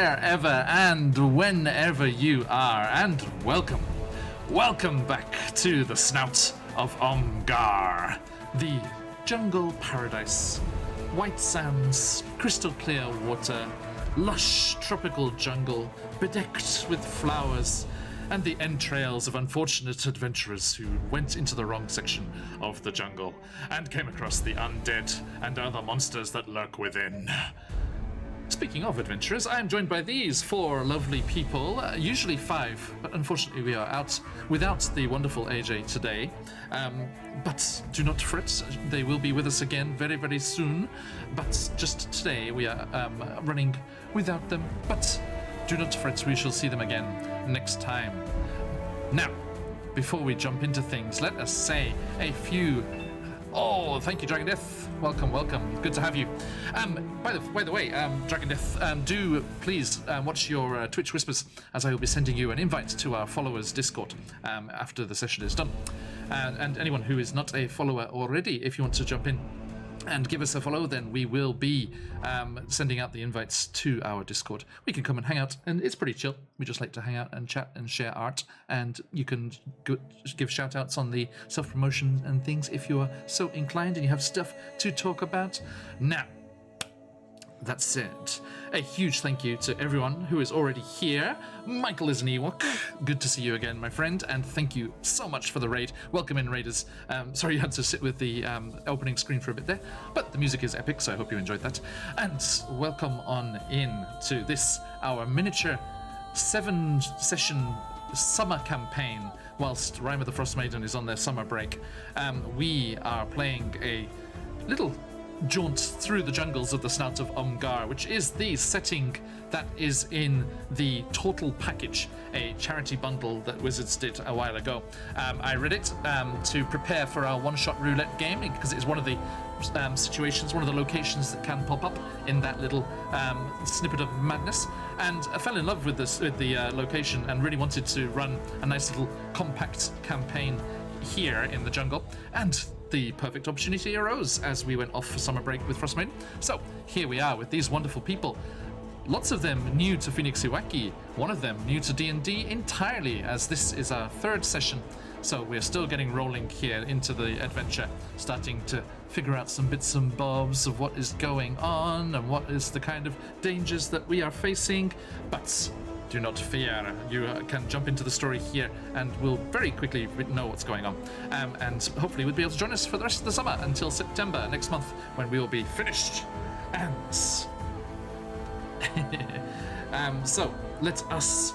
wherever and whenever you are, and welcome back to the Snout of Omgar, the jungle paradise, white sands, crystal clear water, lush tropical jungle, bedecked with flowers, and the entrails of unfortunate adventurers who went into the wrong section of the jungle and came across the undead and other monsters that lurk within. Speaking of adventurers, I am joined by these four lovely people, usually five, but unfortunately we are out without the wonderful AJ today. But do not fret, they will be with us again very, very soon. But just today we are running without them, but do not fret, we shall see them again next time. Now, before we jump into things, let us say a few... Oh, thank you, Dragon Death. Welcome. Good to have you. By the way, Dragon Death, do please watch your Twitch whispers, as I will be sending you an invite to our followers Discord after the session is done. And anyone who is not a follower already, if you want to jump in and give us a follow, then we will be sending out the invites to our Discord. We can come and hang out, and it's pretty chill. We just like to hang out and chat and share art, and you can give shout outs on the self-promotion and things if you are so inclined and you have stuff to talk about. Now, that said, a huge thank you to everyone who is already here. Michael is an Ewok. Good to see you again, my friend, and thank you so much for the raid. Welcome in, raiders. Sorry you had to sit with the opening screen for a bit there, but the music is epic, so I hope you enjoyed that. And welcome on in to this, our miniature 7-session summer campaign, whilst Rime of the Frost Maiden is on their summer break. We are playing a little jaunt through the jungles of the Snout of Omgar, which is the setting that is in the Total Package, a charity bundle that Wizards did a while ago. I read it to prepare for our one-shot roulette game, because it's one of the situations, one of the locations that can pop up in that little snippet of madness, and I fell in love with the location and really wanted to run a nice little compact campaign here in the jungle, and the perfect opportunity arose as we went off for summer break with Frostmaiden. So here we are with these wonderful people. Lots of them new to Phoenix Iwaki, one of them new to D&D entirely, as this is our 3rd session. So we're still getting rolling here into the adventure, starting to figure out some bits and bobs of what is going on and what is the kind of dangers that we are facing. But do not fear, you can jump into the story here and we'll very quickly know what's going on. And hopefully we'll be able to join us for the rest of the summer until September next month, when we will be finished. And so let us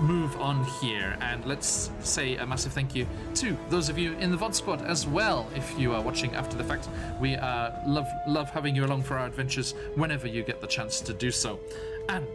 move on here, and let's say a massive thank you to those of you in the VOD squad as well. If you are watching after the fact, we love having you along for our adventures whenever you get the chance to do so. And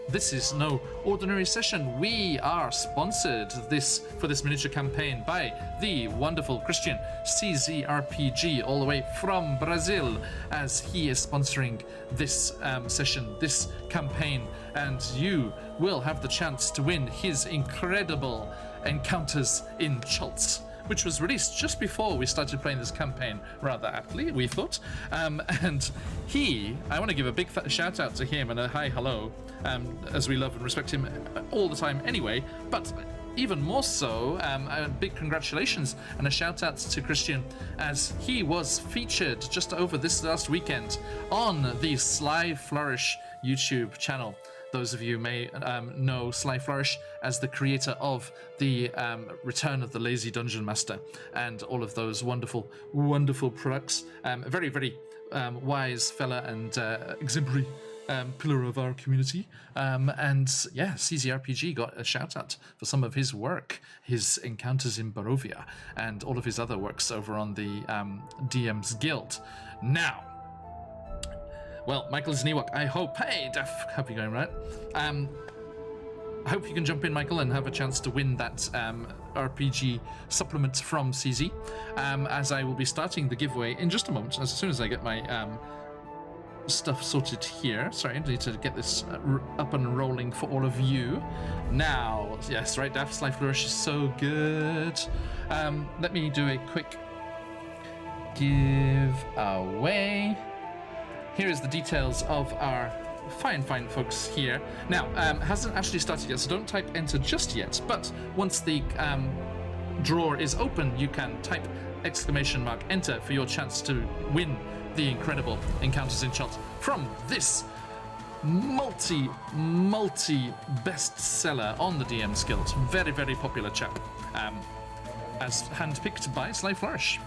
this is no ordinary session. We are sponsored for this miniature campaign by the wonderful Christian CZRPG, all the way from Brazil, as he is sponsoring this session, this campaign, and you will have the chance to win his incredible Encounters in Chultz, which was released just before we started playing this campaign, rather aptly, we thought. And I want to give a big shout out to him and a hi hello, as we love and respect him all the time anyway, but even more so, a big congratulations and a shout out to Christian, as he was featured just over this last weekend on the Sly Flourish YouTube channel. Those of you may know Sly Flourish as the creator of the Return of the Lazy Dungeon Master and all of those wonderful, wonderful products. Very, very wise fella and exemplary pillar of our community. And yeah, CZRPG got a shout out for some of his work, his Encounters in Barovia, and all of his other works over on the DM's Guild. Now, well, Michael is an Ewok. I hope, hey, Def, hope you're going right. I hope you can jump in, Michael, and have a chance to win that RPG supplement from CZ, as I will be starting the giveaway in just a moment, as soon as I get my stuff sorted here. Sorry, I need to get this up and rolling for all of you. Now, yes, right, Daft Sly Flourish is so good. Let me do a quick give away. Here is the details of our fine folks here. Now, hasn't actually started yet, so don't type enter just yet. But once the drawer is open, you can type !enter for your chance to win the incredible Encounters in Chult from this multi bestseller on the DM's Guild. Very, very popular chap. As handpicked by Sly Flourish,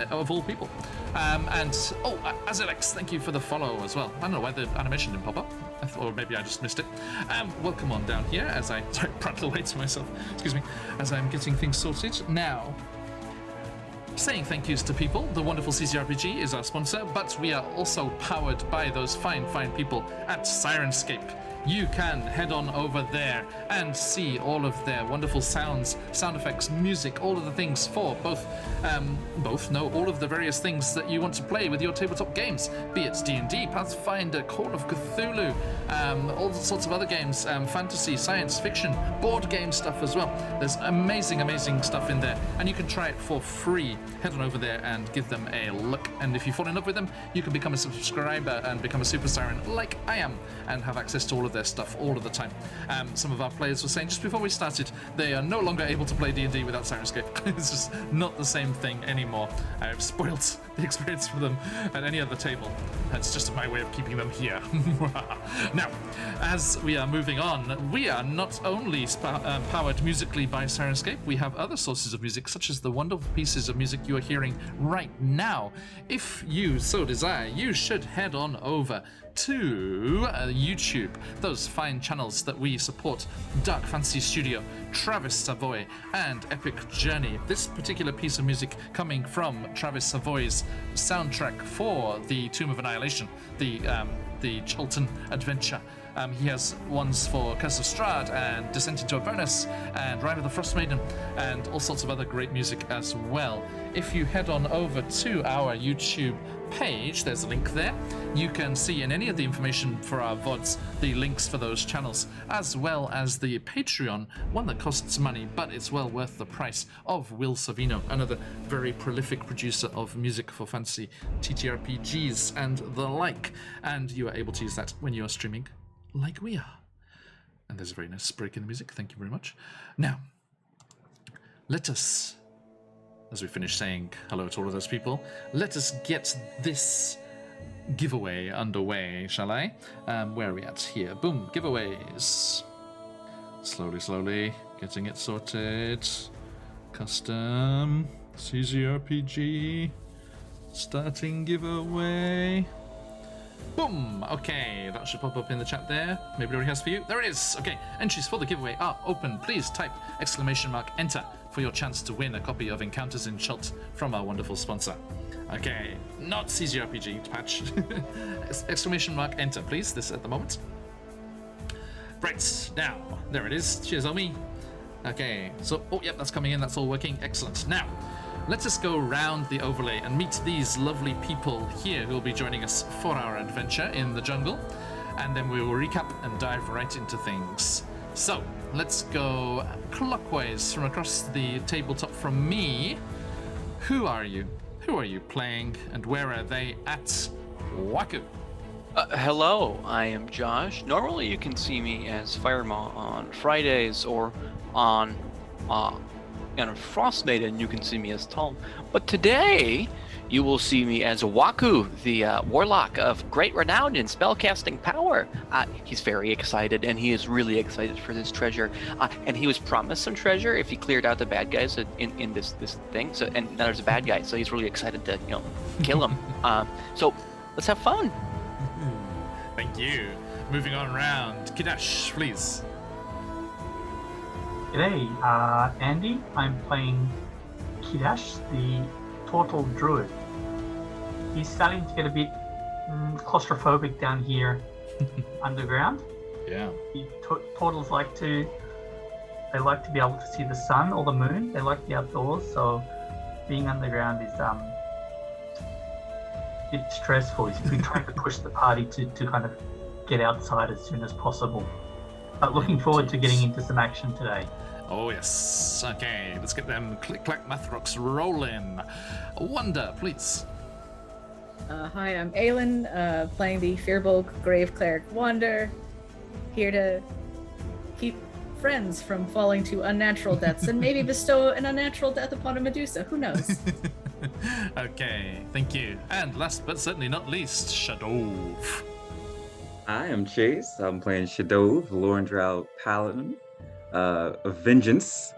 of all people. Azalex, thank you for the follow as well. I don't know why the animation didn't pop up, or maybe I just missed it. Welcome on down here as I prattle away to myself, excuse me, as I'm getting things sorted. Now, saying thank yous to people, the wonderful CCRPG is our sponsor, but we are also powered by those fine people at Sirenscape. You can head on over there and see all of their wonderful sounds, sound effects, music, all of the things for all of the various things that you want to play with your tabletop games, be it D&D, Pathfinder, Call of Cthulhu, all sorts of other games, fantasy, science fiction, board game stuff as well. There's amazing stuff in there, and you can try it for free. Head on over there and give them a look, and if you fall in love with them, you can become a subscriber and become a super siren like I am, and have access to all of their stuff all of the time. Some of our players were saying just before we started they are no longer able to play D&D without Sirenscape. It's just not the same thing anymore. I've spoiled the experience for them at any other table. That's just my way of keeping them here. Now, as we are moving on, we are not only powered musically by Sirenscape, we have other sources of music, such as the wonderful pieces of music you are hearing right now. If you so desire, you should head on over to YouTube, those fine channels that we support: Dark Fantasy Studio, Travis Savoy, and Epic Journey. This particular piece of music coming from Travis Savoy's soundtrack for the Tomb of Annihilation, the Chultan adventure. He has ones for Curse of Strahd and Descent into Avernus and Rime of the Frost Maiden and all sorts of other great music as well. If you head on over to our YouTube page, there's a link there. You can see in any of the information for our VODs the links for those channels, as well as the Patreon, one that costs money, but it's well worth the price, of Will Savino, another very prolific producer of music for fantasy, TTRPGs, and the like. And you are able to use that when you are streaming, like we are. And there's a very nice break in the music. Thank you very much. Now, let us, as we finish saying hello to all of those people, let us get this giveaway underway, shall I? Where are we at here? Boom, giveaways. Slowly, getting it sorted. Custom, CZRPG, starting giveaway. Boom! Okay, that should pop up in the chat there. Maybe it already has for you. There it is! Okay, entries for the giveaway are open. Please type !enter for your chance to win a copy of Encounters in Chult from our wonderful sponsor. Okay, not CZRPG patch. !enter, please, this at the moment. Right, now, there it is. Cheers, Omi. Okay, so, oh, yep, that's coming in. That's all working. Excellent. Now, let us go round the overlay and meet these lovely people here who will be joining us for our adventure in the jungle, and then we will recap and dive right into things. So, let's go clockwise from across the tabletop from me. Who are you? Who are you playing, and where are they at? Waku. Hello, I am Josh. Normally you can see me as Firemaw on Fridays, or on Frost Maiden you can see me as Tom. But today you will see me as Waku, the warlock of great renown in spellcasting power. He's very excited, and he is really excited for this treasure. And he was promised some treasure if he cleared out the bad guys in this thing. So, and now there's a bad guy, so he's really excited to kill him. So let's have fun. Thank you. Moving on around, Kidash, please. G'day, Andy. I'm playing Kidash, the Turtle Druid. He's starting to get a bit claustrophobic down here underground. Yeah. Turtles like to be able to see the sun or the moon. They like the outdoors, so being underground is a bit stressful. He's been trying to push the party to kind of get outside as soon as possible. But looking forward to getting into some action today. Oh yes. Okay, let's get them click-clack math rocks rolling. Wonder, please. Hi, I'm Aelin, playing the Fearbolg Grave Cleric Wander, here to keep friends from falling to unnatural deaths and maybe bestow an unnatural death upon a Medusa. Who knows? Okay, thank you. And last but certainly not least, Shadov. I am Chase. I'm playing Shadov, Lorendrow Paladin of Vengeance.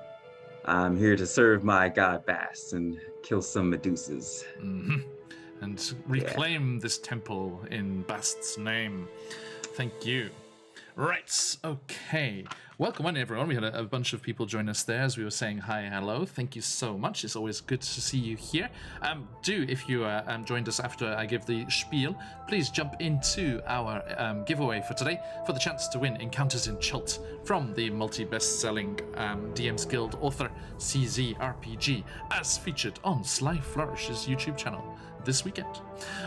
I'm here to serve my god Bast and kill some Medusas. Mm-hmm. And reclaim this temple in Bast's name. Thank you. Right, okay. Welcome on, everyone. We had a bunch of people join us there as we were saying hi, hello. Thank you so much. It's always good to see you here. If you joined us after I give the spiel, please jump into our giveaway for today for the chance to win Encounters in Chult from the multi-best-selling DM's Guild author CZ RPG, as featured on Sly Flourish's YouTube channel this weekend.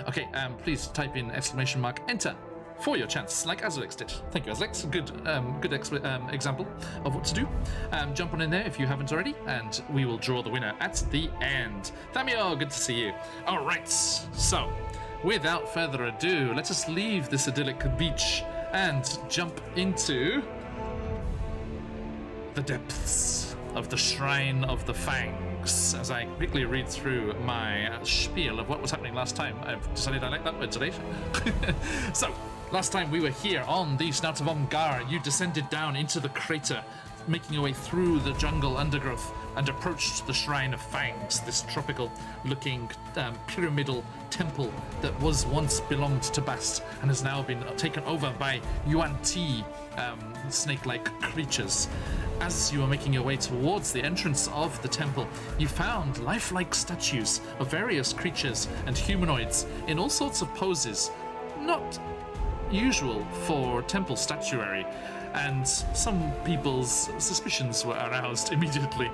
Okay, please type in !enter for your chance, like Azalex did. Thank you, Azalex. Good example of what to do. Jump on in there if you haven't already, and we will draw the winner at the end. Thamio, good to see you. All right, so without further ado, let us leave this idyllic beach and jump into the depths of the Shrine of the Fangs. As I quickly read through my spiel of what was happening last time, I've decided I like that word today. So, last time we were here on the Snout of Omgar, you descended down into the crater, making your way through the jungle undergrowth and approached the Shrine of Fangs, this tropical-looking pyramidal temple that was once belonged to Bast and has now been taken over by Yuan Ti, snake-like creatures. As you were making your way towards the entrance of the temple, you found lifelike statues of various creatures and humanoids in all sorts of poses, not usual for temple statuary, and some people's suspicions were aroused immediately.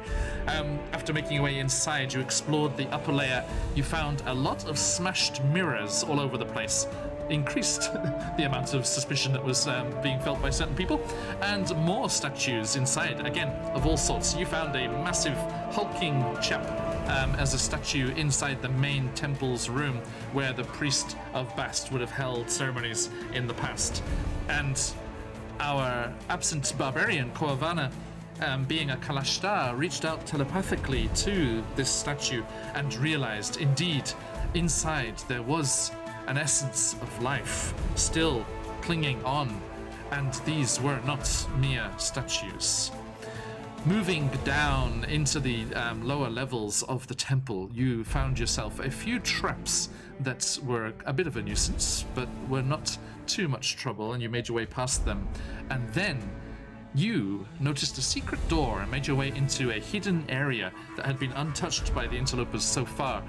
After making your way inside, you explored the upper layer. You found a lot of smashed mirrors all over the place, increased the amount of suspicion that was being felt by certain people, and more statues inside, again, of all sorts. You found a massive hulking chap as a statue inside the main temple's room where the priest of Bast would have held ceremonies in the past. And our absent barbarian, Koavana, being a Kalashtar, reached out telepathically to this statue and realized, indeed, inside there was an essence of life still clinging on, and these were not mere statues. Moving down into the lower levels of the temple, you found yourself a few traps that were a bit of a nuisance, but were not too much trouble, and you made your way past them. And then you noticed a secret door and made your way into a hidden area that had been untouched by the interlopers so far.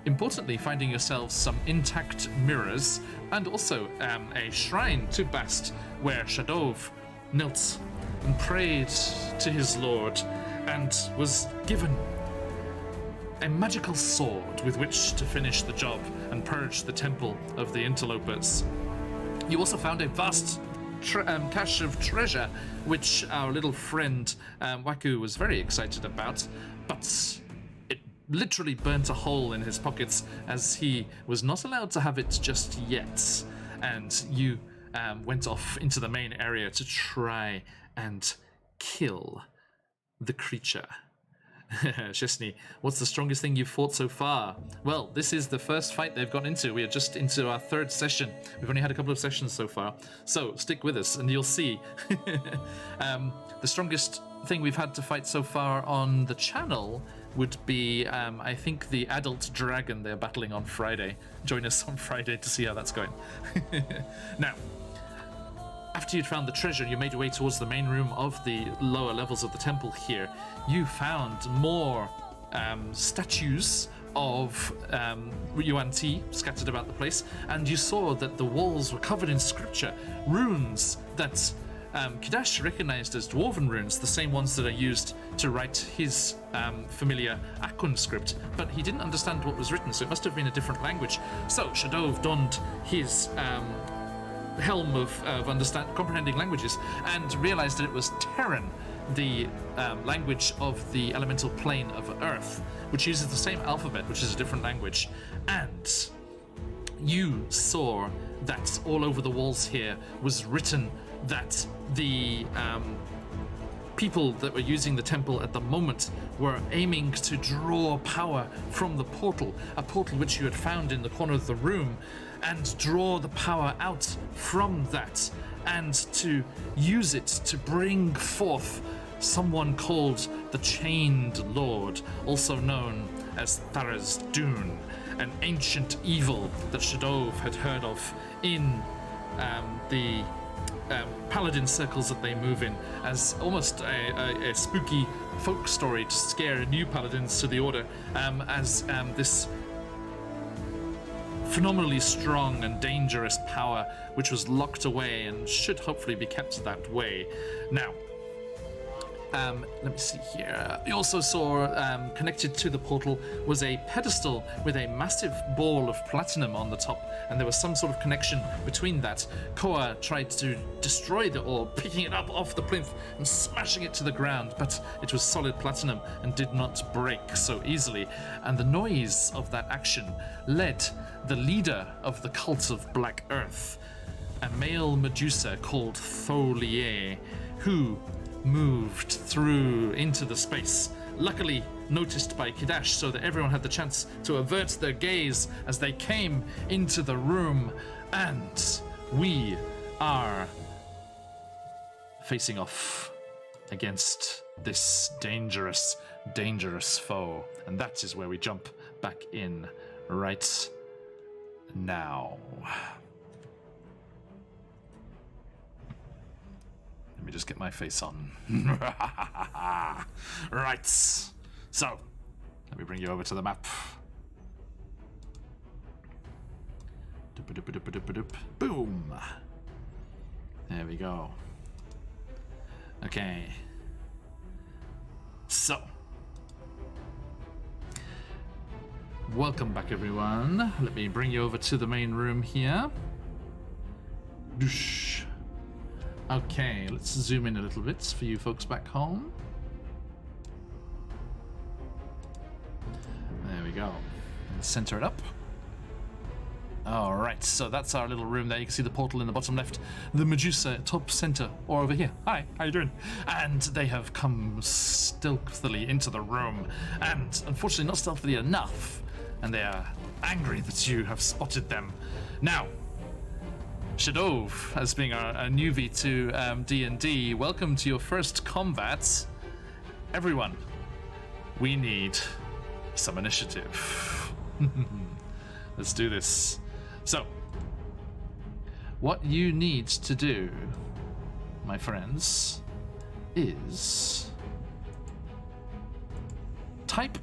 Importantly, finding yourselves some intact mirrors and also a shrine to Bast where Shadov knelt and prayed to his lord and was given a magical sword with which to finish the job and purge the temple of the interlopers. You also found a vast cache of treasure, which our little friend Waku was very excited about, but it literally burnt a hole in his pockets as he was not allowed to have it just yet. And you went off into the main area to try and kill the creature. Shesny, what's the strongest thing you've fought so far? Well, this is the first fight they've gone into. We are just into our third session. We've only had a couple of sessions so far. So stick with us and you'll see. The strongest thing we've had to fight so far on the channel would be, I think, the adult dragon they're battling on Friday. Join us on Friday to see how that's going. Now, after you'd found the treasure and you made your way towards the main room of the lower levels of the temple here, you found more statues of Yuan Ti scattered about the place, and you saw that the walls were covered in scripture, runes that Kidash recognized as dwarven runes, the same ones that are used to write his familiar Akun script, but he didn't understand what was written, so it must have been a different language. So Shadov donned his helm of comprehending languages and realized that it was Terran, the language of the elemental plane of Earth, which uses the same alphabet, which is a different language. And you saw that all over the walls here was written that the people that were using the temple at the moment were aiming to draw power from the portal, a portal which you had found in the corner of the room, and draw the power out from that, and to use it to bring forth someone called the Chained Lord, also known as Thara's Dune, an ancient evil that Shadov had heard of in the paladin circles that they move in, as almost a spooky folk story to scare new paladins to the order, as this phenomenally strong and dangerous power which was locked away and should hopefully be kept that way. Now, let me see here. You also saw connected to the portal was a pedestal with a massive ball of platinum on the top, and there was some sort of connection between that. Koa tried to destroy the orb, picking it up off the plinth and smashing it to the ground, but it was solid platinum and did not break so easily. And the noise of that action led the leader of the cult of Black Earth, a male Medusa called Tholier, who moved through into the space, luckily noticed by Kidash, so that everyone had the chance to avert their gaze as they came into the room, and we are facing off against this dangerous, dangerous foe, and that is where we jump back in right now. Let me just get my face on. Right. So, let me bring you over to the map. Boom. There we go. Okay. So, welcome back, everyone. Let me bring you over to the main room here. Doosh. Okay, let's zoom in a little bit for you folks back home. There we go. And center it up. Alright, so that's our little room there. You can see the portal in the bottom left. The Medusa top center, or over here. Hi, how you doing? And they have come stealthily into the room. And unfortunately not stealthily enough. And they are angry that you have spotted them. Now, Shadov, as being a newbie to D&D, welcome to your first combat. Everyone, we need some initiative. Let's do this. So, what you need to do, my friends, is type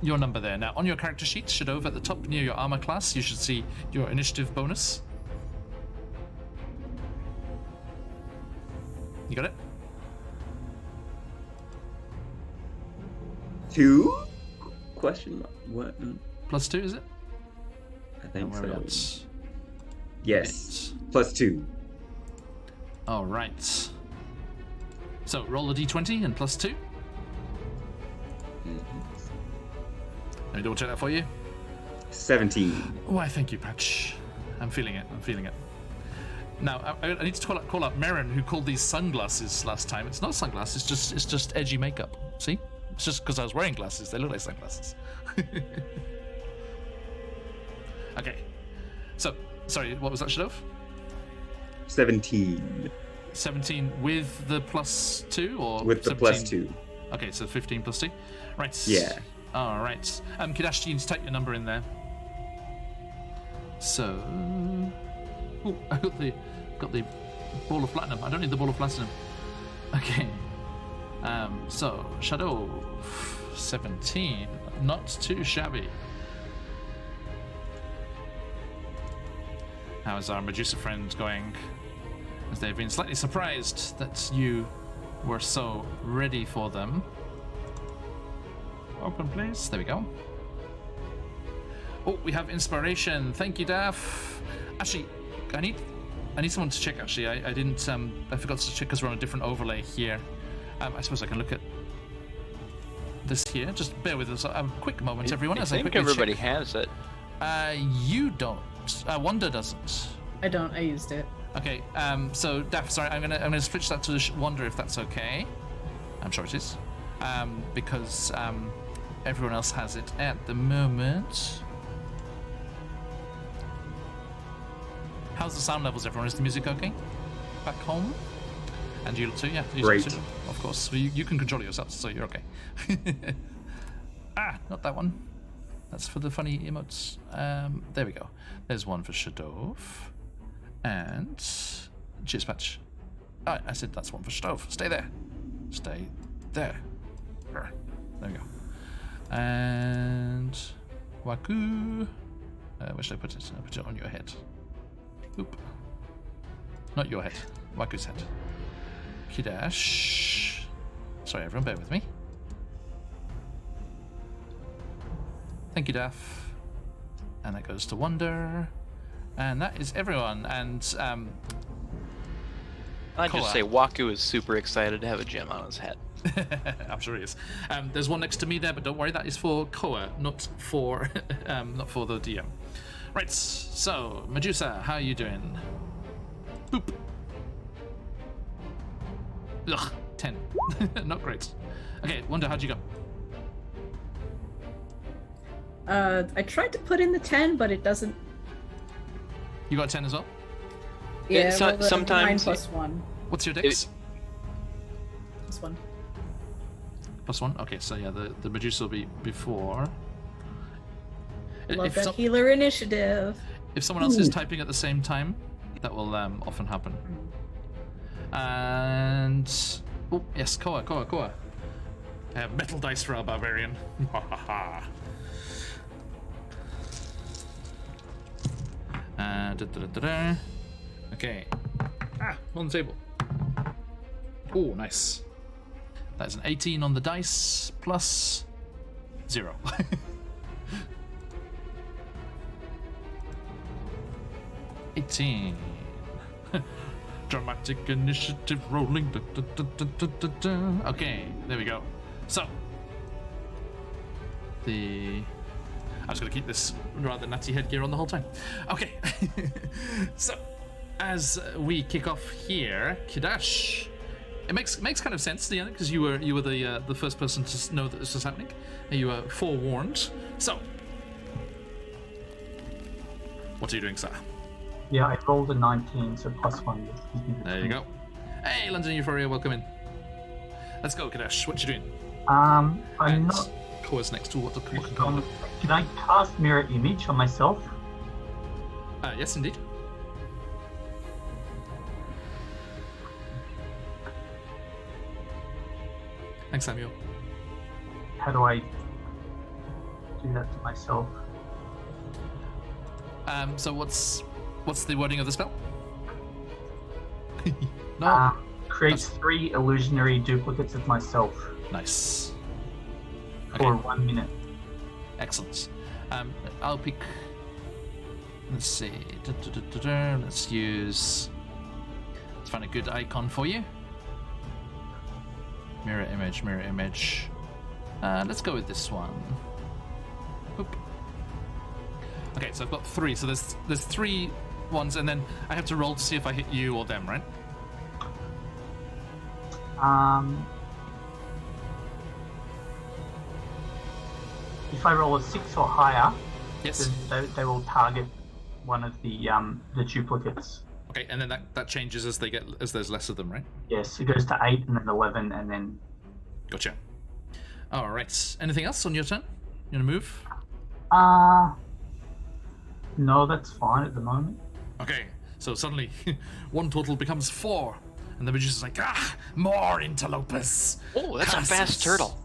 your number there. Now, on your character sheet, Shadov, at the top near your armor class, you should see your initiative bonus. You got it? 2? Question mark. What? +2, is it? I think Where are we so. at? Yes. Eight. +2. All right. So roll a d20 and +2. Let me double check that for you. 17. Why, thank you, Patch. I'm feeling it. I'm feeling it. Now, I need to call out Marin, who called these sunglasses last time. It's not sunglasses, it's just edgy makeup. See? It's just because I was wearing glasses. They look like sunglasses. Okay. So, sorry, what was that, Shadov? 17. 17 with the +2, or With the 17? +2. Okay, so 15 +2. Right. Yeah. All right. Kidash, you need to type your number in there. So, oh, I got the ball of platinum. I don't need the ball of platinum. Okay. So Shadow 17, not too shabby. How's our Medusa friend going? As they've been slightly surprised that you were so ready for them. Open, please. There we go. Oh, we have inspiration. Thank you, Daff. Actually, I need someone to check. Actually, I didn't. I forgot to check because we're on a different overlay here. I suppose I can look at this here. Just bear with us a quick moment, everyone. I as I think quickly everybody check. has it. You don't. Wanda doesn't. I don't. I used it. Okay. So Daff, sorry, I'm gonna switch that to Wanda if that's okay. I'm sure it is. Because everyone else has it at the moment. How's the sound levels, everyone? Is the music okay? Back home? And you too? Yeah. You Great. too, of course. So you can control yourselves, so you're okay. Not that one. That's for the funny emotes. There we go. There's one for Shadov. And... Cheers, Patch. Oh, I said that's one for Shadov. Stay there. Stay there. There we go. And... Waku. Where should I put it? I'll put it on your head. Oop. Not your head. Waku's head. Kidash. Sorry, everyone, bear with me. Thank you, Daff. And that goes to Wonder. And that is everyone. And I'd just say Waku is super excited to have a gem on his head. I'm sure he is. There's one next to me there, but don't worry, that is for Koa, not for not for the DM. Right, so Medusa, how are you doing? Boop. Ugh, 10. Not great. Okay, Wonder, how'd you go? I tried to put in the 10, but it doesn't. You got a 10 as well? Yeah, so- well, the sometimes 9 plus 1. What's your dex? Plus 1. Plus 1? Okay, so yeah, the Medusa will be before. Love that healer initiative. If someone else is typing at the same time, that will often happen. And... Oh, yes, Koa. Metal dice for our barbarian. Okay. On the table. Oh, nice. That's an 18 on the dice, plus 0. Dramatic initiative rolling. Okay, there we go. So, I was going to keep this rather nutty headgear on the whole time. Okay, so as we kick off here, Kidash, it makes kind of sense, Deanna, because you were the first person to know that this was happening. You were forewarned. So, what are you doing, sir? Yeah, I rolled a 19, so plus 1. There you go. Hey, London Euphoria, welcome in. Let's go, Kadesh. What you doing? I'm And not. Koa's next to what can come. Can I cast mirror image on myself? Yes, indeed. Thanks, Samuel. How do I do that to myself? So what's the wording of the spell? No. Creates 3 illusionary duplicates of myself Nice. for Okay. 1 minute. Excellent. I'll pick. Let's see. Let's use. Let's find a good icon for you. Mirror image. Let's go with this one. Oop. Okay, so I've got 3. So there's 3 ones, and then I have to roll to see if I hit you or them, right? If I roll a 6 or higher, Yes. then they will target one of the duplicates. Okay, and then that changes as there's less of them, right? Yes, it goes to 8 and then 11 and then. Gotcha. All right. Anything else on your turn? You wanna move? No, that's fine at the moment. Okay. So suddenly, one total becomes 4, and the Medusa's like, more interlopers. Oh, that's a fast Curses." turtle.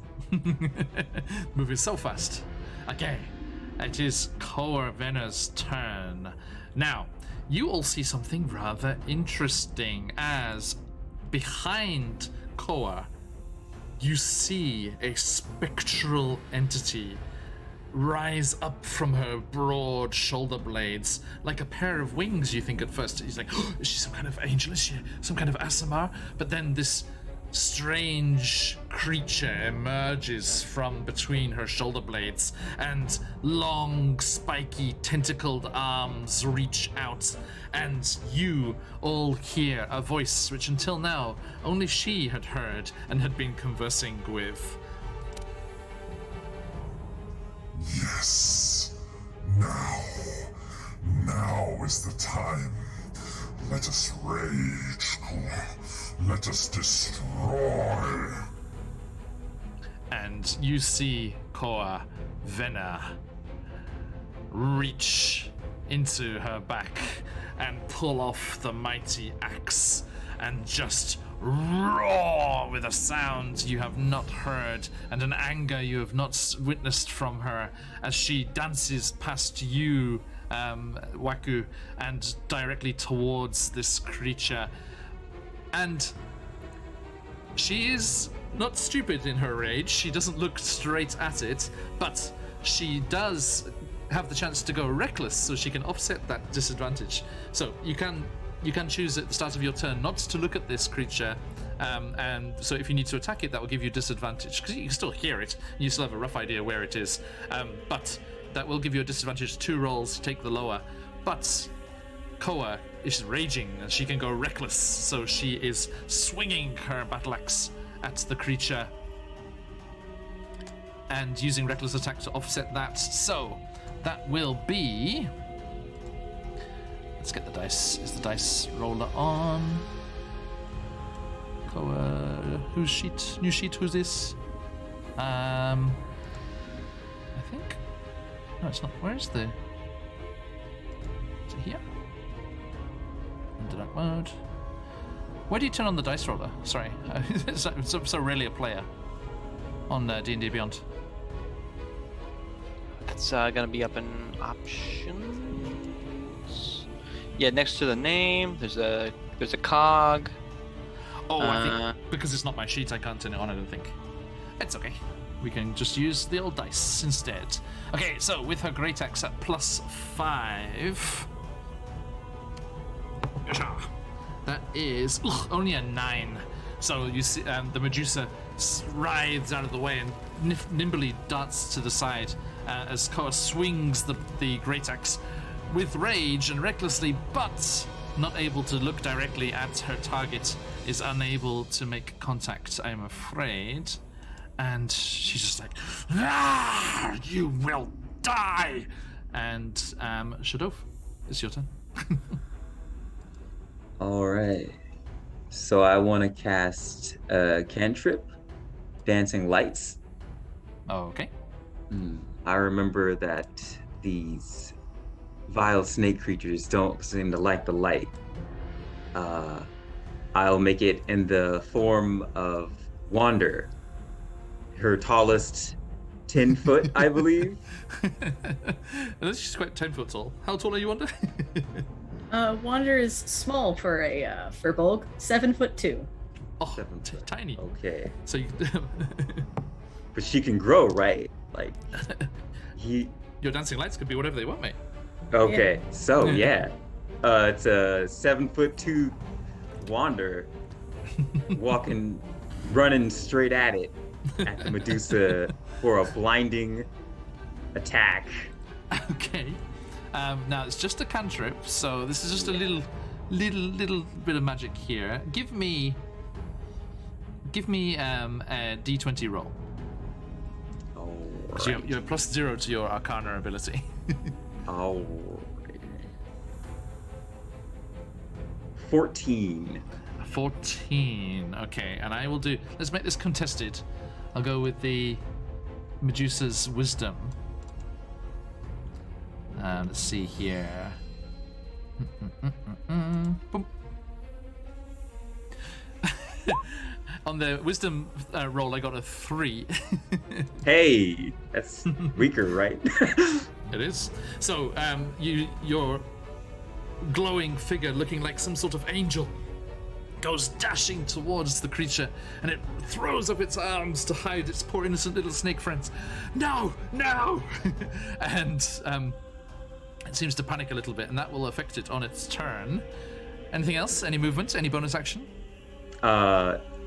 Moving so fast. Okay, it is Koa Vena's turn. Now, you all see something rather interesting as behind Koa, you see a spectral entity rise up from her broad shoulder blades like a pair of wings. You think at first, he's like, oh, is she some kind of angel? Is she some kind of Asimar? But then this strange creature emerges from between her shoulder blades, and long, spiky, tentacled arms reach out, and you all hear a voice which until now only she had heard and had been conversing with. Yes. Now is the time. Let us rage. Let us destroy. And you see Koa Vena reach into her back and pull off the mighty axe and just roar with a sound you have not heard and an anger you have not witnessed from her as she dances past you, Waku, and directly towards this creature. And she is not stupid in her rage. She doesn't look straight at it, but she does have the chance to go reckless, so she can offset that disadvantage. So you can choose at the start of your turn not to look at this creature, and so if you need to attack it, that will give you disadvantage, because you can still hear it, and you still have a rough idea where it is, but that will give you a disadvantage 2 rolls to take the lower. But Koa is raging, and she can go reckless, so she is swinging her battle axe at the creature and using reckless attack to offset that. So that will be... Let's get the dice. Is the dice roller on? Koa, whose sheet? New sheet, who's this? I think... No, it's not. Where's the... Is it here? Into dark mode. Where do you turn on the dice roller? Sorry. so rarely a player on D&D Beyond. That's gonna be up in options. Yeah, next to the name, there's a cog. Oh, I think because it's not my sheet, I can't turn it on, I don't think. It's okay. We can just use the old dice instead. Okay, so with her great axe at +5. That is only a 9. So you see the Medusa writhes out of the way and nimbly darts to the side as Koa swings the great axe with rage and recklessly, but not able to look directly at her target, is unable to make contact, I'm afraid. And she's just like, "Ah, you will die!" And Shadov, it's your turn. All right. So I want to cast cantrip, Dancing Lights. Oh, okay. I remember that these vile snake creatures don't seem to like the light. I'll make it in the form of Wander, her tallest 10 foot, I believe. She's quite 10 foot tall. How tall are you, Wander? Wander is small for a Firbolg, 7'2". Oh, 7 foot. tiny. Okay. So you... But she can grow, right? Like, Your dancing lights could be whatever they want, mate. Okay, so yeah. It's a 7'2" Wander running straight at the Medusa for a blinding attack. Okay. Now it's just a cantrip, so this is just a little bit of magic here. Give me a D20 roll. All So right. you're +0 to your Arcana ability. All right. 14. 14. Okay, and I will do. Let's make this contested. I'll go with the Medusa's wisdom. Let's see here. Boom. On the wisdom roll, I got a 3. Hey, that's weaker, right? It is. So, your glowing figure, looking like some sort of angel, goes dashing towards the creature, and it throws up its arms to hide its poor innocent little snake friends. No! And it seems to panic a little bit, and that will affect it on its turn. Anything else? Any movement? Any bonus action?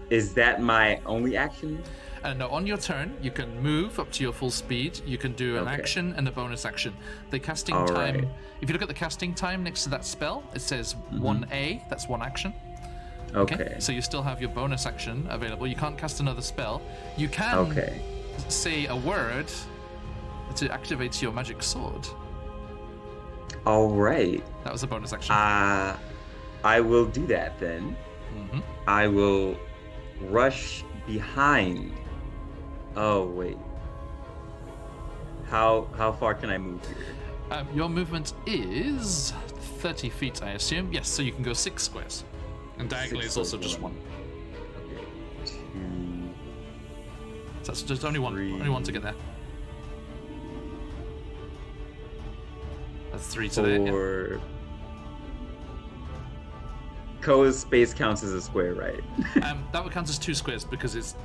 Is that my only action? And on your turn, you can move up to your full speed. You can do an Okay. action and a bonus action. The casting All time, right. if you look at the casting time next to that spell, it says 1A, that's one action. Okay. So you still have your bonus action available. You can't cast another spell. You can Okay. say a word to activate your magic sword. All right. That was a bonus action. I will do that then. Mhm. I will rush behind. Oh wait. How far can I move here? Your movement is 30 feet, I assume. Yes, so you can go 6 squares. And diagonally Six is also squares, just one. Okay. 2, So that's just only one. Three. Only one to get there. That's 3 to there. Yeah. 4. Koa's space counts as a square, right? That would count as 2 squares because it's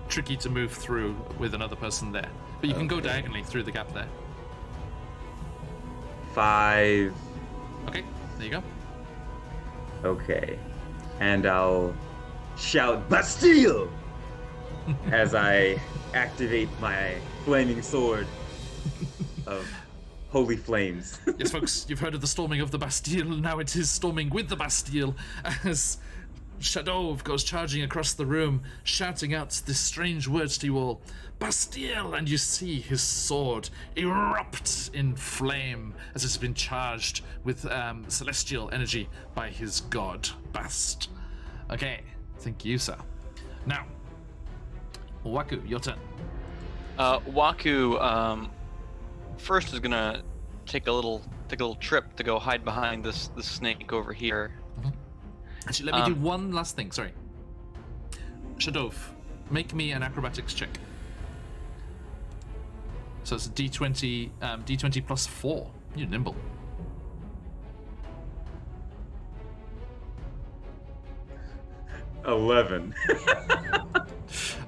tricky to move through with another person there. But you can go Okay. diagonally through the gap there. 5. Okay, there you go. Okay. And I'll shout Bastille as I activate my flaming sword of holy flames. Yes, folks, you've heard of the storming of the Bastille. Now it is storming with the Bastille as Shadow goes charging across the room, shouting out this strange words to you all. Bastille! And you see his sword erupt in flame as it's been charged with celestial energy by his god, Bast. Okay, thank you, sir. Now, Waku, your turn. Waku first is gonna take a little trip to go hide behind this snake over here. Actually, let me do one last thing, sorry. Shadow, make me an acrobatics check. So it's a D20, D20 plus 4. You're nimble. $11.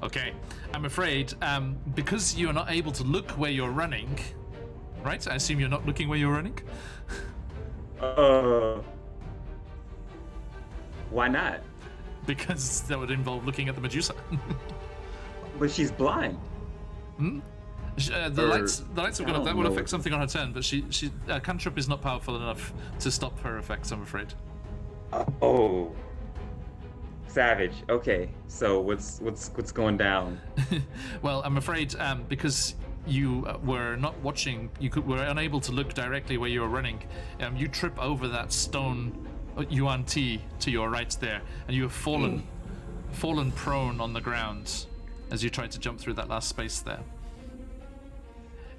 Okay, I'm afraid, because you are not able to look where you're running, right? I assume you're not looking where you're running? Why not? Because that would involve looking at the Medusa. But she's blind. The lights are gonna, I that don't would know. affect something on her turn, but she cantrip is not powerful enough to stop her effects, I'm afraid. Oh. Savage. Okay. So what's going down? Well, I'm afraid because you were not watching, were unable to look directly where you were running. You trip over that stone Yuan Ti to your right there, and you have fallen prone on the ground as you tried to jump through that last space there.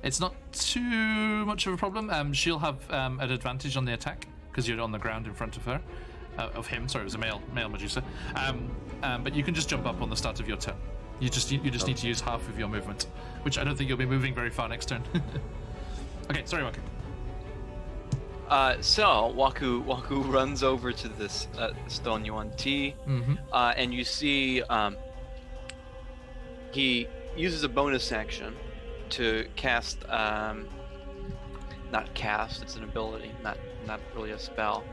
It's not too much of a problem. She'll have an advantage on the attack because you're on the ground in front of her. Of him, sorry, it was a male Medusa. But you can just jump up on the start of your turn. You just need to use half of your movement, which I don't think you'll be moving very far next turn. Okay, sorry, Waku. So Waku runs over to this stone Yuan Ti, and you see he uses a bonus action to cast. Not cast; it's an ability, not really a spell.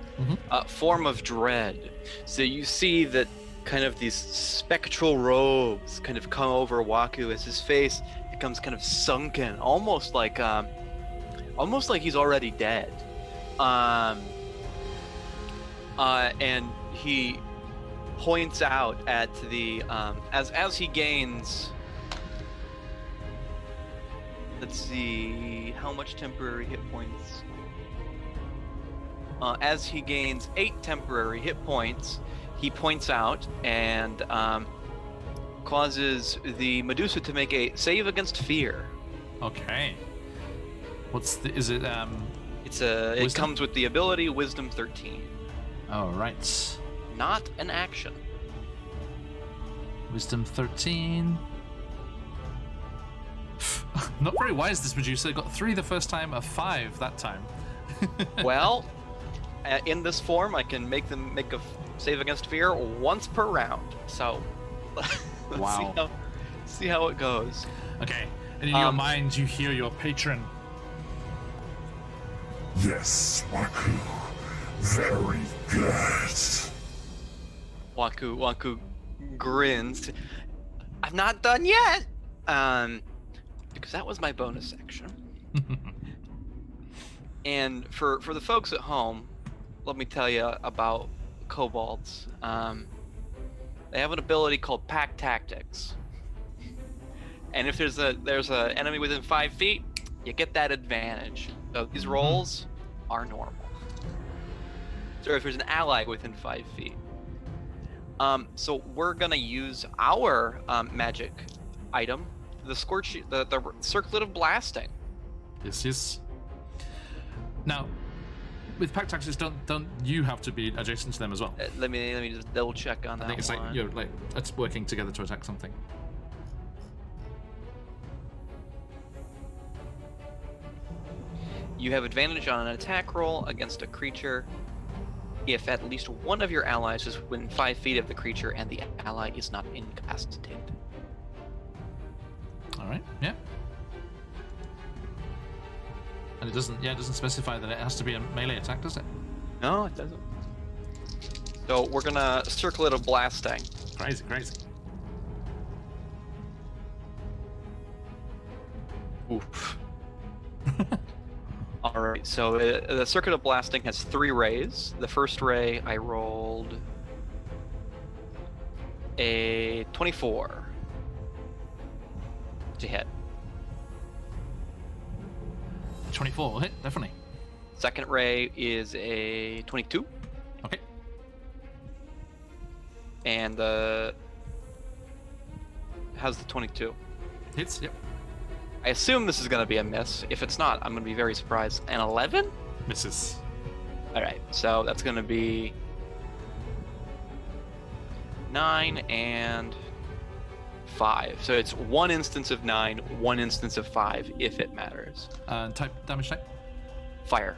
Form of Dread. So you see that kind of these spectral robes kind of come over Waku as his face becomes kind of sunken, almost like he's already dead. And he points out at the as he gains. Let's see how much temporary hit points. As he gains 8 temporary hit points, he points out and causes the Medusa to make a save against fear. Okay. Is it It Wisdom? comes with the ability Wisdom 13. all right. Not an action. Wisdom 13. Not very wise, this Medusa. Got 3 the first time, a 5 that time. Well, in this form, I can make them make a save against fear once per round. So, let's Wow. see how it goes. Okay, and in your mind, you hear your patron. Yes, Waku. Very good. Waku grins. I'm not done yet. Because that was my bonus action. And for the folks at home, let me tell you about kobolds. They have an ability called Pack Tactics. And if there's a enemy within 5 feet, you get that advantage. So these rolls are normal. So if there's an ally within 5 feet. So we're gonna use our magic item, the circlet of blasting. Yes. Now, with pack tactics, don't you have to be adjacent to them as well? Let me just double check on that. I think it's one. like it's working together to attack something. You have advantage on an attack roll against a creature if at least one of your allies is within 5 feet of the creature and the ally is not incapacitated. All right. Yeah. And it doesn't specify that it has to be a melee attack, does it? No, it doesn't. So we're gonna circle it of blasting. Crazy. Oof. All right. So the circuit of blasting has 3 rays. The first ray I rolled a 24 to hit. 24 will hit, definitely. Second ray is a 22. Okay. And how's the 22? Hits, yep. I assume this is going to be a miss. If it's not, I'm going to be very surprised. An 11? Misses. All right, so that's going to be 9 and 5. So it's 1 instance of 9, 1 instance of 5, if it matters. Damage type? Fire.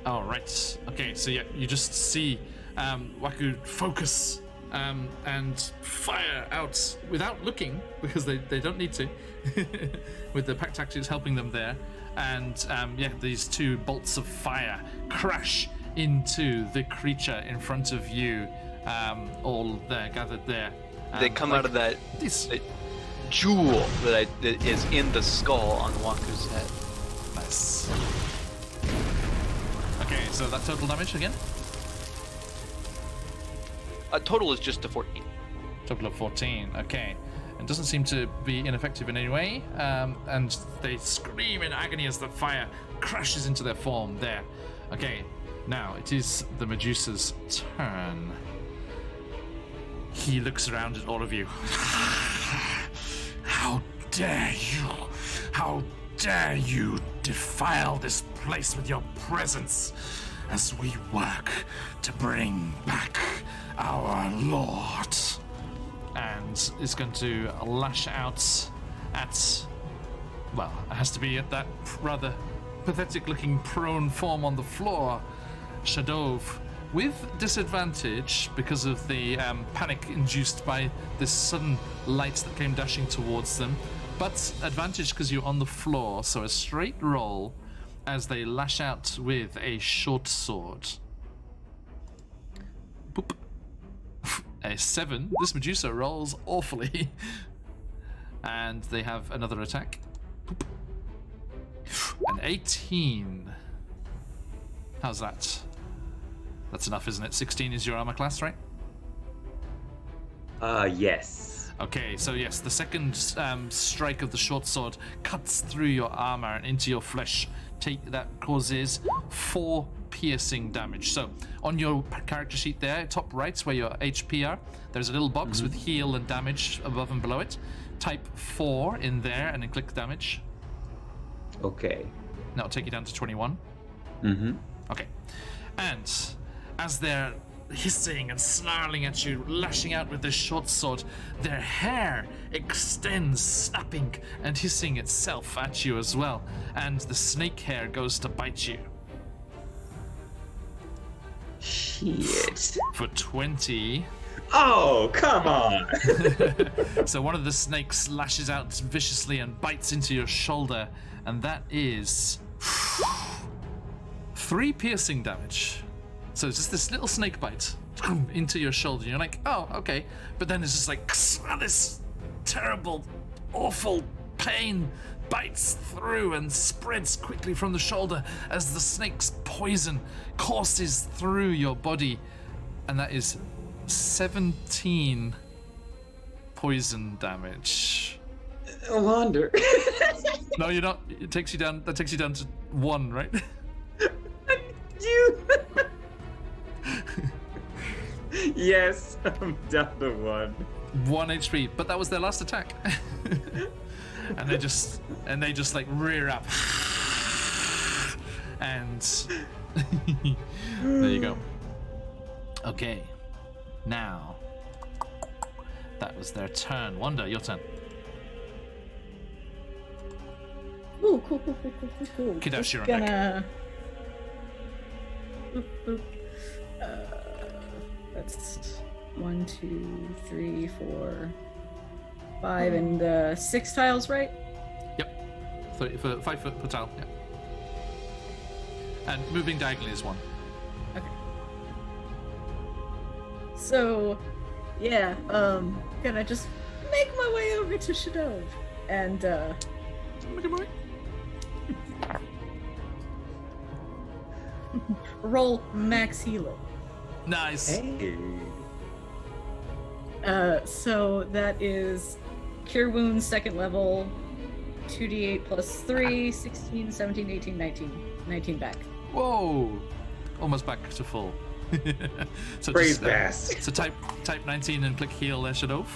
Oh, right. Okay, so yeah, you just see Waku focus and fire out without looking, because they don't need to, with the pack tactics helping them there. And these 2 bolts of fire crash into the creature in front of you, all there, gathered there. They come out of that jewel that is in the skull on Waku's head. Nice. Okay, so that total damage again? Total is just a 14. Total of 14, okay. It doesn't seem to be ineffective in any way, and they scream in agony as the fire crashes into their form there. Okay, now it is the Medusa's turn. He looks around at all of you. How dare you! How dare you defile this place with your presence as we work to bring back our Lord. And is going to lash out at, well, it has to be at that rather pathetic looking prone form on the floor, Shadov, with disadvantage because of the panic induced by this sudden light that came dashing towards them, but advantage because you're on the floor, so a straight roll as they lash out with a short sword. Boop. A 7. This Medusa rolls awfully. And they have another attack. Boop. An 18. How's that? That's enough, isn't it? 16 is your armor class, right? Yes. Okay, so yes, the second strike of the short sword cuts through your armor and into your flesh. That causes 4 piercing damage. So on your character sheet there, top right where your HP are, there's a little box with heal and damage above and below it. Type 4 in there and then click damage. Okay. That'll take you down to 21. Okay. And as they're hissing and snarling at you, lashing out with this short sword, their hair extends, snapping and hissing itself at you as well, and the snake hair goes to bite you. Shit. For 20. Oh, come on. So one of the snakes lashes out viciously and bites into your shoulder, and that is 3 piercing damage. So it's just this little snake bite into your shoulder. And you're like, oh, okay. But then it's just like this terrible, awful pain bites through and spreads quickly from the shoulder as the snake's poison courses through your body. And that is 17 poison damage. Wander. No, you're not. It takes you down. That takes you down to 1, right? You. Yes, I'm down to 1. 1 HP, but that was their last attack. and they just like rear up. And there you go. Okay. Now that was their turn. Wanda, your turn. Ooh, cool. Kidash, Just you're on gonna. Boop, boop. That's 1, 2, 3, 4, 5, and 6 tiles, right? Yep. 5 foot per tile. Yeah. And moving diagonally is 1. Okay. So, yeah, gonna just make my way over to Shadov and roll max healing. Nice. Hey. So that is Cure Wounds 2nd level, 2d8 plus 3, 16, 17, 18, 19 back. Whoa. Almost back to full. So Praise just, Bass. so type 19 and click heal there, Shadov.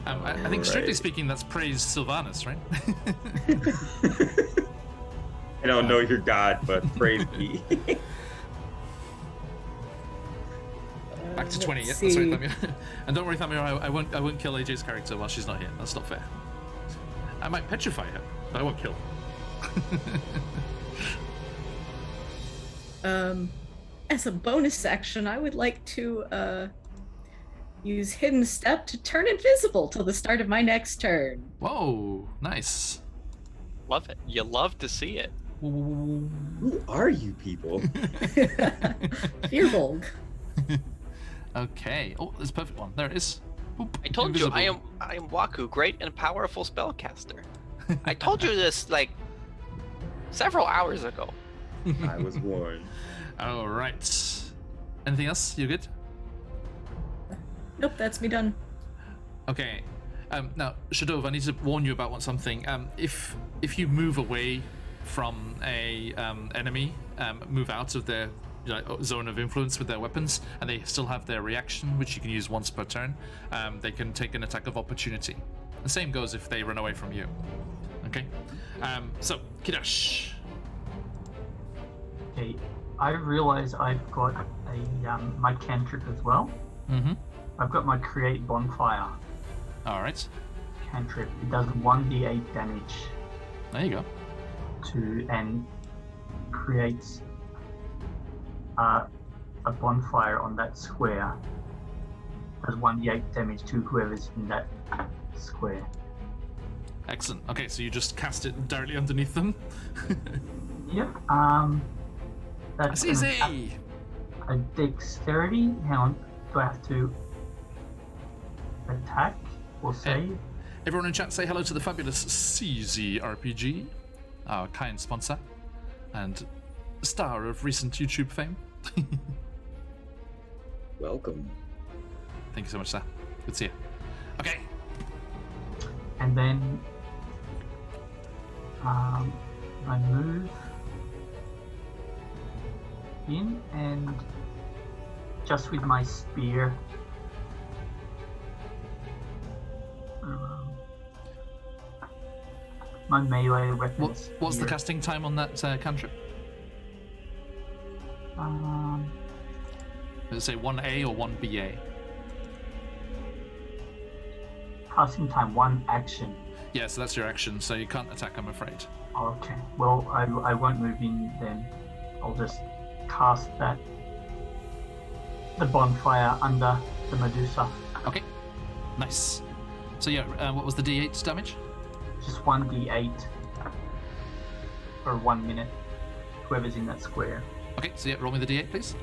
I think strictly Right. speaking, that's praise Sylvanus, right? I don't know your god, but praise be. Back to 20. Yeah, Let's that's right, see. Thamir. And don't worry, Thamir, I won't kill AJ's character while she's not here. That's not fair. I might petrify her, but I won't kill. As a bonus action, I would like to use Hidden Step to turn invisible till the start of my next turn. Whoa, nice. Love it. You love to see it. Who are you people? Firbolg. Okay. Oh, there's a perfect one. There it is. Boop. I told you Invisible. I am Waku, great and powerful spellcaster. I told you this like several hours ago. I was warned. All right. Anything else? You good? Nope, that's me done. Okay. Now, Shadov, I need to warn you about something. If you move away from a enemy, move out of their zone of influence with their weapons, and they still have their reaction, which you can use once per turn, they can take an attack of opportunity. The same goes if they run away from you. Okay. So, Kidash. Okay, I realize I've got a my cantrip as well. Mm-hmm. I've got my create bonfire All right. cantrip. It does 1d8 damage There you go. and creates a bonfire on that square. Does 1d8 damage to whoever's in that square. Excellent. Okay, so you just cast it directly underneath them. Yep. That's That's gonna easy. have a dexterity. Hang on. Do I have to attack or save? Everyone in chat, say hello to the fabulous CZRPG, our kind sponsor and star of recent YouTube fame. Welcome. Thank you so much, sir. Good to see you. Okay. And then I move in and just with my spear my melee weapon. What's the spear. casting time on that cantrip? Does it say 1A or 1BA? Casting time, 1 action. Yeah, so that's your action, so you can't attack, I'm afraid. Okay. Well, I won't move in then. I'll just cast the bonfire under the Medusa. Okay. Nice. So yeah, what was the D8 damage? Just 1d8 for 1 minute. Whoever's in that square. Okay, so yeah, roll me the D8, please.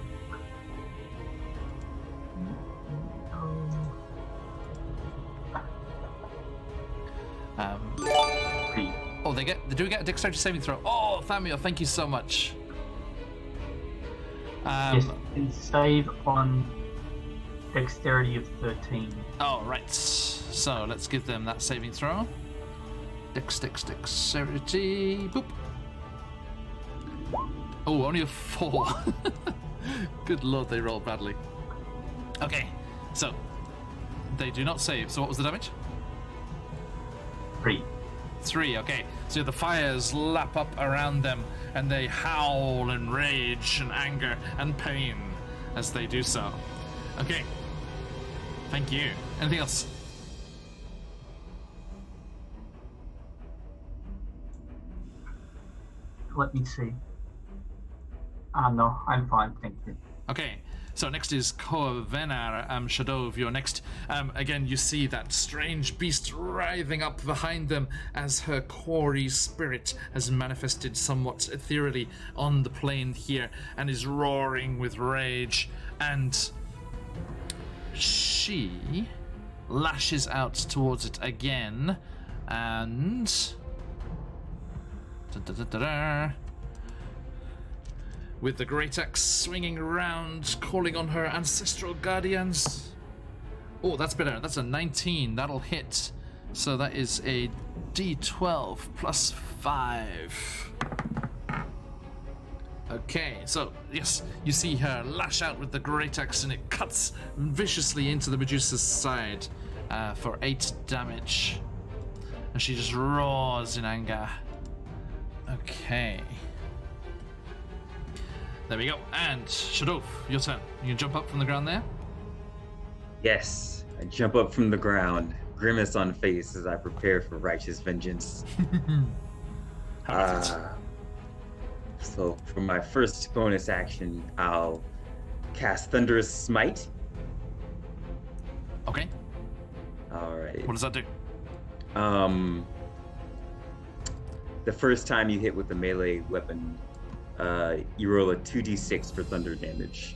do we get a dexterity saving throw? Oh, Thamio, thank you so much. Yes, and save on dexterity of 13. Oh, right. So let's give them that saving throw. Dexterity. Boop. Oh, only a 4. Good lord, they rolled badly. Okay, so they do not save. So what was the damage? 3. 3, okay. So the fires lap up around them and they howl in rage and anger and pain as they do so. Okay. Thank you. Anything else? Let me see. No, I'm fine, thank you. Okay, so next is Kovenar Shadov. You're next. Again, you see that strange beast writhing up behind them as her quarry spirit has manifested somewhat ethereally on the plane here and is roaring with rage. And she lashes out towards it again and... with the great axe swinging around, calling on her ancestral guardians. Oh, that's better. That's a 19. That'll hit. So that is a D12 plus 5. Okay, so yes, you see her lash out with the great axe and it cuts viciously into the Medusa's side for 8 damage. And she just roars in anger. Okay. There we go. And Shadov, your turn. You can jump up from the ground there. Yes, I jump up from the ground, grimace on face as I prepare for righteous vengeance. So for my first bonus action, I'll cast Thunderous Smite. Okay. All right. What does that do? The first time you hit with the melee weapon, you roll a 2d6 for thunder damage.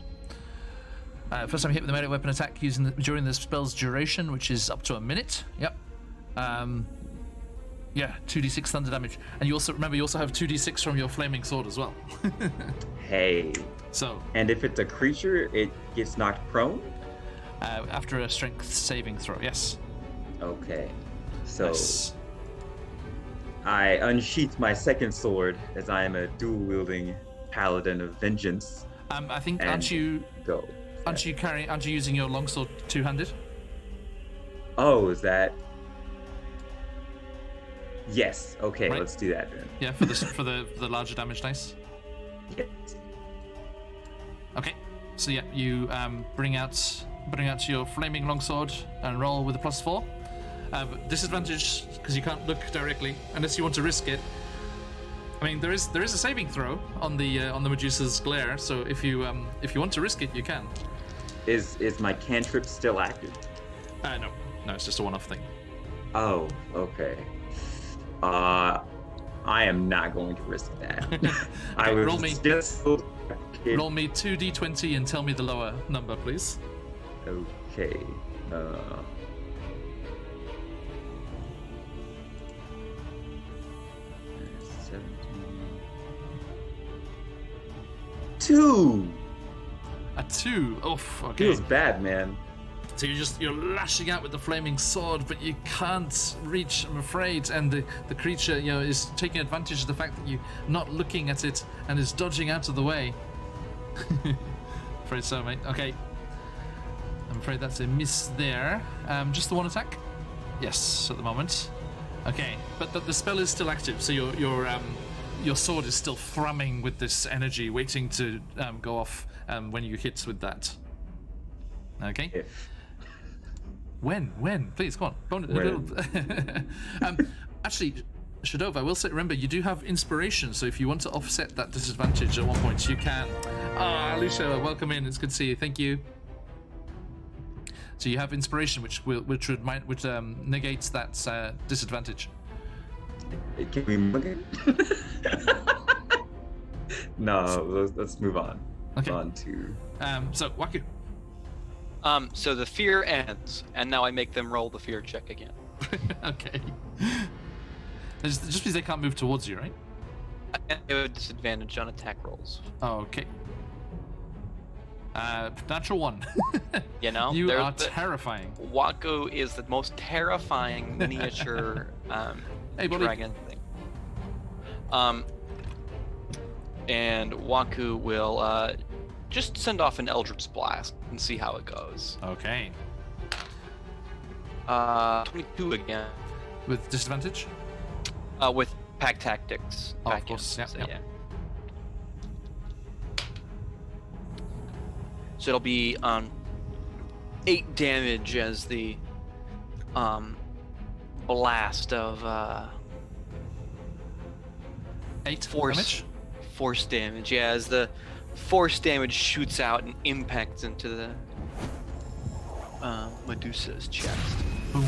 First time you hit with a melee weapon attack during the spell's duration, which is up to a minute. Yep. Yeah, 2d6 thunder damage. And you also have 2d6 from your flaming sword as well. Hey. So. And if it's a creature, it gets knocked prone? After a strength saving throw, yes. Okay. So Yes. I unsheath my second sword as I am a dual-wielding paladin of vengeance. I think and aren't you go? using your longsword two-handed? Oh, is that? Yes. Okay, Right. let's do that then. Yeah, for the larger damage dice. Yes. Okay. So yeah, you bring out your flaming longsword and roll with a +4. Disadvantage because you can't look directly unless you want to risk it. I mean, there is a saving throw on the Medusa's glare, so if you want to risk it, you can. Is my cantrip still active? No, it's just a one-off thing. Oh, okay. I am not going to risk that. I was roll me. just Roll me 2d20 and tell me the lower number, please. Okay. 2. A 2. Oof. Okay. Feels bad, man. So you're lashing out with the flaming sword, but you can't reach, I'm afraid, and the creature, is taking advantage of the fact that you're not looking at it and is dodging out of the way. Afraid so, mate. Okay. I'm afraid that's a miss there. Just the one attack? Yes, at the moment. Okay, but the spell is still active, so your sword is still thrumming with this energy, waiting to go off when you hit with that. Okay. If. When? Please, come on. Actually, Shadov, I will say, remember, you do have inspiration, so if you want to offset that disadvantage at one point, you can. Lucia, welcome in. It's good to see you. Thank you. So you have inspiration, which negates that disadvantage. Can we mug it? No, let's move on. Okay. On to. So Waku. So the fear ends, and now I make them roll the fear check again. Okay. It's just because they can't move towards you, right? And they have a disadvantage on attack rolls. Okay. Natural 1. You know, You they're are terrifying. Waku is the most terrifying miniature Hey, buddy. dragon thing. And Waku will just send off an Eldritch Blast and see how it goes. Okay. 22 again. With disadvantage? With Pack Tactics. Oh, back of course. in, Yeah, so, yeah. yeah. So it'll be 8 damage as the blast of 8 force damage? force damage. Yeah, as the force damage shoots out and impacts into the Medusa's chest. Boom.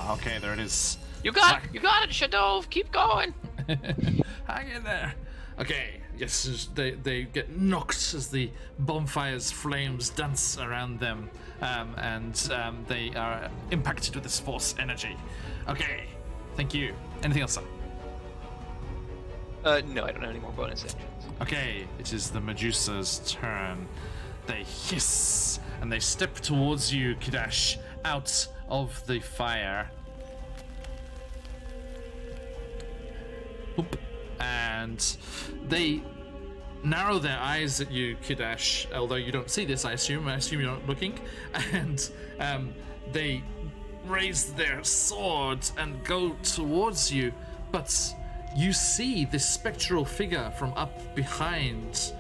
Okay, there it is. You got it, Shadov. Keep going. Hang in there. Okay, yes, they get knocked as the bonfire's flames dance around them, and they are impacted with this force energy. Okay, thank you. Anything else, sir? No, I don't have any more bonus actions. Okay, it is the Medusa's turn. They hiss and they step towards you, Kidash, out of the fire. Oop. And they narrow their eyes at you, Kidash, although you don't see this, I assume you're not looking. And they raise their swords and go towards you, but you see this spectral figure from up behind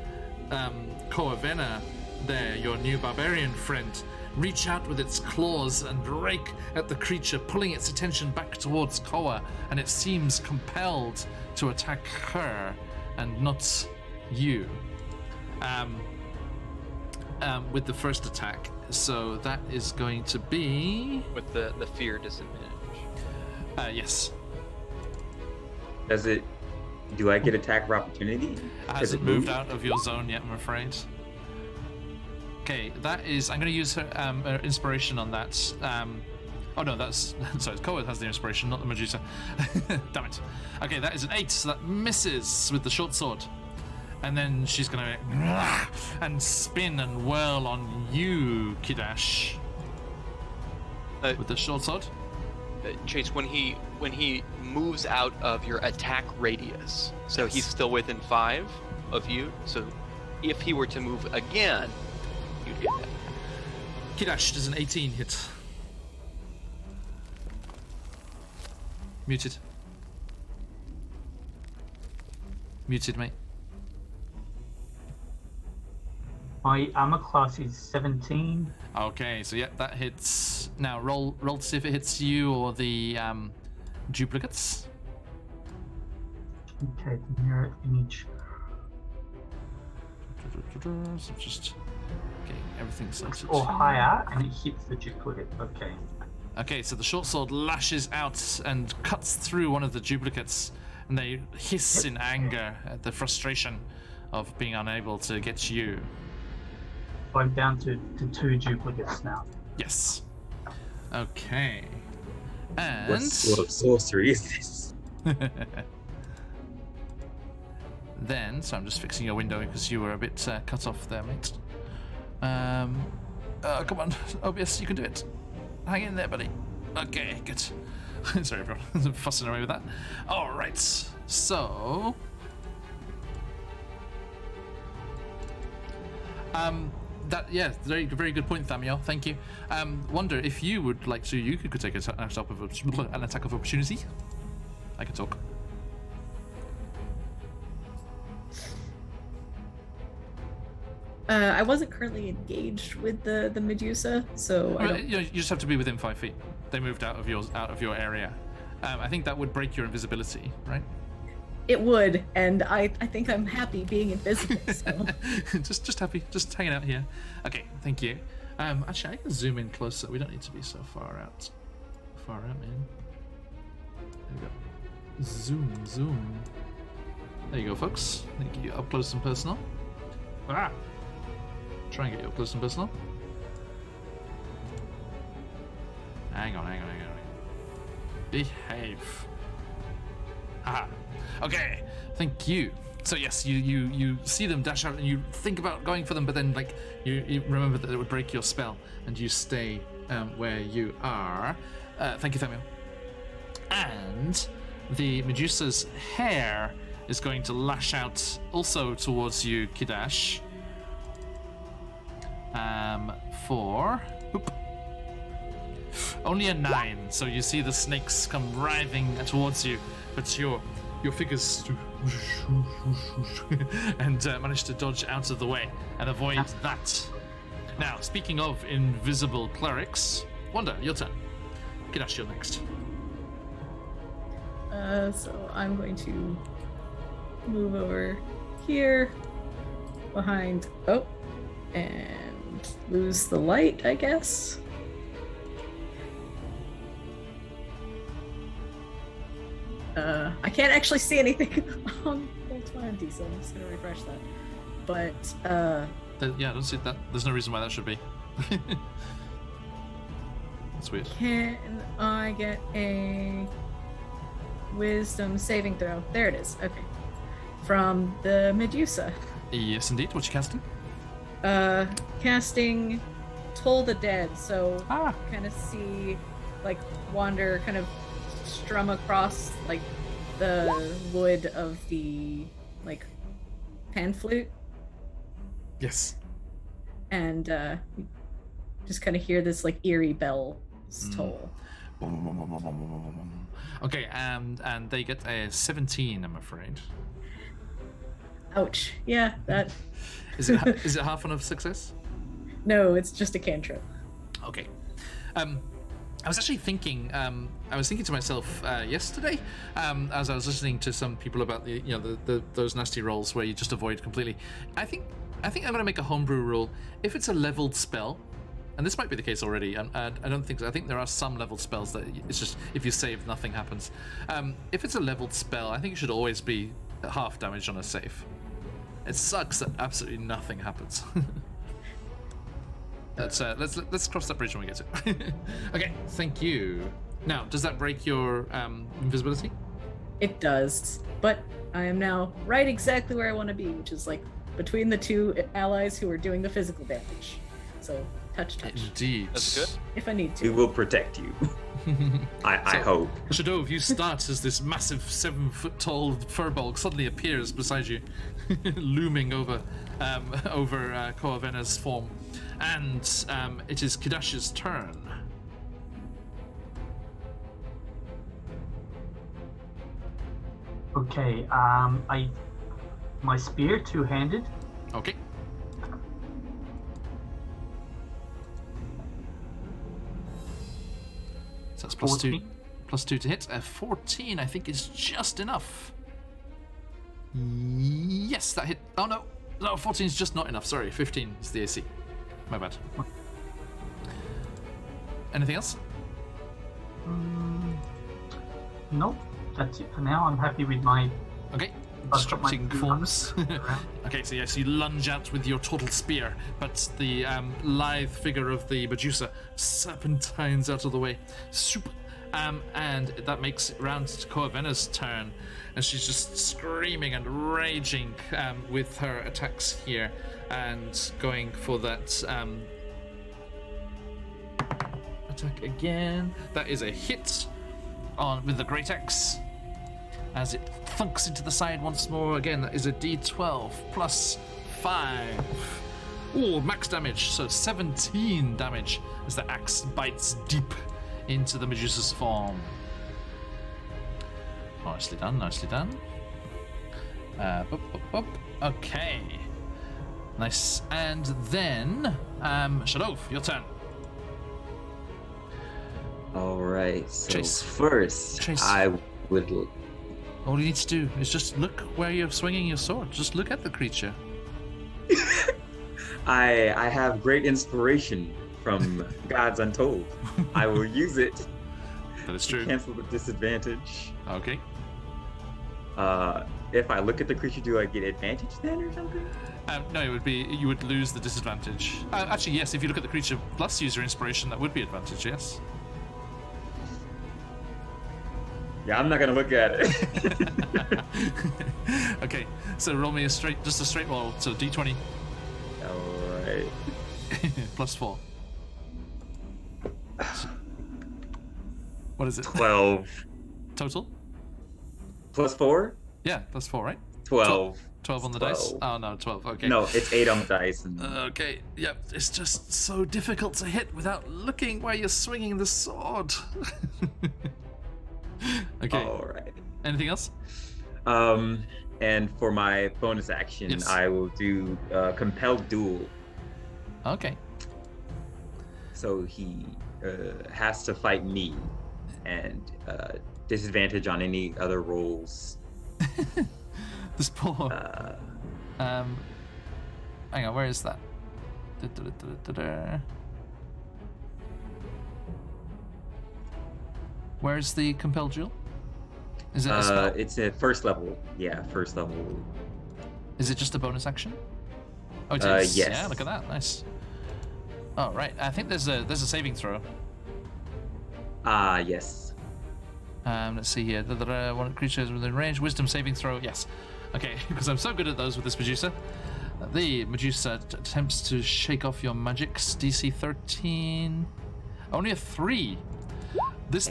Coavena there, your new barbarian friend, reach out with its claws and rake at the creature, pulling its attention back towards Koa, and it seems compelled to attack her and not you with the first attack. So that is going to be... With the fear disadvantage. Yes. Do I get attack of opportunity? It hasn't moved out of your zone yet, I'm afraid. Okay, that is... I'm going to use her inspiration on that. Oh no, that's... Sorry, Koa has the inspiration, not the Medusa. Damn it. Okay, that is an 8, so that misses with the short sword. And then she's going to... and spin and whirl on you, Kidash. With the short sword. Chase, when he moves out of your attack radius, so he's still within 5 of you, so if he were to move again, you'd hit that. Kidash does an 18 hit. Muted. Muted, mate. My armor class is 17. Okay, so yeah, that hits. Now roll to see if it hits you or the duplicates. Okay, the mirror image. So just okay, everything's sorted. Or higher, and it hits the duplicate. Okay. Okay, so the short sword lashes out and cuts through one of the duplicates, and they hiss in anger at the frustration of being unable to get you. I'm down to 2 duplicates now. Yes. Okay. And What sort of sorcery is this? then, so I'm just fixing your window because you were a bit cut off there, mate. Come on, OBS, you can do it. Hang in there, buddy. Okay, good. Sorry, everyone, fussing away with that. All right, so very very good point, Thamiel. Thank you. Wonder if you would like to. You could take an attack of opportunity. I can talk. I wasn't currently engaged with the Medusa, so I don't... You just have to be within 5 feet. They moved out of your area. I think that would break your invisibility, right? It would, and I think I'm happy being invisible. So. just happy, just hanging out here. Okay, thank you. Actually, I can zoom in closer. We don't need to be so far out. Far out, man. There we go. Zoom. There you go, folks. Thank you. Up close and personal. Ah. Try and get you up close and personal. Hang on. Behave. Haha. Okay, thank you. So yes, you see them dash out, and you think about going for them, but then like you remember that it would break your spell, and you stay where you are. Thank you, Thamiel. And the Medusa's hair is going to lash out also towards you, Kidash. For only a 9, so you see the snakes come writhing towards you, but your figures and manage to dodge out of the way and avoid that. Now, speaking of invisible clerics, Wanda, your turn. Kidash, you're next. So I'm going to move over here behind. Oh, and lose the light, I guess. I can't actually see anything on Roll20, so I'm just gonna refresh that. But Yeah, I don't see that. There's no reason why that should be. That's weird. can I get a wisdom saving throw? There it is. Okay, from the Medusa. Yes, indeed. What you casting? Casting Toll the Dead. So Ah. kind of see like Wander kind of strum across like the wood of the like pan flute, Yes. and just kind of hear this like eerie bells toll. Okay, and they get a 17, I'm afraid. Ouch. Yeah, that. Is it half enough success? No, it's just a cantrip. Okay. I was actually thinking. I was thinking to myself yesterday, as I was listening to some people about those nasty rolls where you just avoid completely. I think I'm going to make a homebrew rule. If it's a leveled spell, and this might be the case already, and I don't think so. I think there are some leveled spells that it's just if you save, nothing happens. If it's a leveled spell, I think it should always be half damage on a save. It sucks that absolutely nothing happens. Let's cross that bridge when we get to it. Okay, thank you. Now, does that break your invisibility? It does, but I am now right exactly where I want to be, which is like between the two allies who are doing the physical damage. So touch. Indeed. That's good. If I need We to. will protect you. I hope. Shadov, you start as this massive 7-foot-tall furball suddenly appears beside you, looming over Koavena's form, and it is Kidash's turn. Okay, my spear two-handed. Okay. So that's plus 2. 14. Plus 2 to hit. 14, I think, is just enough. Yes, that hit. Oh, no. No, 14 is just not enough. Sorry, 15 is the AC. My bad. Anything else? Nope, that's it for now. I'm happy with my. Okay. I've got my Distracting two forms. around. Okay, so yes, you lunge out with your total spear, but the lithe figure of the Medusa serpentines out of the way. Soup. And that makes it round to Koavena's turn, and she's just screaming and raging with her attacks here, and going for that attack again. That is a hit on with the Great Axe. As it thunks into the side once more. Again, that is a d12 plus 5. Ooh, max damage, so 17 damage as the axe bites deep into the Medusa's form. Nicely done, nicely done. Okay. Nice. And then, Shadov, your turn. All right. So Chase. first, Chase. I would. All you need to do is just look where you're swinging your sword. Just look at the creature. I have great inspiration from Gods Untold. I will use it. That is to true. Cancel the disadvantage. Okay. If I look at the creature, do I get advantage then or something? No, it would be you would lose the disadvantage. Actually, yes. If you look at the creature plus use your inspiration, that would be advantage. Yes. Yeah, I'm not gonna look at it. Okay, so roll me just a straight roll. So D20 All right. plus 4. What is it? 12 Total? plus 4. Yeah, plus 4, right? 12. 12 on the dice? 12. Oh no, 12. Okay. No, it's 8 on the dice. And... Okay, yep, it's just so difficult to hit without looking where you're swinging the sword. Okay. All right. Anything else? And for my bonus action, Yes. I will do compelled duel. Okay. So he has to fight me, and disadvantage on any other rolls. This poor. Hang on, where is that? Where's the compelled duel? Is it a spell? It's at first level. Yeah, first level. Is it just a bonus action? Oh, it is. Yes. Yeah, look at that. Nice. Oh, right. I think there's a saving throw. Yes. Let's see here. One creature is within range. Wisdom saving throw. Yes. Okay, because I'm so good at those with this Medusa. The Medusa attempts to shake off your magics. DC 13. Only a 3. This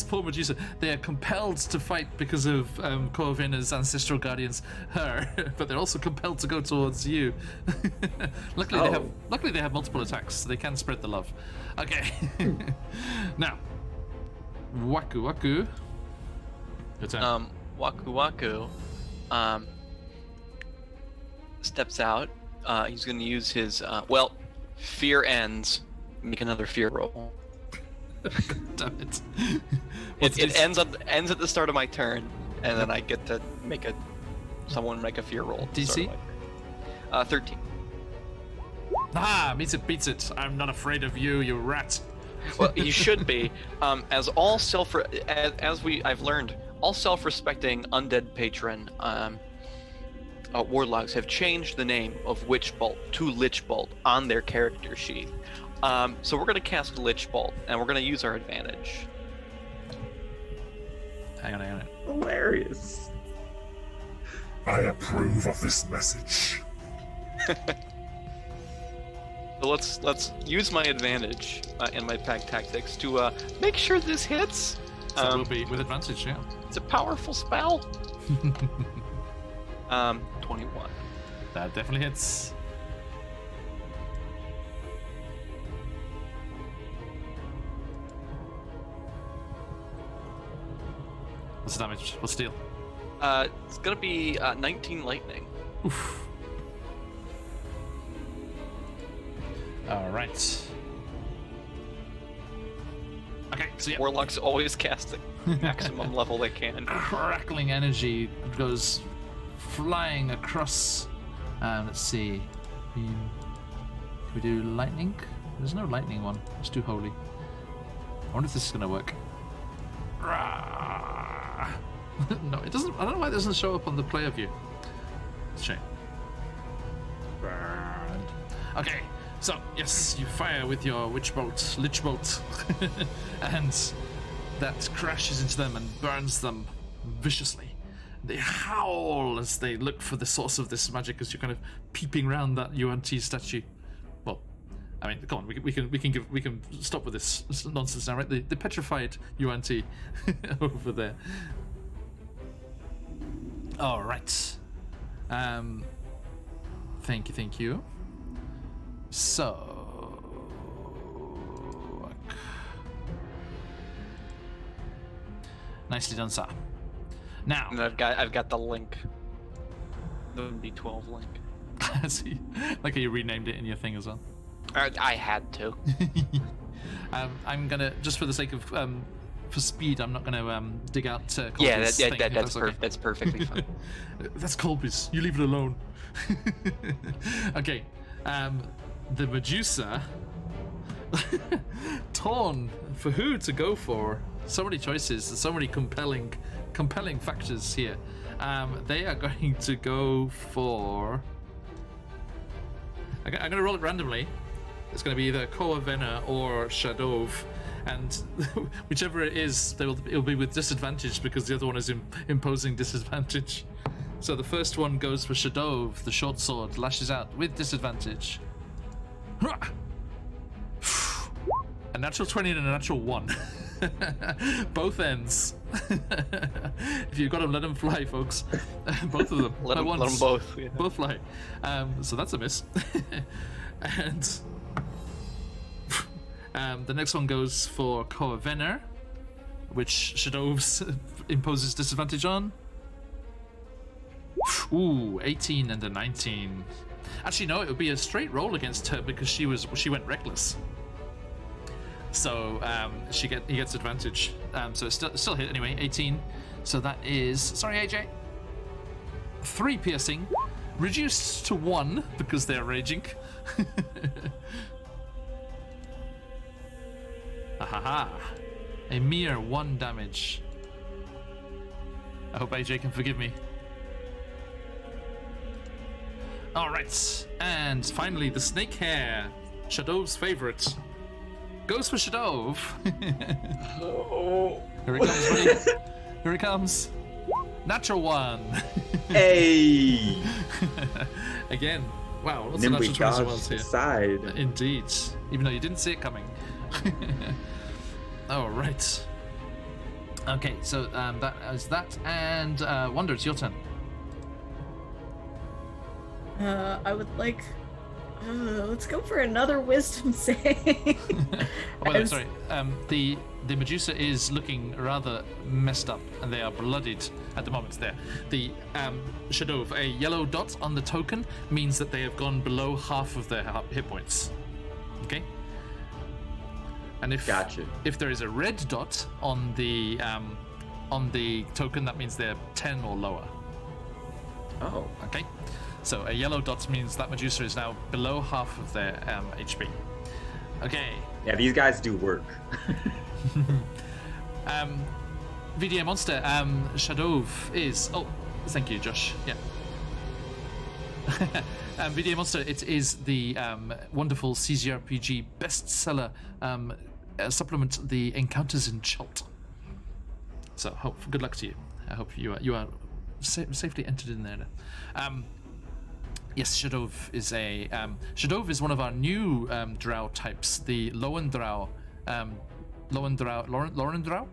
poor Medusa. They are compelled to fight because of Corvina's ancestral guardians, her, but they're also compelled to go towards you. Luckily, they have multiple attacks, so they can spread the love. Okay. Now, Waku. Your turn. Waku steps out. He's going to use his fear ends. Make another fear roll. Damn it. It ends at the start of my turn, and then I get to make someone make a fear roll. DC? 13. Ah, beats it. I'm not afraid of you, you rat. Well, you should be. I've learned, all self-respecting undead patron warlocks have changed the name of Witch Bolt to Lich Bolt on their character sheet. So we're going to cast Lich Bolt, and we're going to use our advantage. Hang on. Hilarious. I approve of this message. So let's use my advantage in my pack tactics to make sure this hits. So it will be with advantage, yeah. It's a powerful spell. 21. That definitely hits. What's the damage? What's the deal? It's gonna be 19 lightning. Oof. All right. Okay, so yeah. Warlocks always cast the maximum level they can. Crackling energy goes flying across. Let's see. Can we do lightning? There's no lightning one. Let's do holy. I wonder if this is gonna work. No, it doesn't. I don't know why it doesn't show up on the player view. It's a shame. Burned. Okay, so yes, you fire with your lich bolt, and that crashes into them and burns them viciously. They howl as they look for the source of this magic as you're kind of peeping around that UNT statue. Well, I mean, come on, we can stop with this nonsense now, right? The petrified UNT over there. All right. Thank you. So, nicely done, sir. Now, And I've got the link. The D12 link. I see. Like how you renamed it in your thing as well. I had to. I'm gonna, just for the sake of for speed, I'm not gonna dig out. Yeah, Colby's thing, if that's okay. that's perfectly fine. That's Colby's. You leave it alone. Okay. The Medusa. Torn for who to go for. So many choices. So many compelling factors here. They are going to go for. I'm going to roll it randomly. It's going to be either Corvina or Shadov, and whichever it is, it'll be with disadvantage because the other one is imposing disadvantage. So the first one goes for Shadov. The short sword lashes out with disadvantage. A natural 20 and a natural 1. Both ends. If you've got them, let them fly, folks. Both of them. Let them both. Yeah. Both fly. So that's a miss. And the next one goes for Koavener, which Shadov's imposes disadvantage on. Ooh, 18 and a 19. Actually, no, it would be a straight roll against her because she went reckless. So he gets advantage. So it's still hit anyway. 18. So that is, sorry AJ, 3 piercing, reduced to 1 because they're raging. Ahaha! A mere 1 damage. I hope AJ can forgive me. All right, and finally the snake hair, Shadov's favorite. Goes for Shadov. Here it comes, buddy. Here it comes. Natural 1. Hey! Again. Wow, lots Nimby of natural 20s dodged here. aside. Indeed. Even though you didn't see it coming. All right. Okay, so that is that. And Wonder, it's your turn. I would like. Let's go for another wisdom save. Oh, by the way, sorry. The Medusa is looking rather messed up, and they are bloodied at the moment. There, the Shadov, a yellow dot on the token means that they have gone below half of their hit points. Okay. And if there is a red dot on the token, that means they're 10 or lower. Oh. Okay. So a yellow dot means that Medusa is now below half of their HP. Okay. Yeah, these guys do work. VDA Monster, Shadov is... Oh, thank you, Josh. Yeah. VDA Monster, it is the wonderful CZRPG bestseller supplement, The Encounters in Chult. So, good luck to you. I hope you are safely entered in there. Yes, Shadov is one of our new drow types, the Lowen-drow, Loren-drow,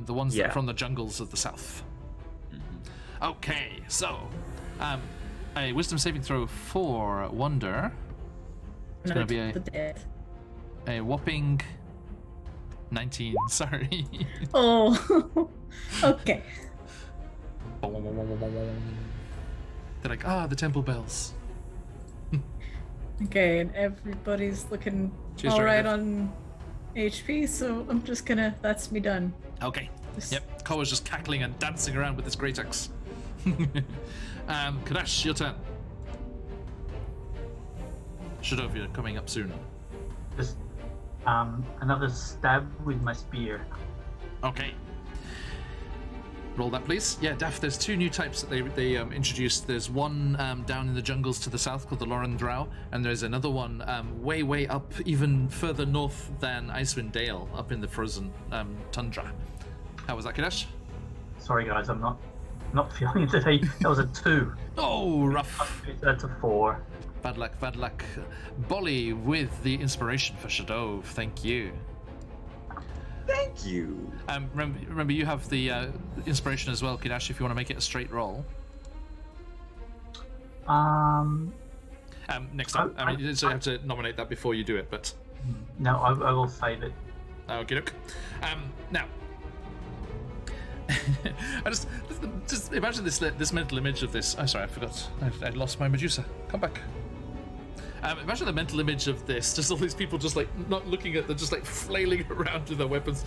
the ones that are from the jungles of the south. Mm-hmm. Okay, so a wisdom saving throw for Wonder. It's going to be a whopping 19. Sorry. Oh, okay. They're like, the temple bells. Okay, and everybody's looking all right on HP, so I'm just gonna. That's me done. Okay. Yep. Koa's just cackling and dancing around with his great axe. Kadash, your turn. Shadov, you're coming up soon. Just another stab with my spear. Okay. Roll that, please. Yeah, Daff, there's 2 new types that they introduced. There's one down in the jungles to the south called the Loren Drow, and there's another one way up, even further north than Icewind Dale, up in the frozen tundra. How was that, Kadesh? Sorry, guys, I'm not feeling it today. That was a 2. Oh, rough. That's a 4. Bad luck, bad luck. Bolly with the inspiration for Shadov. Thank you. Thank you. Remember, you have the inspiration as well, Kidash, if you want to make it a straight roll. Next time. So you have to nominate that before you do it, but... No, I will save it. Okay, look. Now... I just imagine this mental image of this... Oh, sorry, I forgot. I lost my Medusa. Come back. Imagine the mental image of this, just all these people just like not looking at them, just like flailing around with their weapons.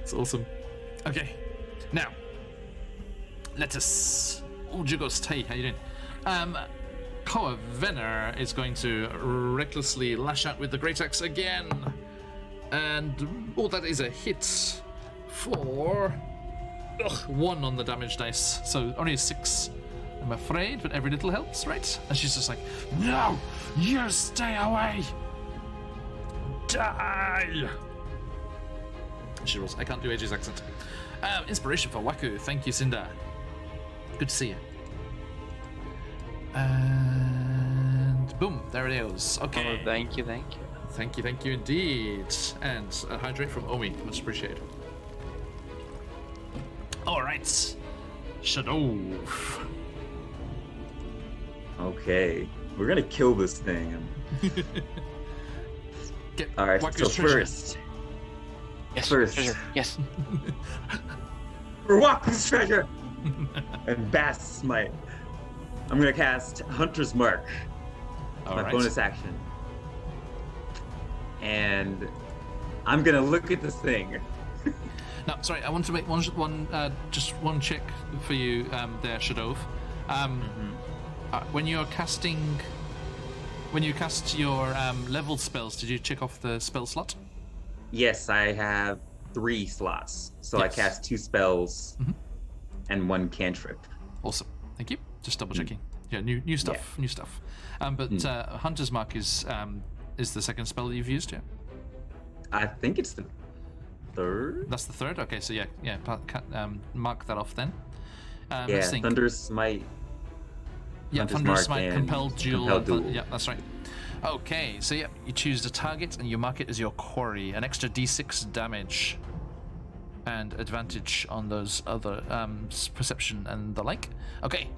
It's awesome. Okay, now let us. Oh, Jugos, hey, how you doing? Koa Venner is going to recklessly lash out with the great axe again, and that is a hit for 1 on the damage dice, so only a 6. I'm afraid, but every little helps, right? And she's just like, no, you stay away. Die. She rolls. I can't do AJ's accent. Inspiration for Waku. Thank you, Cinder. Good to see you. And boom, there it is. Okay. Oh, thank you. Thank you indeed. And a hydrate from Omi. Much appreciated. Alright. Shadow. Okay, we're gonna kill this thing. All right, so treasure. first, Yes, First. treasure. Yes. for Waku's treasure and Bast's Smite, I'm gonna cast Hunter's Mark, my Alright. bonus action, and I'm gonna look at this thing. No, sorry, I want to make just one check for you there, Shadow. When you cast your level spells, did you check off the spell slot? Yes, I have 3 slots, so I Yes. cast 2 spells and 1 cantrip. Awesome, thank you. Just double checking. Yeah, new stuff, new stuff. But Hunter's Mark is the second spell that you've used, yeah? I think it's the 3rd. That's the third. Okay, so mark that off then. Yeah, Let's think. Thunder's Smite. Yeah, Hunter's Thunderous Mark Smite, and Compelled Duel. Compelled Duel. Yeah, that's right. Okay, so yeah, you choose the target and you mark it as your quarry. An extra d6 damage and advantage on those other perception and the like. Okay,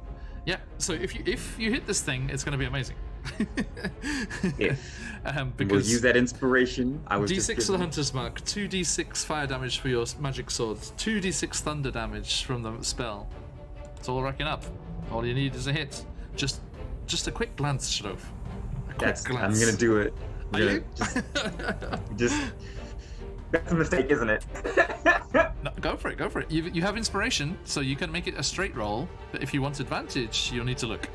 yeah. So if you hit this thing, it's going to be amazing. If Because we'll use that inspiration. I was d6 just for the given- Hunter's Mark, 2d6 fire damage for your magic sword, 2d6 thunder damage from the spell. It's all racking up. All you need is a hit. Just a quick glance, Shadow. I'm gonna do it. Are you? Just that's a mistake, isn't it? No, go for it. You have inspiration, so you can make it a straight roll. But if you want advantage, you'll need to look.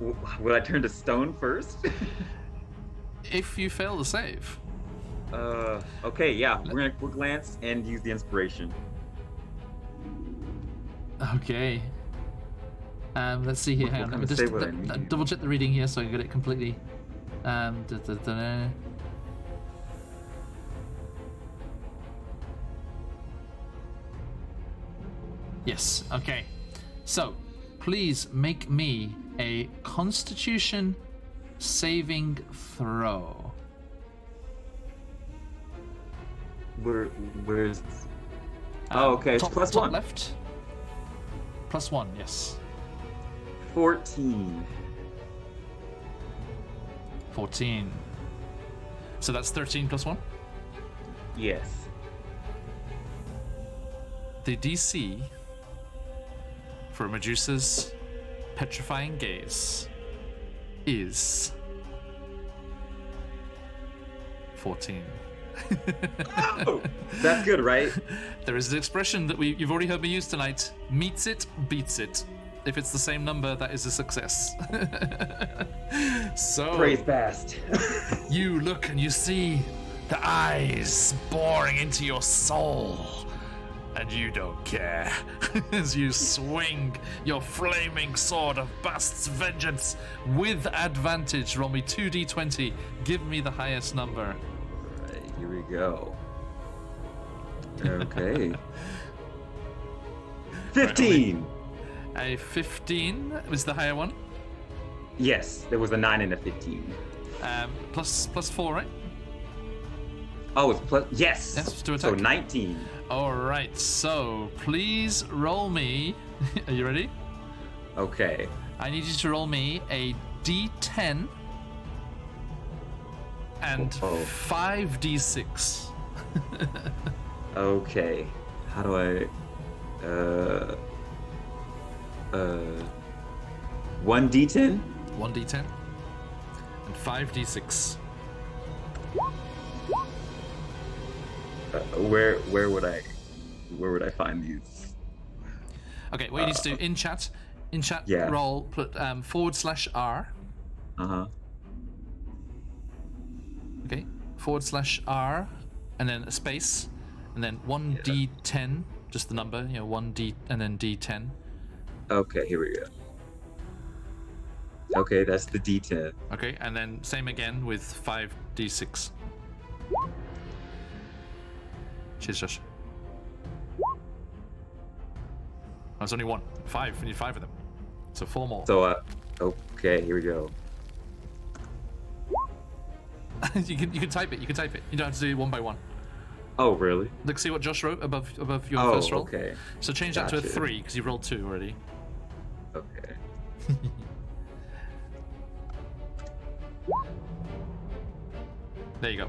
Will I turn to stone first? If you fail the save, Okay, yeah. We're gonna quick glance and use the inspiration. okay. Let's see here. What Hang on. Let kind me of just save would I need? double check the reading here so I get it completely. Yes. Okay. So, please make me a Constitution saving throw. Where's? Oh, okay. It's Top +1. left. +1. Yes. 14. 14. So that's 13 +1. Yes. The DC for Medusa's petrifying gaze is 14. Oh, that's good, right? There is an expression that you've already heard me use tonight. Meets it, beats it. If it's the same number, that is a success. So Praise Bast. you look and you see the eyes boring into your soul. And you don't care as you swing your flaming sword of Bast's vengeance with advantage. Roll me 2d20. Give me the highest number. Right, here we go. Okay. 15. A 15 was the higher one. Yes, there was a 9 and a 15. Plus 4, right? Oh, it's plus. Yes. Yes, to So attack. 19. All right. So please roll me. Are you ready? Okay. I need you to roll me a d10 and Uh-oh. 5d6. Okay. How do I? 1d10. 1d10 and 5d6. Where would I find these? Okay, what you need to do in chat, Yeah. roll put /R. Okay, /R, and then a space, and then 1d10, just the number, 1d and then d10, Okay, here we go. Okay, that's the D10. Okay, and then same again with 5d6. Cheers, Josh. There's only one. 5. We need 5 of them. So 4 more. So, okay, here we go. you can type it. You can type it. You don't have to do it one by one. Oh, really? Look, see what Josh wrote above your Oh, first roll. okay. So change that to a Gotcha. 3 because you rolled 2 already. Okay. There you go.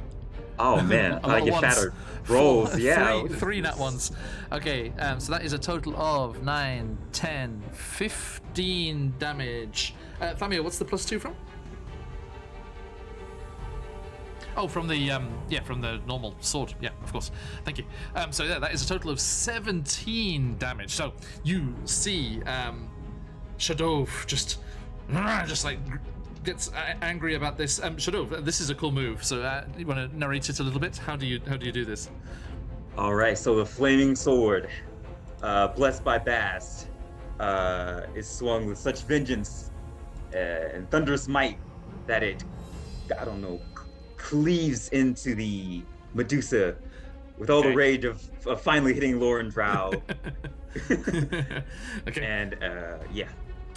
Oh man, A I lot get of ones. fatter rolls. Yeah. Three nat ones. Okay, so that is a total of 9, 10, 15 damage. Thamio, what's the +2 from? Oh, from the from the normal sword. Yeah, of course. Thank you. So yeah, that is a total of 17 damage. So you see Shadow just like gets angry about this. Shadow, this is a cool move. So you want to narrate it a little bit? How do you do this? All right. So the flaming sword, blessed by Bast, is swung with such vengeance and thunderous might that it, I don't know, cleaves into the Medusa with all the rage of finally hitting Lauren Drow. Okay. And yeah.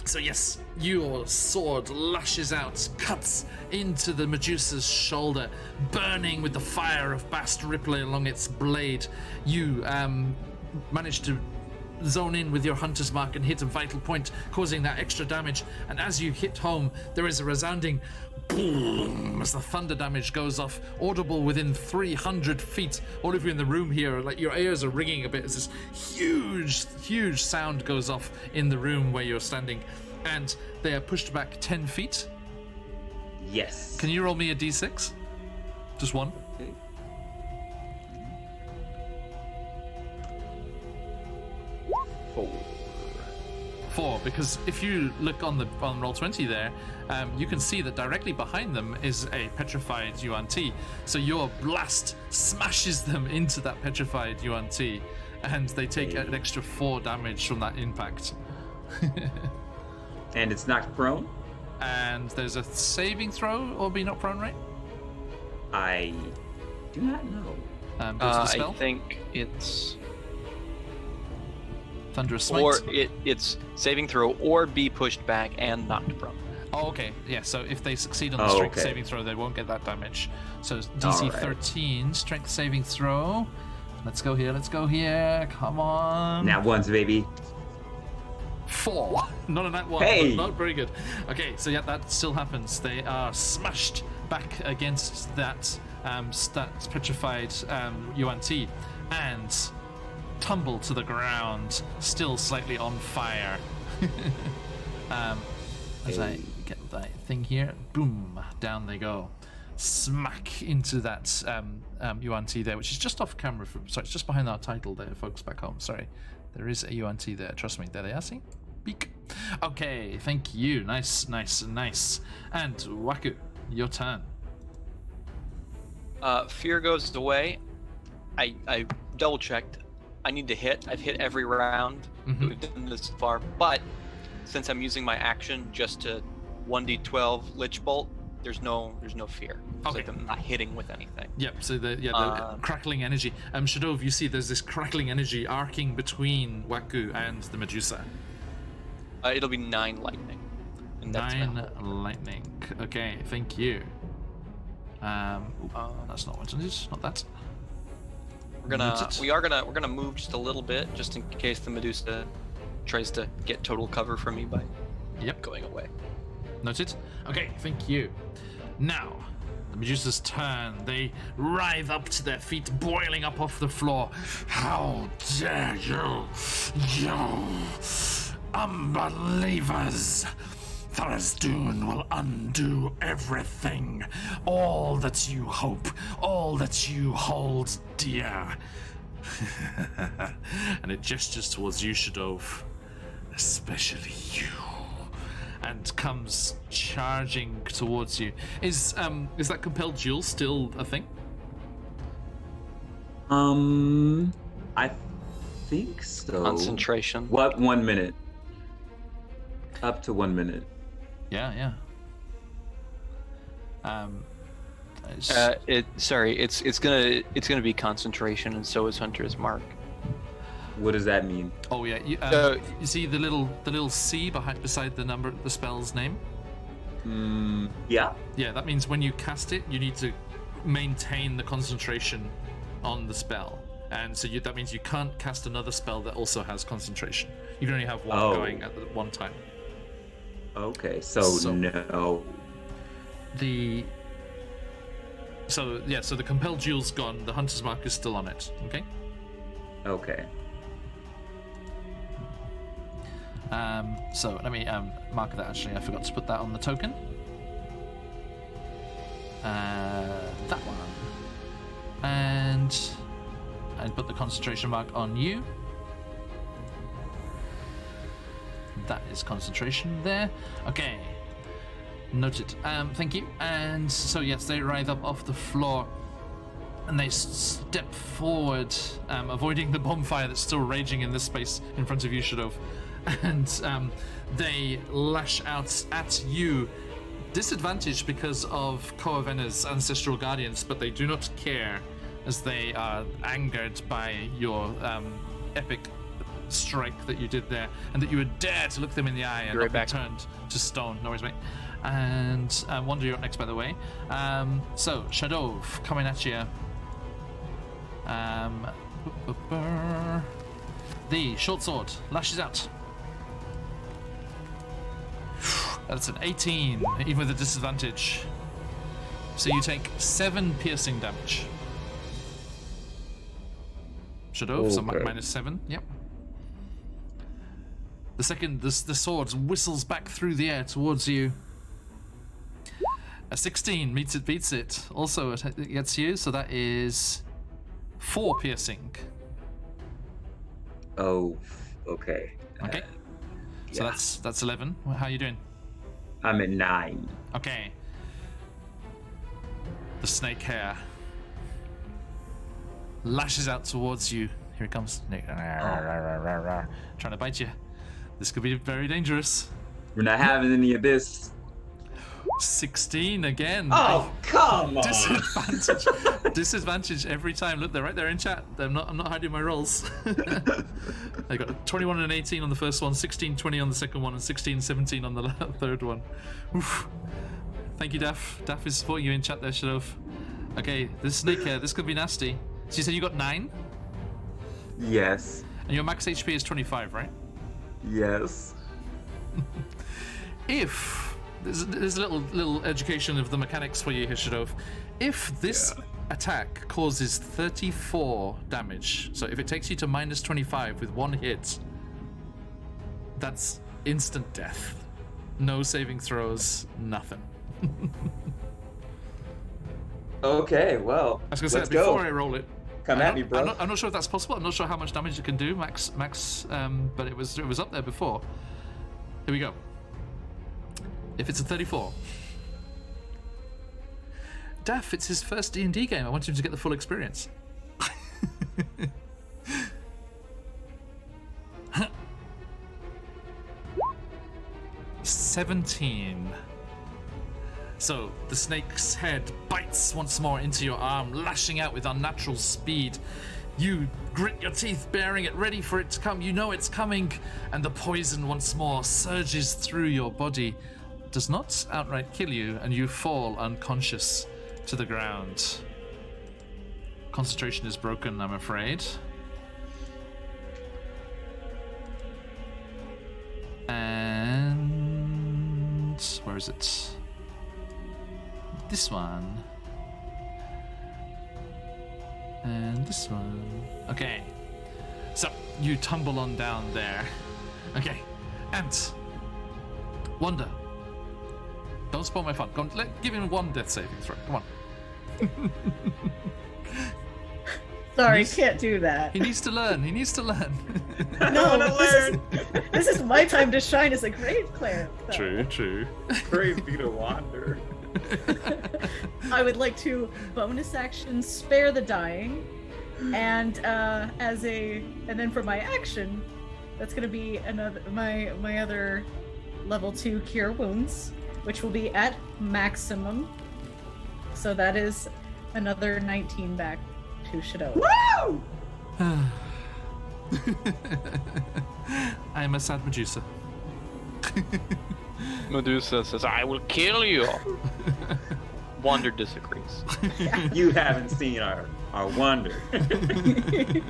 So yes, your sword lashes out, cuts into the Medusa's shoulder, burning with the fire of Bast rippling along its blade. You manage to zone in with your hunter's mark and hit a vital point, causing that extra damage. And as you hit home, there is a resounding boom as the thunder damage goes off, audible within 300 feet. All of you in the room here, like your ears are ringing a bit as this huge sound goes off in the room where you're standing, and they are pushed back 10 feet. Yes. Can you roll me a d6? Just one. Okay. 4, because if you look on roll 20 there, you can see that directly behind them is a petrified UNT. So your blast smashes them into that petrified UNT, and they take an extra 4 damage from that impact. And it's knocked prone? And there's a saving throw or be not prone, right? I do not know. Go to the spell. I think it's Thunderous Smite. or it's saving throw or be pushed back and knocked prone. Oh, okay. Yeah, so if they succeed on the strength saving throw, they won't get that damage. So DC 13, strength saving throw. Let's go here. Come on. Nat ones, baby. 4. Not a nat 1, Hey! but not very good. Okay, so yeah, that still happens. They are smashed back against that petrified UNT and tumble to the ground, still slightly on fire. As I get that thing here, boom, down they go. Smack into that UNT there, which is just off camera. Sorry, it's just behind our title there, folks back home. Sorry. There is a UNT there, trust me. There they are, see? Beak. Okay, thank you. Nice. And Waku, your turn. Fear goes away. I double checked. I need to hit. I've hit every round that we've done this far, but since I'm using my action just to 1d12 Lich Bolt, there's no fear. It's like I'm not hitting with anything. Yep, so the crackling energy. Shadov, you see there's this crackling energy arcing between Waku and the Medusa. It'll be 9 lightning. And that's 9 lightning. Okay, thank you. That's not what it is, not that. We're gonna move just a little bit, just in case the Medusa tries to get total cover from me by going away. Noted. Okay, thank you. Now, the Medusa's turn. They writhe up to their feet, boiling up off the floor. How dare you, unbelievers! Tharizdun will undo everything. All that you hope, all that you hold dear. And it gestures towards you, Shadov. Especially you. And comes charging towards you. Is that compelled duel still a thing? I think so. Concentration. What? 1 minute. Up to 1 minute. Yeah. It's gonna be concentration, and so is Hunter's Mark. What does that mean? Oh yeah, you see the little C beside the spell's name? Yeah. Yeah, that means when you cast it, you need to maintain the concentration on the spell, and so that means you can't cast another spell that also has concentration. You can only have one going at one time. Okay, so no. So the compelled jewel's gone. The hunter's mark is still on it. Okay. Okay. So let me mark that. Actually, I forgot to put that on the token. That one, and put the concentration mark on you. That is concentration there. Okay. Noted. Thank you. And so yes, they writhe up off the floor, and they step forward, avoiding the bonfire that's still raging in this space in front of you, Shadov. And they lash out at you. Disadvantaged because of Koavena's ancestral guardians, but they do not care, as they are angered by your epic strike that you did there, and that you would dare to look them in the eye and not be turned to stone. No worries, mate. And Wanda, you're up next, by the way. So Shadov coming at you. The short sword lashes out. That's an 18, even with a disadvantage. So you take 7 piercing damage. Shadov, so minus 7. Yep. The second, the sword whistles back through the air towards you. A 16 beats it. Also, it gets you, so that is 4 piercing. Oh, okay. Okay. So that's 11. How are you doing? I'm at 9. Okay. The snake hair lashes out towards you. Here it comes. Trying to bite you. This could be very dangerous. We're not having any of this. 16 again. Oh, come on. Disadvantage every time. Look, they're right there in chat. I'm not hiding my rolls. I got 21 and 18 on the first one, 16, 20 on the second one, and 16, 17 on the third one. Oof. Thank you, Daff. Daff is supporting you in chat there, Shadov. Okay, this snake hair, this could be nasty. So you said you got 9? Yes. And your max HP is 25, right? Yes. If there's a little education of the mechanics for you here, Shadov. If this attack causes 34 damage, so if it takes you to minus 25 with 1 hit, that's instant death. No saving throws, nothing. Okay, well, I was gonna say let's before go. I roll it. Come at me, bro. I'm not sure if that's possible. I'm not sure how much damage it can do, max. But it was up there before. Here we go. If it's a 34. Daff, it's his first D&D game. I want him to get the full experience. 17. So the snake's head bites once more into your arm, lashing out with unnatural speed. You grit your teeth, bearing it, ready for it to come. You know it's coming, and the poison once more surges through your body. Does not outright kill you, and you fall unconscious to the ground. Concentration is broken, I'm afraid. And where is it? This one. And this one. Okay. So you tumble on down there. Okay. And Wanda. Don't spoil my fun. Go on, give him 1 death saving throw. Come on. Sorry, can't do that. He needs to learn. No, this is my time to shine as a grave cleric. though. True. Praise be to Wander. I would like to bonus action spare the dying, and then for my action, that's gonna be another my other level 2 Cure Wounds, which will be at maximum. So that is another 19 back to Shadow. Woo! I am a sad Medusa. Medusa says, I will kill you. Wander disagrees. You haven't seen our wonder. The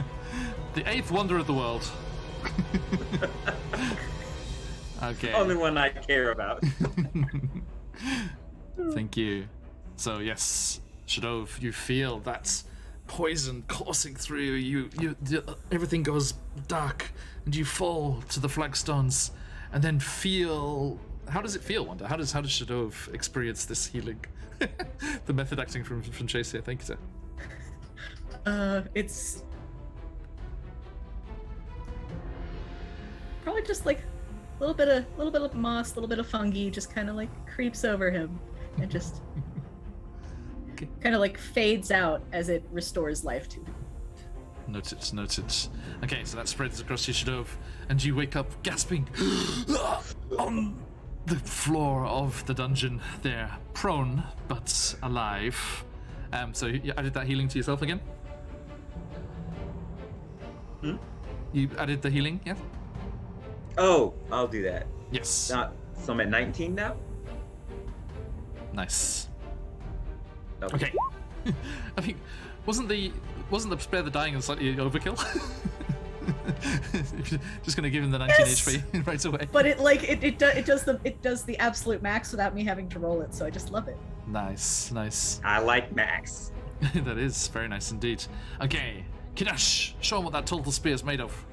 8th wonder of the world. Okay. Only one I care about. Thank you. So yes, Shadov, you feel that poison coursing through you. Everything goes dark, and you fall to the flagstones, and then feel. How does it feel, Wanda? How does Shadov experience this healing? The method acting from Chase here. Thank you, sir. It's probably just like a little bit of moss, a little bit of fungi, just kind of like creeps over him, and just kind of like fades out as it restores life to him. Noted. Okay, so that spreads across your Shadov, and you wake up gasping on the floor of the dungeon. There, prone but alive. So you added that healing to yourself again? You added the healing, yeah? Oh, I'll do that. Yes. So I'm at 19 now? Nice. Okay. Okay. I think wasn't the spare the dying and slightly overkill? If you're just gonna give him the 19 Yes! HP right away. But it does the absolute max without me having to roll it, so I just love it. Nice. I like Max. That is very nice indeed. Okay, Kidash, show him what that total spear is made of.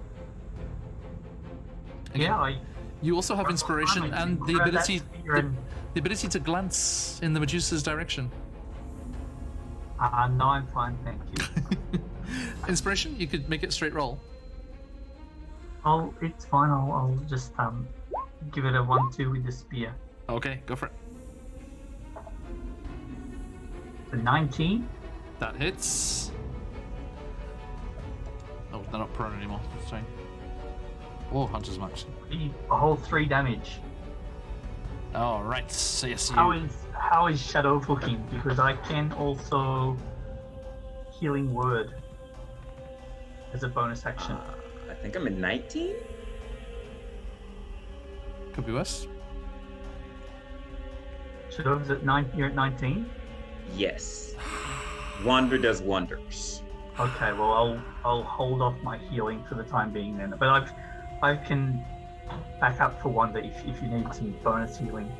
Again, Yeah, you also have inspiration and the grabbed that ability spear and- the ability to glance in the Medusa's direction. no, I'm fine, thank you. Inspiration, you could make it straight roll. Oh, it's fine. I'll just give it a 1-2 with the spear. Okay, go for it. The 19. That hits. Oh, they're not prone anymore. That's fine. Oh, Hunter's Mark. A whole 3 damage. All right. So yes, you. How is Shadow looking? Because I can also healing word as a bonus action. I think I'm at 19? Could be worse. Shadow's at 9. You're at 19. Yes. Wander does wonders. Okay, well I'll hold off my healing for the time being then. But I can back up for Wanda if you need some bonus healing.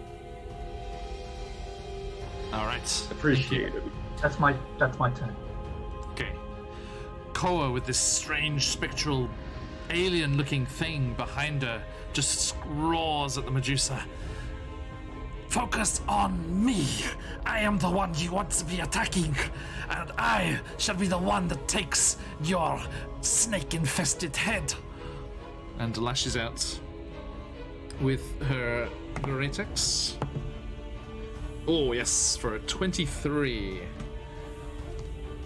All right. Appreciate it. That's my turn. Okay. Koa with this strange spectral alien-looking thing behind her just roars at the Medusa. Focus on me. I am the one you want to be attacking, and I shall be the one that takes your snake-infested head. And lashes out with her great axe. Oh yes, for a 23.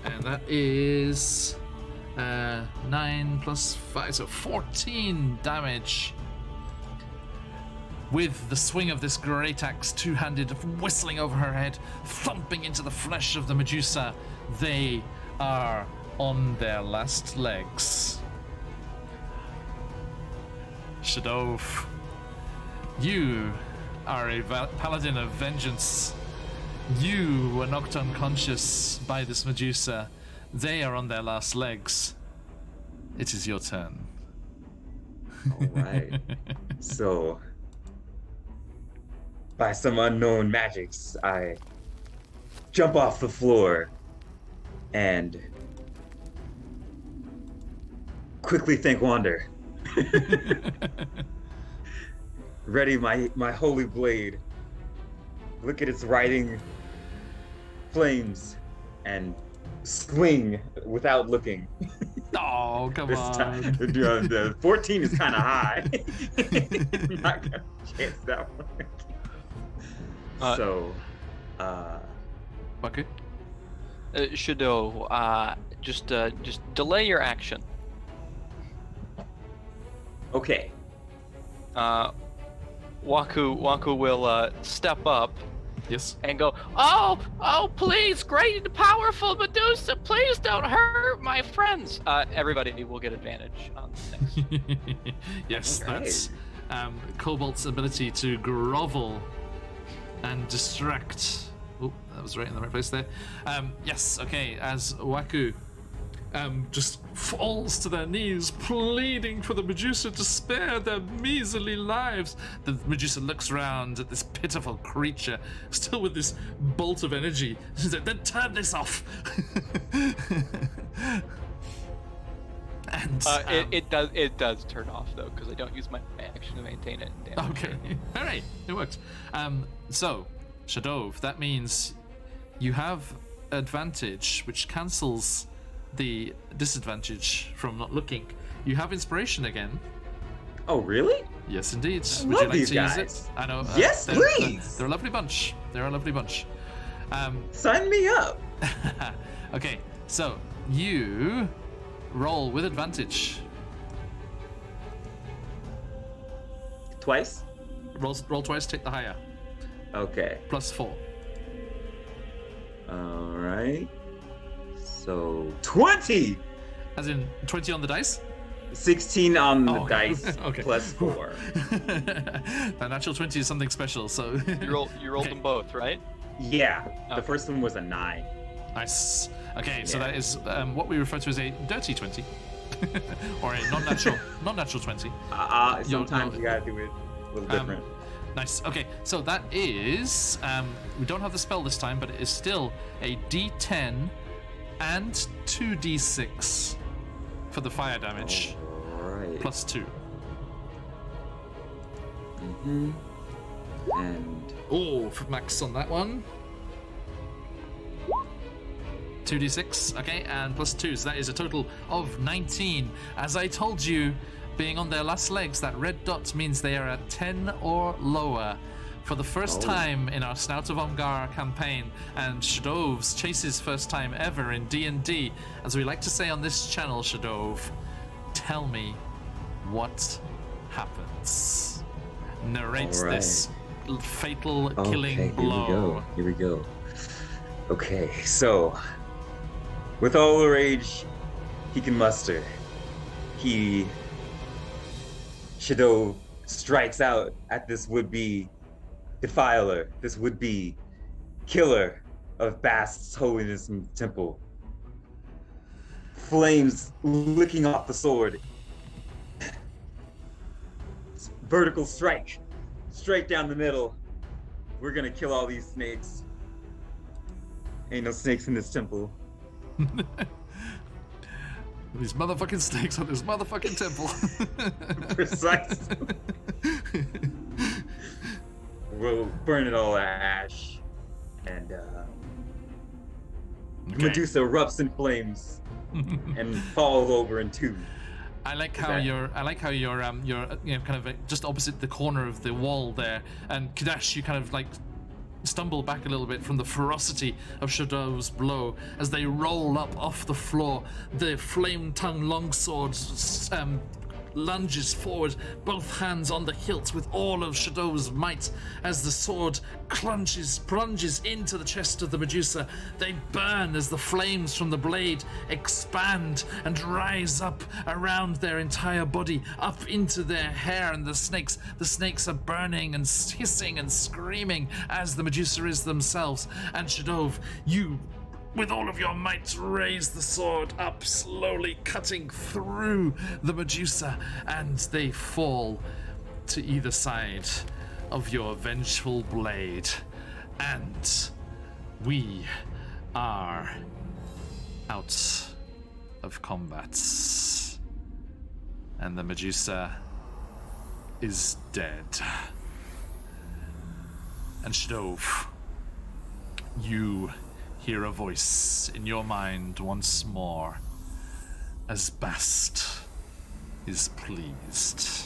And that is 9 plus 5, so 14 damage. With the swing of this great axe, two-handed, whistling over her head, thumping into the flesh of the Medusa, they are on their last legs. Shadov, you are a paladin of vengeance. You were knocked unconscious by this Medusa. They are on their last legs. It is your turn. All right. So, by some unknown magics, I jump off the floor and quickly thank Wander. Ready my holy blade. Look at its writhing flames and swing without looking. Oh, come This on. time, the 14 is kind of high. Not gonna chance that one. Okay. Shadow, just delay your action. Okay. Waku will step up Yes. and go, oh, please, great and powerful Medusa, please don't hurt my friends. Everybody will get advantage on things. Yes, Okay. that's Cobalt's ability to grovel and distract. Oh, that was right in the right place there. Yes, okay, as Waku just falls to their knees, pleading for the Medusa to spare their measly lives. The Medusa looks around at this pitiful creature, still with this bolt of energy. She's like, then turn this off. And It does turn off though, because I don't use my action to maintain it. okay, all right, it worked. So, Shadov, that means you have advantage, which cancels the disadvantage from not looking. You have inspiration again. Oh, really? Yes, indeed. I Would love you like these to guys. use it? I know. Yes, they're, please. They're a lovely bunch. They're a lovely bunch. Sign me up. Okay, so you roll with advantage. Twice? Roll twice. Take the higher. Okay. +4. All right. So 20. As in 20 on the dice. 16 on the Oh, dice okay. plus 4. That natural 20 is something special. So You rolled Okay. them both, right? Yeah. The Okay. first one was a 9. Nice. Okay, so Yeah. that is what we refer to as a dirty 20, or a non-natural, non-natural 20. Sometimes you gotta do it a little different. Nice. Okay, so that is we don't have the spell this time, but it is still a D10 and 2d6 for the fire damage, Alright. +2. And Oh, for max on that one. 2d6, okay, and +2, so that is a total of 19. As I told you, being on their last legs, that red dot means they are at 10 or lower. For the first time in our Snout of Omgar campaign, and Shadov's Chase's first time ever in D&D, as we like to say on this channel, Shadov, tell me what happens. Narrates All right. this fatal killing okay, blow. Here we go. Okay, so with all the rage he can muster, Shadow strikes out at this would-be defiler, this would-be killer of Bast's Holiness Temple. Flames licking off the sword. Vertical strike. Straight down the middle. We're gonna kill all these snakes. Ain't no snakes in this temple. These motherfucking snakes on this motherfucking temple. Precise. We'll burn it all to ash. And Okay. Medusa erupts in flames and falls over in two. I like how you're you know, kind of just opposite the corner of the wall there, and Kadash, you kind of like stumble back a little bit from the ferocity of Shadow's blow as they roll up off the floor. The flame-tongued longsword lunges forward, both hands on the hilt with all of Shadow's might as the sword plunges into the chest of the Medusa. They burn as the flames from the blade expand and rise up around their entire body, up into their hair, and the snakes are burning and hissing and screaming as the Medusa is themselves. And Shadow, you with all of your might raise the sword up, slowly cutting through the Medusa, and they fall to either side of your vengeful blade. And we are out of combat. And the Medusa is dead. And Shdove, you hear a voice in your mind once more as Bast is pleased.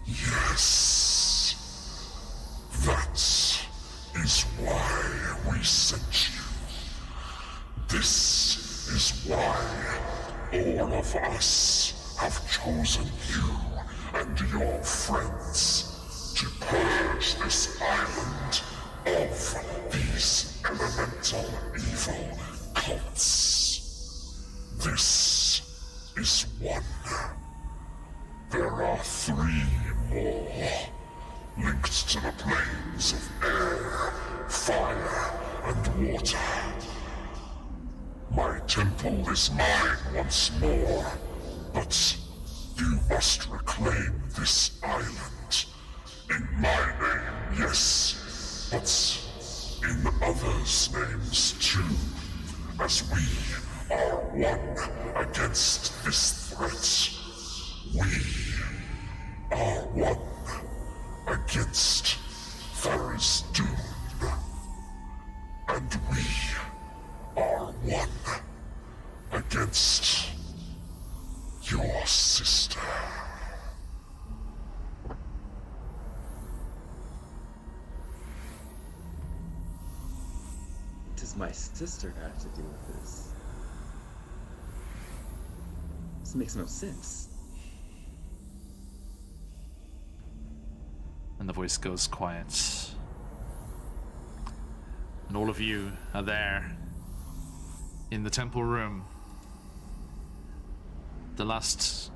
Yes. That is why we sent you. This is why all of us have chosen you. and your friends to purge this island of these elemental evil cults. This is one. There are 3 more, linked to the planes of air, fire, and water. My temple is mine once more, but you must reclaim this island. In my name, yes, but in others' names too, as we are one against this threat. We are one against Tharizdun, and we are one against your sister. What does my sister have to do with this? This makes no sense. And the voice goes quiet. And all of you are there in the temple room. The last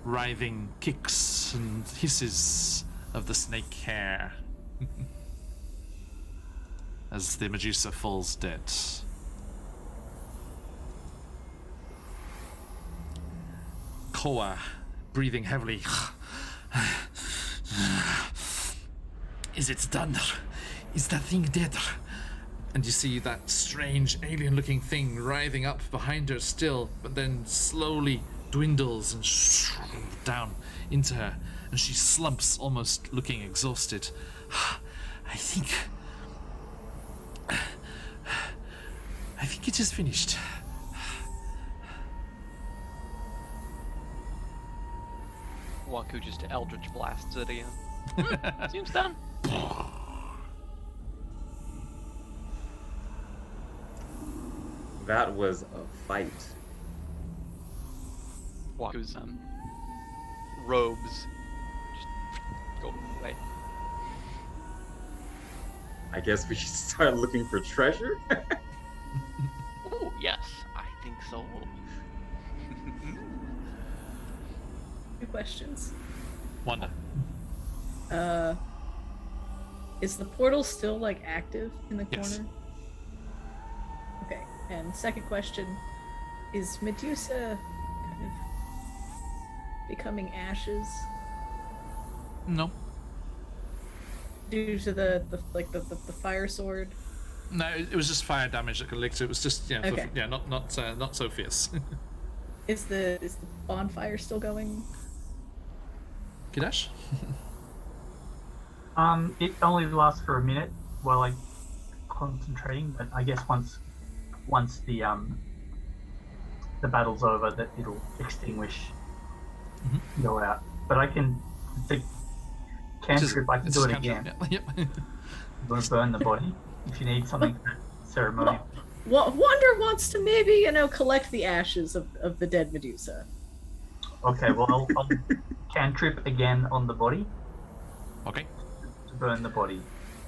writhing kicks and hisses of the snake hair as the Medusa falls dead. Koa, breathing heavily. Is it done? Is that thing dead? And you see that strange alien-looking thing writhing up behind her still, but then slowly dwindles and down into her, and she slumps, almost looking exhausted. I think it is finished. Waku just eldritch blasts it again. Seems done. That was a fight. Waku's robes just go away. I guess we should start looking for treasure? Oh yes, I think so. 2 questions. Wanda. Is the portal still like active in the Yes. corner? Okay. And second question, is Medusa kind of becoming ashes No. due to the fire sword? No, it was just fire damage that licked it. It was just Okay. not so fierce. Is the bonfire still going? Kidash? It only lasts for a minute while I concentrating, but I guess once the battle's over, that it'll extinguish, go out. But I can, it's a cantrip. I can do it again. Yeah. Yep. Burn the body if you need something ceremonial. Wander wants to maybe, collect the ashes of the dead Medusa. Okay, well I'll cantrip again on the body Okay. to burn the body.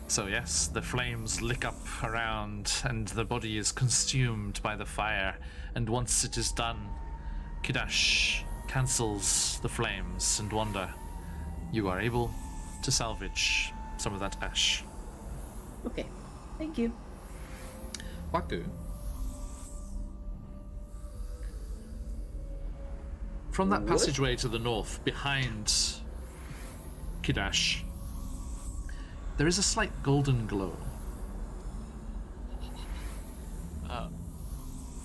So yes, the flames lick up around and the body is consumed by the fire. And once it is done, Kidash cancels the flames, and Wanda, you are able to salvage some of that ash. Okay. Thank you. Waku. From that What? passageway to the north, behind Kidash, there is a slight golden glow.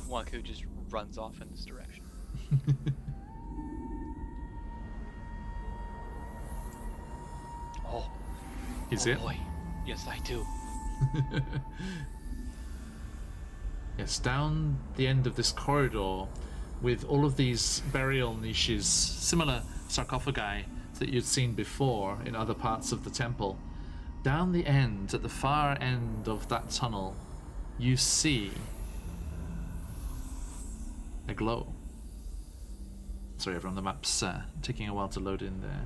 Waku just runs off in this direction. Oh, Is oh it? boy. Yes, I do. Yes, down the end of this corridor, with all of these burial niches, similar sarcophagi that you'd seen before in other parts of the temple, down the end, at the far end of that tunnel, you see a glow. Sorry, everyone, the map's taking a while to load in there.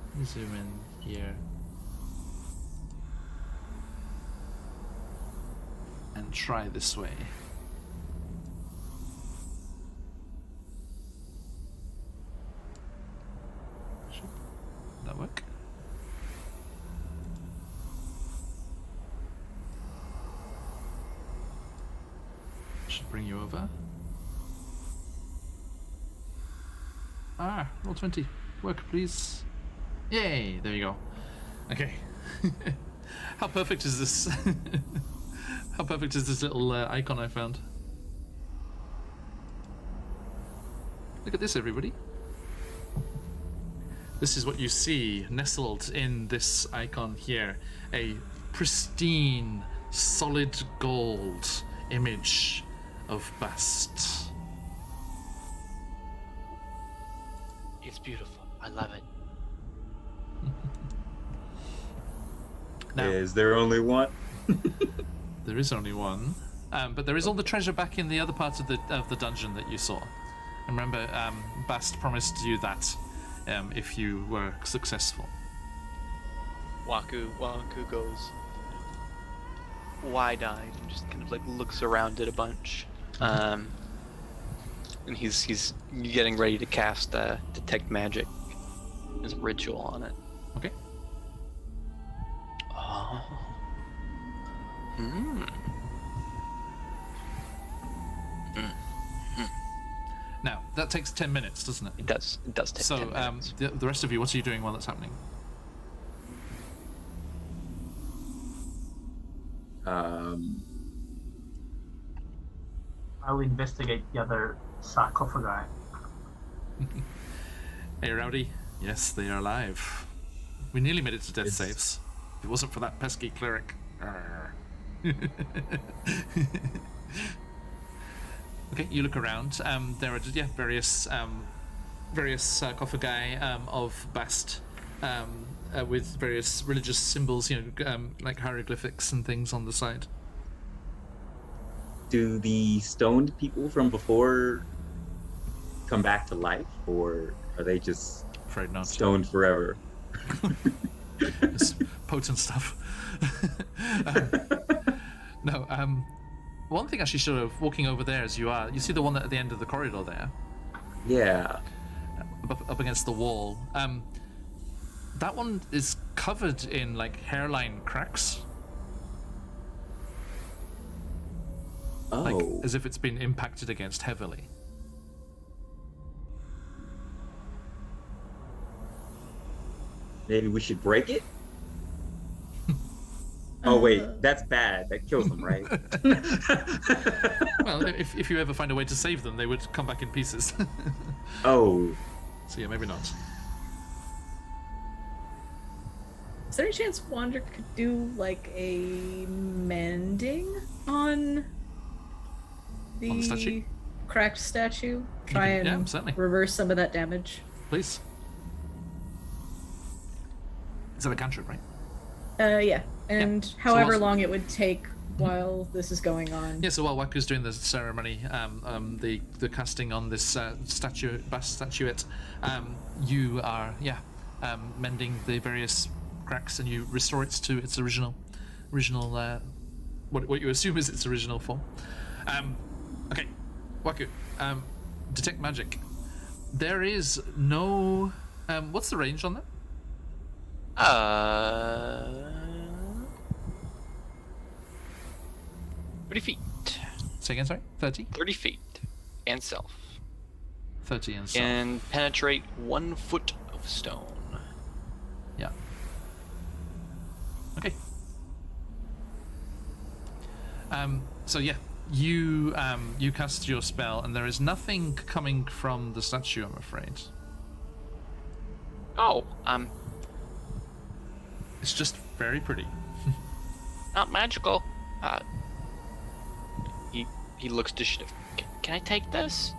Let me zoom in here. And try this way. Should that work? Should bring you over. Roll 20. Work, please. Yay! There you go. Okay. How perfect is this? How perfect is this little icon I found? Look at this, everybody. This is what you see nestled in this icon here. A pristine, solid gold image of Bast. It's beautiful. I love it. Now, Is there only one? there is only one, but there is all the treasure back in the other parts of the dungeon that you saw. And remember, Bast promised you that if you were successful. Waku goes wide-eyed and just kind of like looks around it a bunch. And he's getting ready to cast detect magic, his ritual on it. Okay. Oh. Hmm. Now that takes 10 minutes, doesn't it? It does take So 10 minutes. the rest of you, what are you doing while that's happening? I'll investigate the other sarcophagi. Hey, Rowdy. Yes, they are alive. We nearly made it to death saves. If it wasn't for that pesky cleric. Arr. Okay, you look around. There are various sarcophagi of Bast with various religious symbols, like hieroglyphics and things on the side. Do the stoned people from before come back to life, or are they just Afraid not. stoned forever? It's potent stuff. No, one thing actually, sort of walking over there as you see the one at the end of the corridor there, Yeah. up against the wall. That one is covered in like hairline cracks, Oh. like as if it's been impacted against heavily. Maybe we should break it? Oh wait, that's bad. That kills them, right? Well, if you ever find a way to save them, they would come back in pieces. Oh. So yeah, maybe not. Is there any chance Wander could do like a mending on the statue? cracked statue? Try can- yeah, and certainly. reverse some of that damage. Please. Is that a cantrip, right? Yeah. And So however also- long it would take while this is going on. Yeah, so while Waku's doing the ceremony, the casting on this Bast statuette, you are mending the various cracks, and you restore it to its original what you assume is its original form. Okay, Waku, detect magic. There is no. What's the range on that? 30 feet. Say again, sorry. 30. 30 feet. And self. 30 and so. And penetrate 1 foot of stone. Yeah. Okay. So yeah, you cast your spell, and there is nothing coming from the statue, I'm afraid. Oh, It's just very pretty. not magical. He looks to Shift. Can I take this?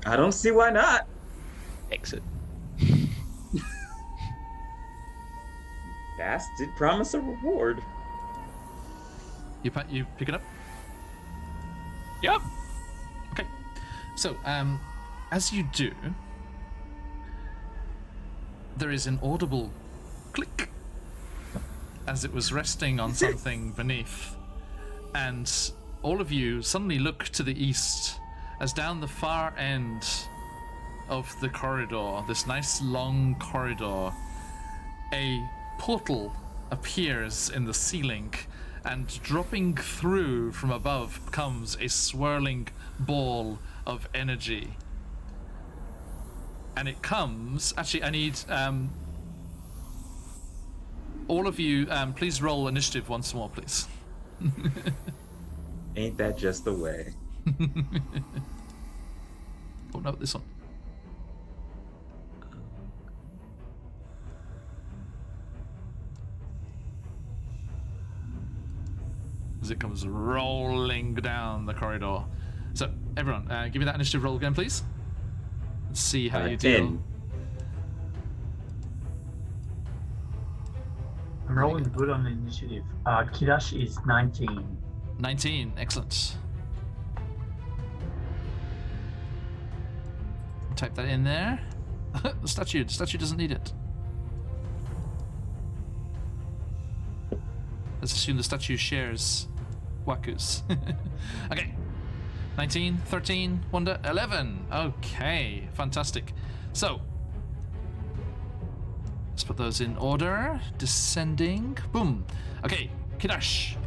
I don't see why not. Takes it. Bass did promise a reward. You pick it up? Yep. Okay. So, as you do, there is an audible click as it was resting on something beneath. And all of you suddenly look to the east as down the far end of the corridor, this nice long corridor, a portal appears in the ceiling, and dropping through from above comes a swirling ball of energy. And it comes... Actually, I need all of you, please roll initiative once more, please. Ain't that just the way? Oh no, this one. As it comes rolling down the corridor. So, everyone, give me that initiative roll again, please. Let's see how you 10. deal. I'm rolling good on the initiative. Kidash is 19. 19, excellent. Type that in there. The statue doesn't need it. Let's assume the statue shares Waku's. Okay. 19, 13, Wanda, 11. Okay, fantastic. So, let's put those in order. Descending. Boom. Okay, Kidash.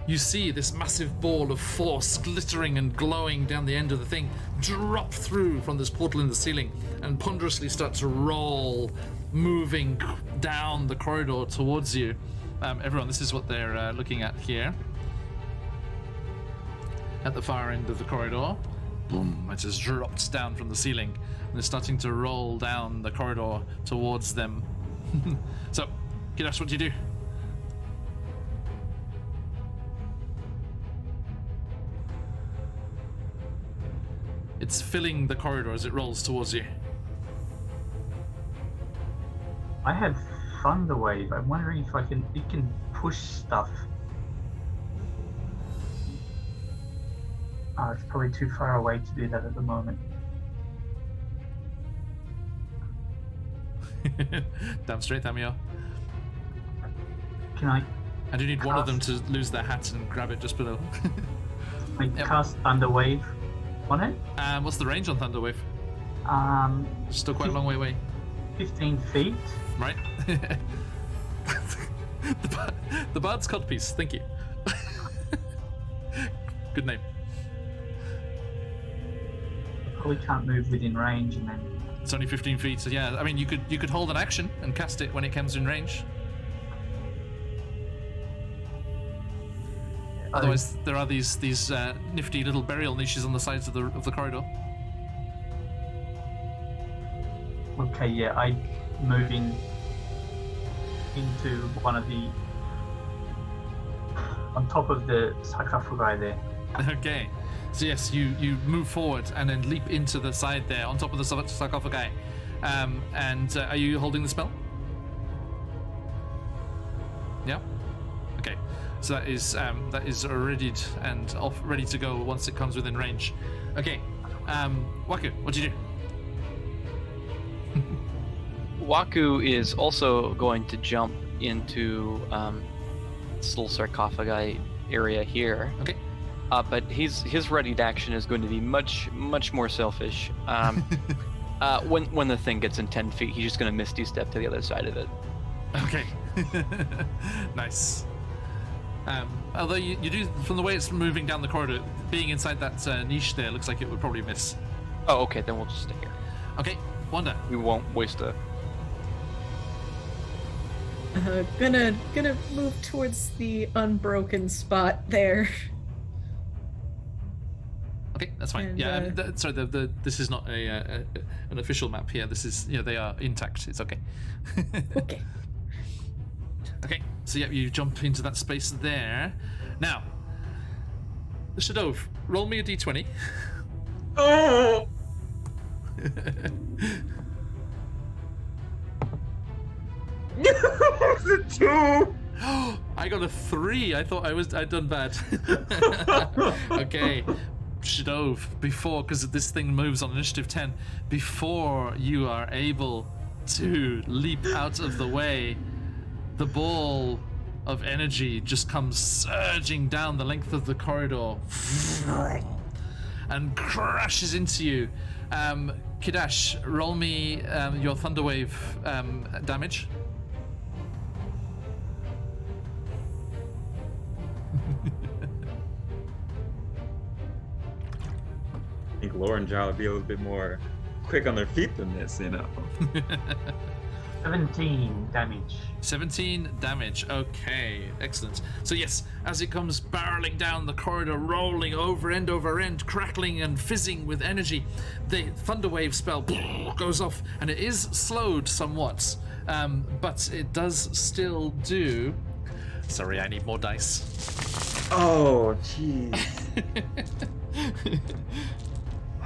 You see this massive ball of force glittering and glowing down the end of the thing drop through from this portal in the ceiling and ponderously start to roll, moving down the corridor towards you. Everyone, this is what they're looking at here. At the far end of the corridor. Boom, it just drops down from the ceiling and is starting to roll down the corridor towards them. So, Kidash, what do you do? It's filling the corridor as it rolls towards you. I have Thunder Wave. I'm wondering if it can push stuff. It's probably too far away to do that at the moment. Damn straight, Thamio. Can I I do need one of them to lose their hat and grab it just below. cast Thunder Wave on it? What's the range on Thunderwave? Still quite a long way away. 15 feet. Right? the Bard's Codpiece, thank you. Good name. Probably can't move within range, and then It's only 15 feet, so yeah, I mean, you could hold an action and cast it when it comes in range. Otherwise, there are these nifty little burial niches on the sides of the corridor. okay, yeah, I move into one of the on top of the sarcophagi there. Okay, so yes, you move forward and then leap into the side there on top of the sarcophagi. And are you holding the spell? Yeah. Okay, so that is readied and ready to go once it comes within range. Okay, Waku, what do you do? Waku is also going to jump into this little sarcophagi area here. Okay. But his readied action is going to be much more selfish. When the thing gets in 10 feet, he's just going to misty step to the other side of it. Okay. Nice. Although you do, from the way it's moving down the corridor, being inside that niche there looks like it would probably miss. Oh, okay, then we'll just stay here. Okay, Wanda. We won't waste a... Gonna move towards the unbroken spot there. Okay, that's fine. And, Yeah, sorry. This is not an official map here. This is they are intact. It's okay. Okay. Okay, so yeah, you jump into that space there. Now, Shadov, roll me a d20. Oh! It's a 2. I got a 3. I thought I'd done bad. Okay, Shadove, because this thing moves on initiative 10, before you are able to leap out of the way, the ball of energy just comes surging down the length of the corridor and crashes into you. Kidash, roll me your Thunderwave damage. I think Lauren Jaw would be a little bit more quick on their feet than this, 17 damage. 17 damage. Okay, excellent. So yes, as it comes barreling down the corridor, rolling over end, crackling and fizzing with energy, the Thunderwave spell goes off, and it is slowed somewhat, but it does still do... Sorry, I need more dice. Oh, jeez.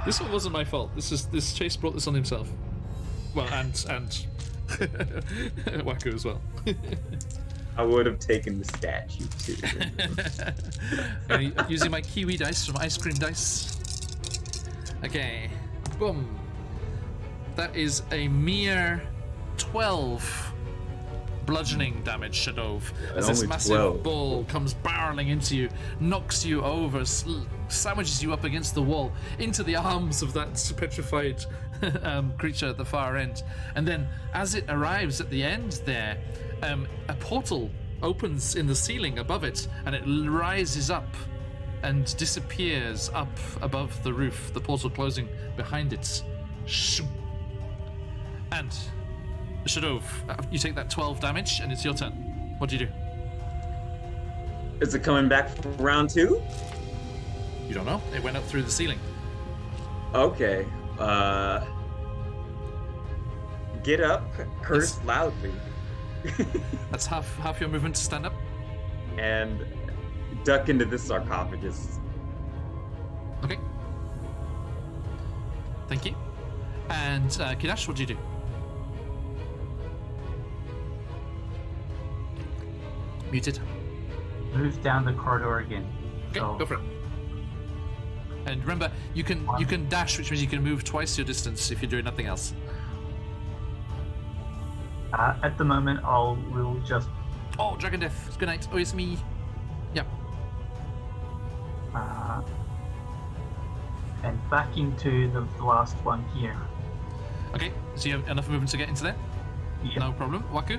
This one wasn't my fault. This Chase brought this on himself. Well, and Waku as well. I would have taken the statue too. Using my Kiwi dice from Ice Cream Dice. Okay, boom. That is a mere 12 bludgeoning damage, Shadove, as this only massive 12. ball comes barreling into you, knocks you over, sandwiches you up against the wall, into the arms of that petrified creature at the far end. And then, as it arrives at the end there, a portal opens in the ceiling above it, and it rises up and disappears up above the roof, the portal closing behind it. Shoo. And Shadove, you take that 12 damage, and it's your turn. What do you do? Is it coming back for round 2? You don't know. It went up through the ceiling. Okay. Get up, curse Yes. loudly, That's half your movement to stand up. and duck into this sarcophagus. Okay. Thank you. And Kidash, what do you do? Muted. Move down the corridor again. Okay, So, go for it. And remember, you can dash, which means you can move twice your distance if you're doing nothing else. at the moment, we'll just Oh, Dragon Death. Good night. Oh, it's me. Yep. and back into the last one here. Okay, so you have enough movement to get into there? Yeah. No problem. Waku?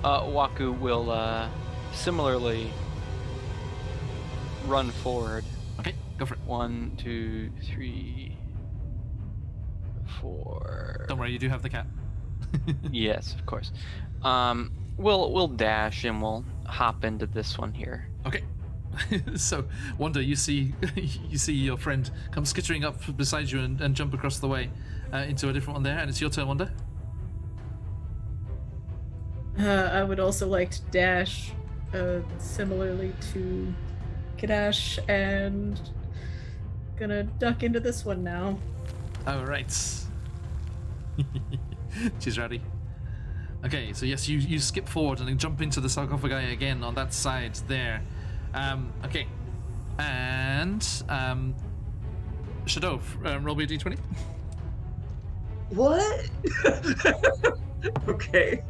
Waku will similarly run forward. Okay, go for it. 1, 2, 3, 4. Don't worry, you do have the cat. Yes, of course. We'll dash and we'll hop into this one here. Okay. So, Wanda, you see your friend come skittering up beside you and jump across the way into a different one there, and it's your turn, Wanda. I would also like to dash similarly to Kadash, and gonna duck into this one now. All right. She's ready. Okay, so yes, you skip forward and then jump into the sarcophagi again on that side there. Okay, and Shadove, roll me a d20. What? Okay.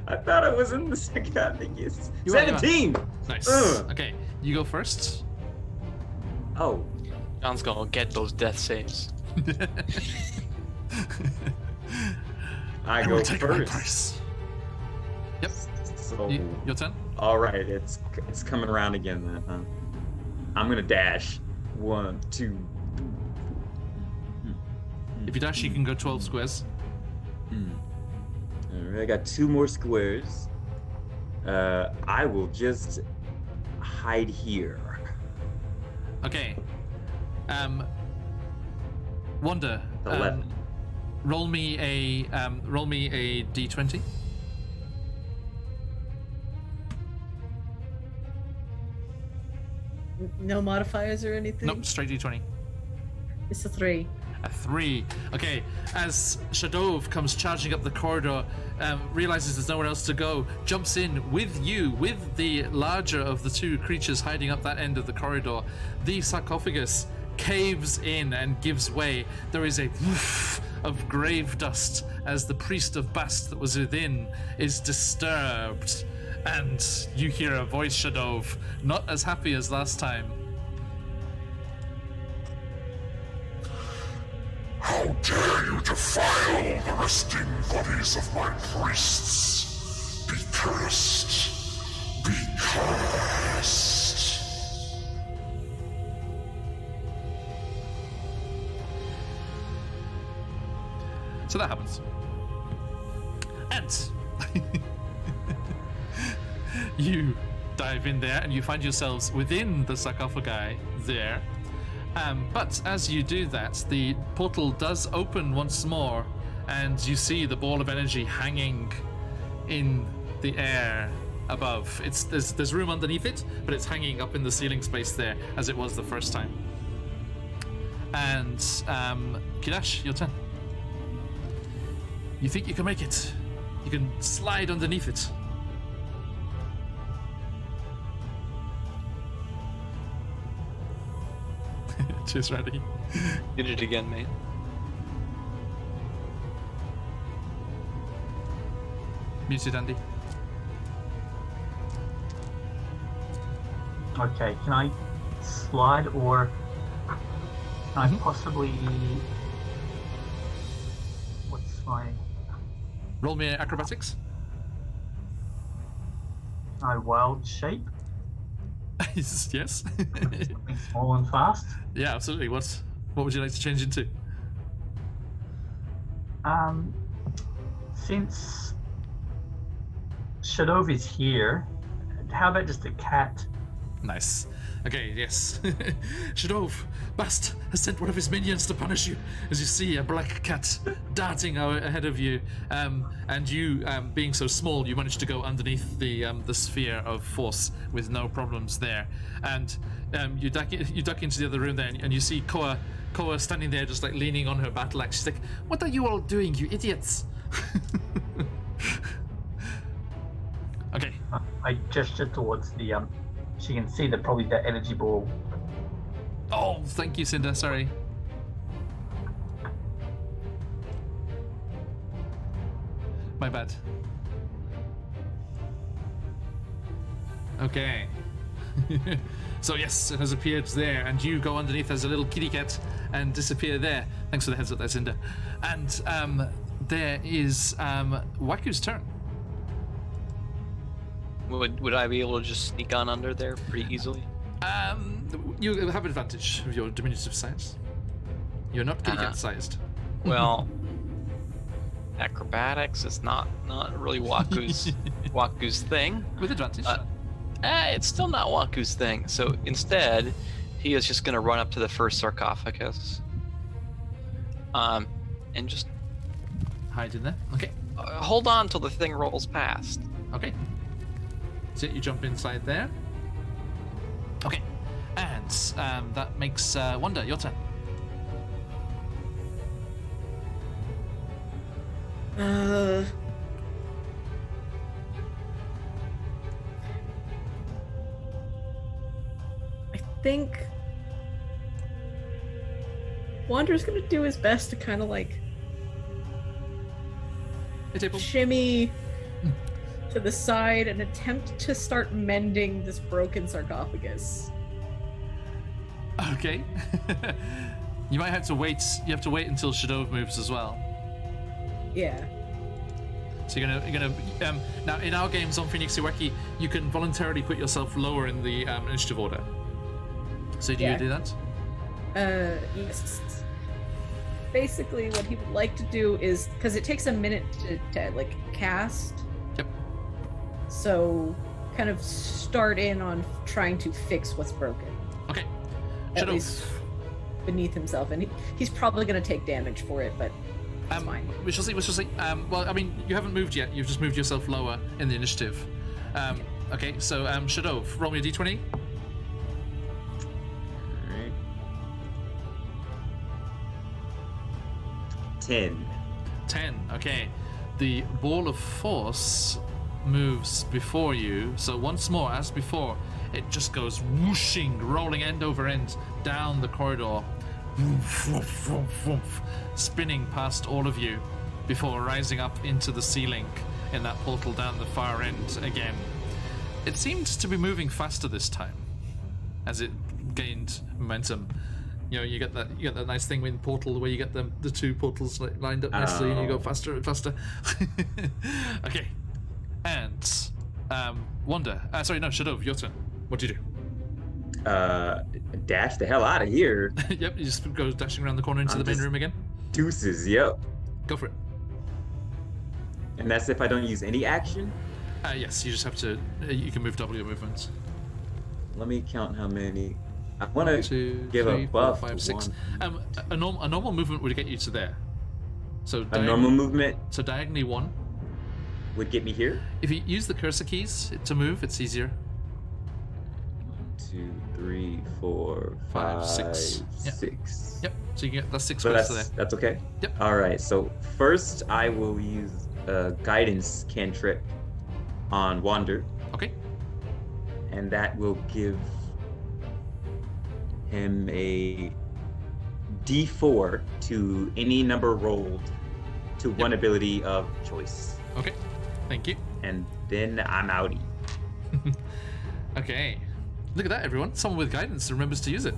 I thought I was in the sarcophagus. You are, you are. 17! Nice. Ugh. Okay, you go first. Oh. John's gonna get those death saves. I will go take my first. price. Yep. So, Your turn. all right, it's coming around again then, huh? I'm gonna dash. 1, 2. If you dash, you can go 12 squares. All right, I got 2 more squares. I will just hide here. Okay. Wanda. 11. Roll me a d20. No modifiers or anything? Nope, straight d20. It's a 3. A 3. Okay, as Shadov comes charging up the corridor, realizes there's nowhere else to go, jumps in with you, with the larger of the two creatures hiding up that end of the corridor. The sarcophagus caves in and gives way. There is a woof of grave dust as the priest of Bast that was within is disturbed. And you hear a voice, Shadov, not as happy as last time. How dare you defile the resting bodies of my priests? Be cursed. Be cursed. So that happens. And you dive in there and you find yourselves within the sarcophagi there. But as you do that, the portal does open once more, and you see the ball of energy hanging in the air above. There's room underneath it, but it's hanging up in the ceiling space there, as it was the first time. And Kidash, your turn. You think you can make it? You can slide underneath it. Cheers, ready. Did it again, mate. Muted, Andy. Okay, can I slide or can I possibly... What's my... Roll me acrobatics. My wild shape? Yes. Something small and fast? Yeah, absolutely. What would you like to change into? Since Shadov is here, how about just a cat? Nice. Okay, yes. Shadov, Bast has sent one of his minions to punish you, as you see a black cat darting ahead of you. And you, being so small, you manage to go underneath the sphere of force with no problems there. And you duck into the other room there, and you see Koa standing there just like leaning on her battle axe. She's like, "What are you all doing, you idiots?" Okay. I gesture towards the she can see probably the energy ball. Oh, thank you, Cinder. Sorry. My bad. Okay. So yes, it has appeared there, and you go underneath as a little kitty cat and disappear there. Thanks for the heads up there, Cinder. And there is Waku's turn. Would I be able to just sneak on under there pretty easily? You have advantage of your diminutive size. You're not kitty cat sized. Well, acrobatics is not really Waku's thing. With advantage. It's still not Waku's thing. So instead, he is just going to run up to the first sarcophagus, and just Hide in there. Okay. hold on till the thing rolls past. Okay. So you jump inside there. Okay. And that makes Wanda, your turn. I think Wander's gonna do his best to kind of like Hey, table. shimmy to the side and attempt to start mending this broken sarcophagus. Okay. You might have to wait. You have to wait until Shadov moves as well. Yeah. So you're gonna now in our games on Phoenix Iwaki, you can voluntarily put yourself lower in the initiative order. So do Yeah. you do that? Yes. Basically, what he would like to do is, because it takes a minute to like cast. Yep. So, kind of start in on trying to fix what's broken. Okay. At Shadov. least beneath himself, and he's probably going to take damage for it, but it's fine. We shall see. Well, I mean, you haven't moved yet. You've just moved yourself lower in the initiative. Okay. So Shadov, roll me a d20. 10. 10. Okay. The ball of force moves before you. So once more, as before, it just goes whooshing, rolling end over end down the corridor, woof, woof, woof, woof, spinning past all of you before rising up into the ceiling in that portal down the far end again. It seemed to be moving faster this time as it gained momentum. You know, you get that nice thing with Portal where you get the two portals lined up nicely and you go faster and faster. Okay. And Wanda. Sorry, no, Shadow, your turn. What do you do? Dash the hell out of here. Yep, you just go dashing around the corner into the main room again. Deuces, yep. Go for it. And that's if I don't use any action? Yes, you just have to. You can move double your movements. Let me count how many. I want to 2, give 3, a buff 4, 5, to 6. one. A normal movement would get you to there. So A normal movement So diagonally 1. would get me here. If you use the cursor keys to move, it's easier. 2, 3, 4, 5, 6. Yep. 6. Yep. So you get that's 6 So squares that's to there. that's okay. Yep. All right. So first, I will use a guidance cantrip on Wander, Okay. and that will give him a D4 to any number rolled to one ability of choice, Okay. Thank you. and then I'm outie. Okay. Look at that, everyone. Someone with guidance remembers to use it.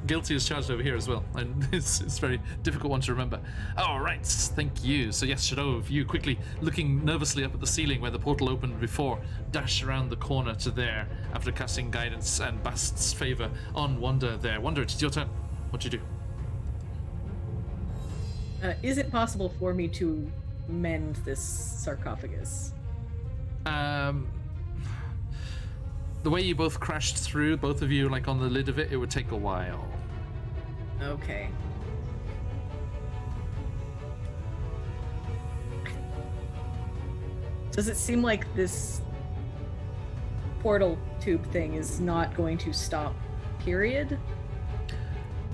Guilty is charged over here as well, and it's a very difficult one to remember. All right, thank you. So yes, Shadow, you quickly looking nervously up at the ceiling where the portal opened before, dash around the corner to there after casting guidance and Bast's favor on Wanda there. Wanda, it's your turn. What do you do? Is it possible for me to mend this sarcophagus? The way you both crashed through, both of you, like on the lid of it, it would take a while. Okay. Does it seem like this portal tube thing is not going to stop, period?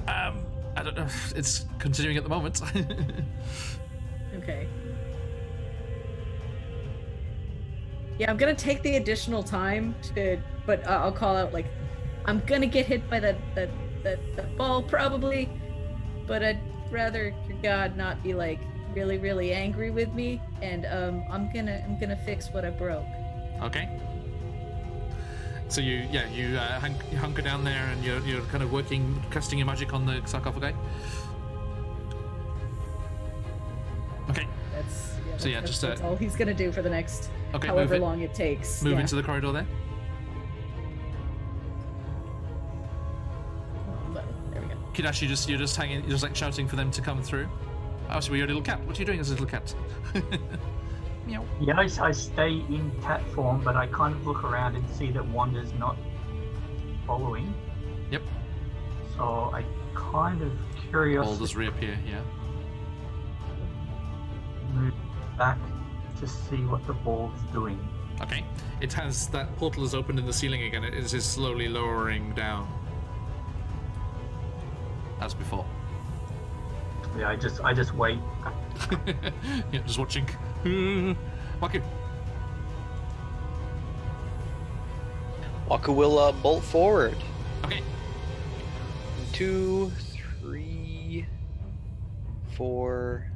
I don't know. It's continuing at the moment. Okay. Yeah, I'm gonna take the additional time to, but I'll call out like, I'm gonna get hit by that ball probably, but I'd rather your god not be like really really angry with me, and I'm gonna fix what I broke. Okay. So you hunker down there and you're kind of casting your magic on the sarcophagi. Okay. So yeah, that's, just that's all he's gonna do for the next okay, however long it takes. Move Yeah. into the corridor there. There we go. Kidash, you're just hanging, you're just like shouting for them to come through. Oh, so you're a little cat. What are you doing as a little cat? Meow. Yeah, I stay in cat form, but I kind of look around and see that Wanda's not following. Yep. So I kind of curious Ball does reappear. Yeah. move back to see what the ball's doing. Okay. It has that portal is opened in the ceiling again. It is slowly lowering down. As before. Yeah, I just wait. Yeah, just watching. Waku. Waka will bolt forward. Okay. 2, 3, 4,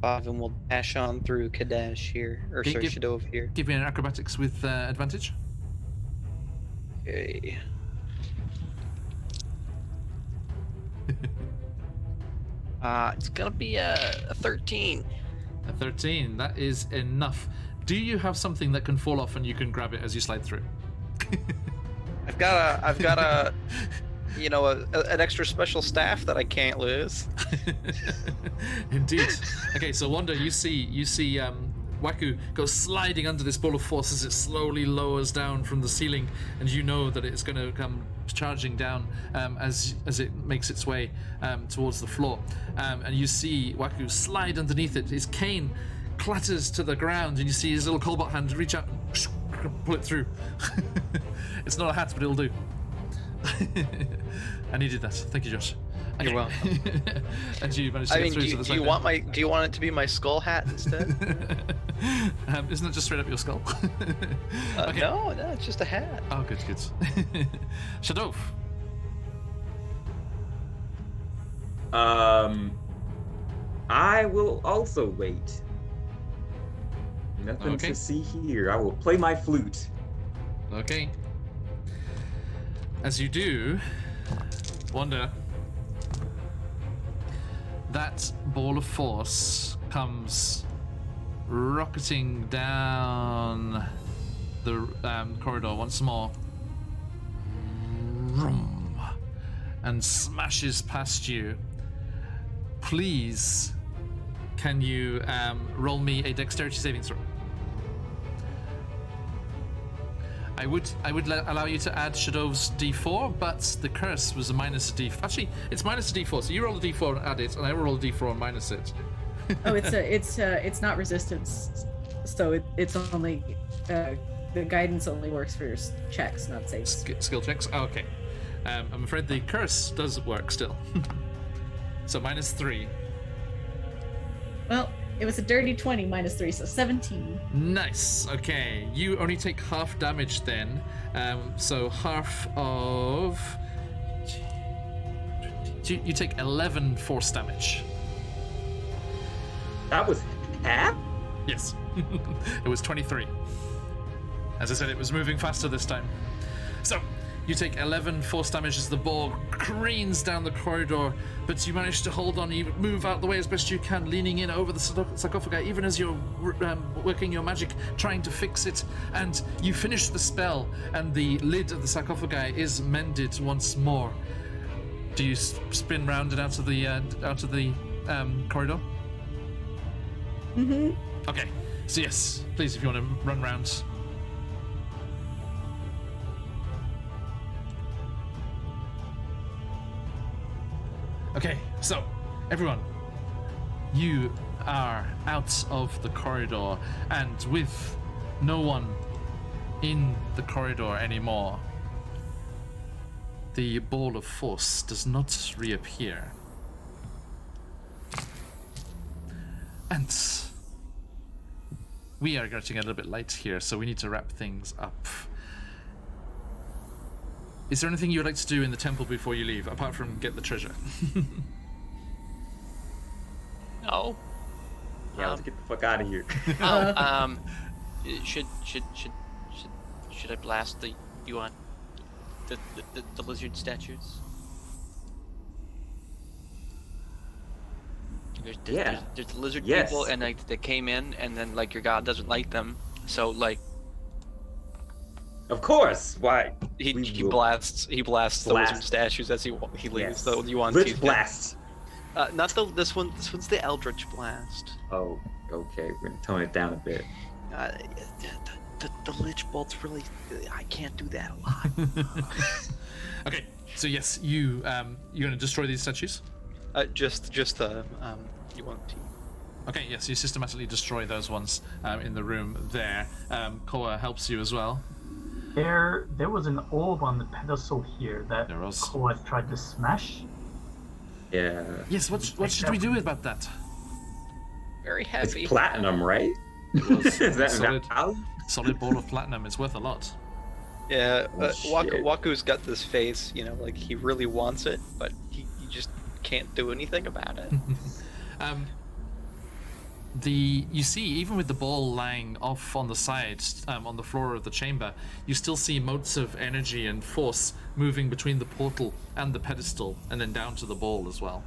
5, and we'll dash on through Kadash here, or sorry, Shadov here. Give me an acrobatics with advantage. Okay. It's gonna be a 13. A 13. That is enough. Do you have something that can fall off and you can grab it as you slide through? I've got a you know, an extra special staff that I can't lose. Indeed. Okay, so Wanda, you see Waku go sliding under this ball of force as it slowly lowers down from the ceiling, and you know that it's going to come charging down as it makes its way towards the floor. And you see Waku slide underneath it. His cane clatters to the ground, and you see his little cobalt hand reach out and pull it through. It's not a hat, but it'll do. I needed that. Thank you, Josh. You're welcome. And you managed to I get mean, through do to you, the do you side want do you want it to be my skull hat instead? Isn't it just straight up your skull? Okay. No, it's just a hat. Oh, good. Shadow. I will also wait. Nothing Okay. to see here. I will play my flute. Okay. As you do, Wanda, that ball of force comes rocketing down the corridor once more. Vroom, and smashes past you. Please, can you roll me a dexterity saving throw? I would allow you to add Shadow's d4, but the curse was a minus d. Actually, it's minus a d4, so you roll a d4 and add it, and I will roll a d4 and minus it. Oh, it's not resistance, so it's only the guidance only works for your checks, not saves. Skill checks. Oh, okay. I'm afraid the curse does work still. So minus 3. Well, it was a dirty 20 minus 3, so 17. Nice. Okay, you only take half damage then. So half of. You take 11 force damage. That was half? Yes. It was 23. As I said, it was moving faster this time. So, you take 11 force damage as the ball careens down the corridor, but you manage to hold on. You move out the way as best you can, leaning in over the sarcophagi, even as you're working your magic, trying to fix it. And you finish the spell, and the lid of the sarcophagi is mended once more. Do you spin round and out of the corridor? Mm-hmm. Okay. So yes, please, if you want to run round. Okay, so everyone, you are out of the corridor, and with no one in the corridor anymore, the ball of force does not reappear. And we are getting a little bit late here, so we need to wrap things up. Is there anything you would like to do in the temple before you leave, apart from get the treasure? No. Yeah, let's get the fuck out of here. Should I blast the lizard statues? There's the lizard people, and like they came in, and then like your god doesn't like them, so like. Of course. Why? He blasts the lizard statues as he leaves. Yes. So you want Lich to blast. Not this one. This one's the Eldritch Blast. Oh, okay. We're gonna tone it down a bit. The Lich Bolt's really. I can't do that a lot. Okay, so yes, you're gonna destroy these statues? You want to. Okay, yes, you systematically destroy those ones in the room there. Koa helps you as well. There was an orb on the pedestal here that There was. Koa tried to smash. Yeah. Yes, what should we do about that? Very It's heavy. platinum, right? was Is that solid. value? Solid ball of platinum, it's worth a lot. Yeah, Oh, shit. Waku's got this face, like he really wants it, but he just can't do anything about it. You see, even with the ball lying off on the side, on the floor of the chamber, you still see motes of energy and force moving between the portal and the pedestal, and then down to the ball as well.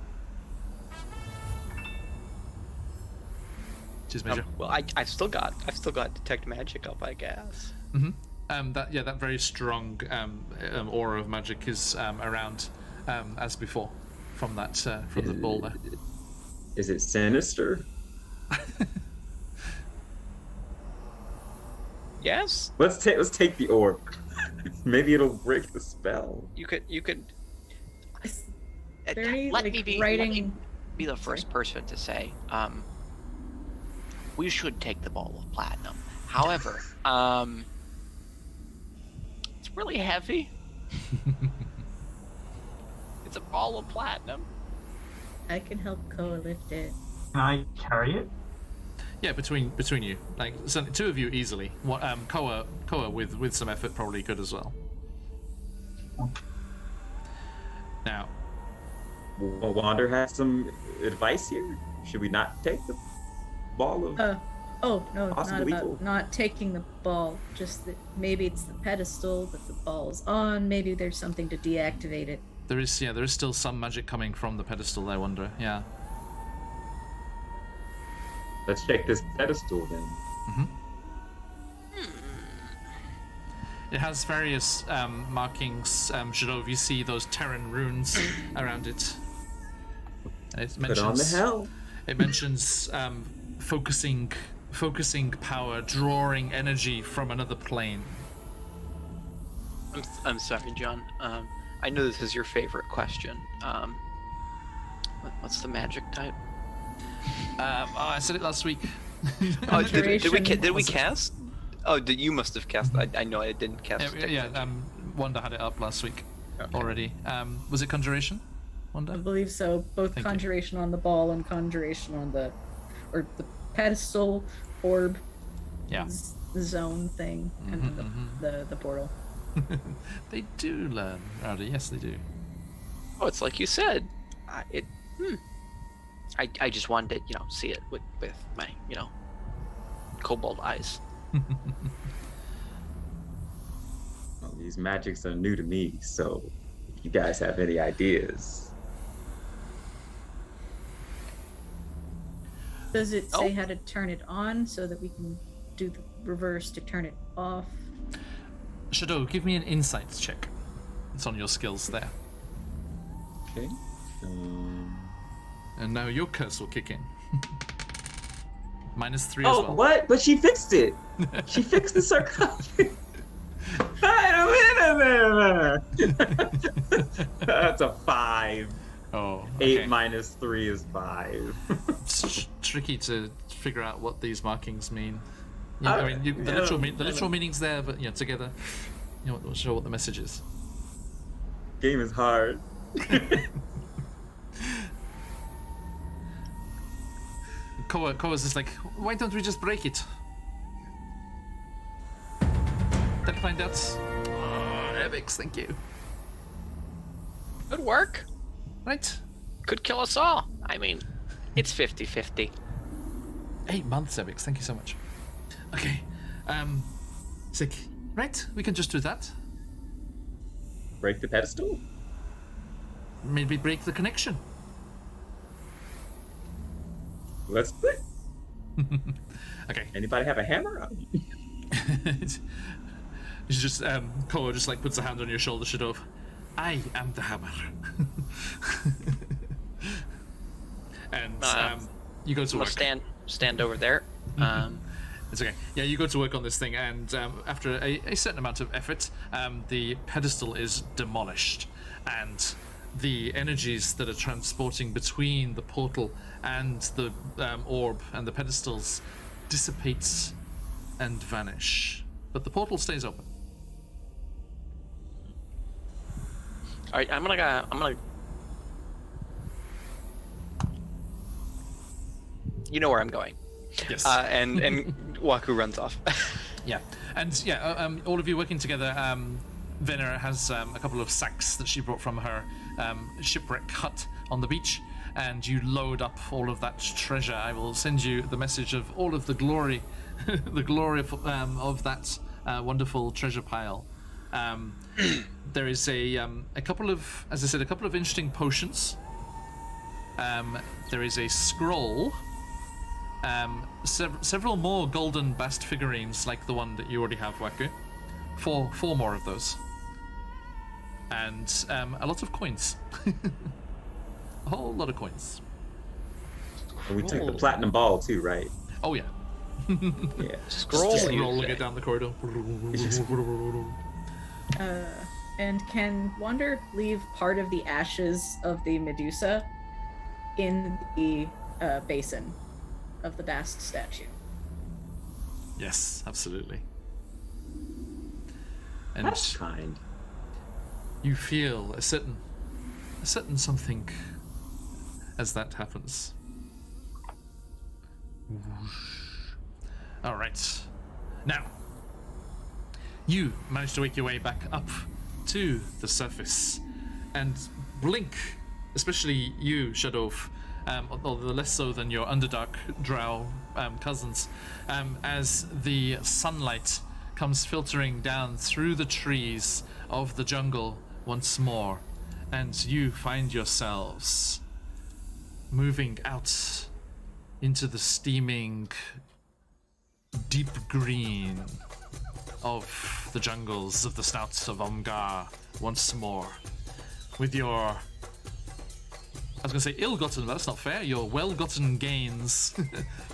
Cheers, Major. Well, I've still got detect magic up, I guess. That very strong aura of magic is around as before from the ball there. Is it sinister? Yes. Let's take the orb. Maybe it'll break the spell. You could. Very, Let like, me be the first person to say, we should take the ball of platinum. However, it's really heavy. It's a ball of platinum. I can help Koa lift it. Can I carry it? Yeah, between you, like so two of you easily. What Koa with some effort probably could as well. Now, Wander has some advice here. Should we not take the ball of? Oh no, Possible not about evil. not taking the ball. Just that maybe it's the pedestal that the ball's on. Maybe there's something to deactivate it. there is still some magic coming from the pedestal. I wonder. Yeah. Let's check this pedestal then. It has various markings. Shadov, you see those Terran runes around it. And it Put on the hell. It mentions focusing power, drawing energy from another plane. I'm sorry, John. I know this is your favorite question. What's the magic type? I said it last week. Oh, did we Conjuration. cast? Oh, you must have cast. I know I didn't cast. Wanda had it up last week Okay. already. Was it Conjuration, I Wanda? believe so. Both Thank you. conjuration on the ball and conjuration on the pedestal orb Yeah. zone thing and the portal. They do learn, Rowdy. Yes, they do. Oh, it's like you said. I just wanted to, see it with my, cobalt eyes. Well, these magics are new to me, so if you guys have any ideas. Does it say Oh. how to turn it on so that we can do the reverse to turn it off? Shadow, give me an insights check. It's on your skills there. Okay. And now your curse will kick in. -3 as Oh, well. what? But she fixed it. She fixed the sarcophagus. Wait a minute. That's a 5. Oh, 8 okay. minus 3 is 5. It's tricky to figure out what these markings mean. Yeah, I mean, the literal meaning's there, but together, not sure what the message is. Game is hard. Koa's just like, why don't we just break it? Then find out. Evix, thank you. Good work. Right? Could kill us all. I mean, it's 50-50. 8 months, Evix, thank you so much. Okay, sick. Right, we can just do that. Break the pedestal? Maybe break the connection. Let's do it. Okay. Anybody have a hammer? It's just Koa just like puts a hand on your shoulder, Shadov. I am the hammer. And you go to I'm work. gonna stand over there. It's okay. Yeah, you go to work on this thing, and after a certain amount of effort, the pedestal is demolished, and the energies that are transporting between the portal and the orb and the pedestals dissipates and vanish. But the portal stays open. All right, I'm gonna. You know where I'm going. Yes. And Waku runs off. Yeah, and all of you working together. Venera has a couple of sacks that she brought from her shipwreck hut on the beach, and you load up all of that treasure. I will send you the message of all of the glory, the glory of that wonderful treasure pile. There is a couple of, as I said, a couple of interesting potions. There is a scroll. Several more golden bast figurines like the one that you already have, Waku. Four more of those. And a lot of coins. A whole lot of coins. And we took the platinum ball too, right? Oh yeah. Yeah. Scroll. Just you rolling say. it down the corridor. And can Wander leave part of the ashes of the Medusa in the basin of the Bast statue? Yes, absolutely. And That's kind. you feel a certain something as that happens. All right. Now, you manage to make your way back up to the surface and blink, especially you, Shadow, although less so than your Underdark drow cousins, as the sunlight comes filtering down through the trees of the jungle once more, and you find yourselves moving out into the steaming deep green of the jungles of the Snout of Omgar once more, with your, I was going to say ill-gotten, but that's not fair, your well-gotten gains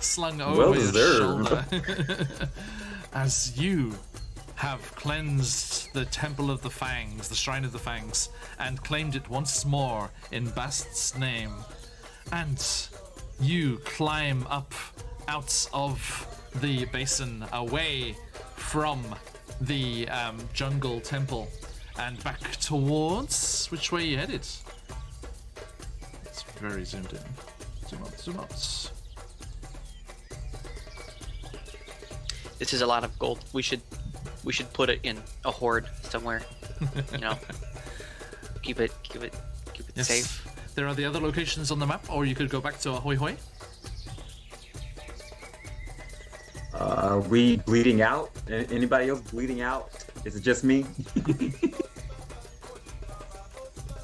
slung over your shoulder as you have cleansed the Temple of the Fangs, the Shrine of the Fangs, and claimed it once more in Bast's name. And you climb up out of the basin, away from the jungle temple, and back towards, which way you headed? It's very zoomed in. Zoom out. This is a lot of gold. We should put it in a hoard somewhere. You know, keep it Yes. safe. There are the other locations on the map, or you could go back to Ahoy Hoy. Are we bleeding out? Anybody else bleeding out? Is it just me?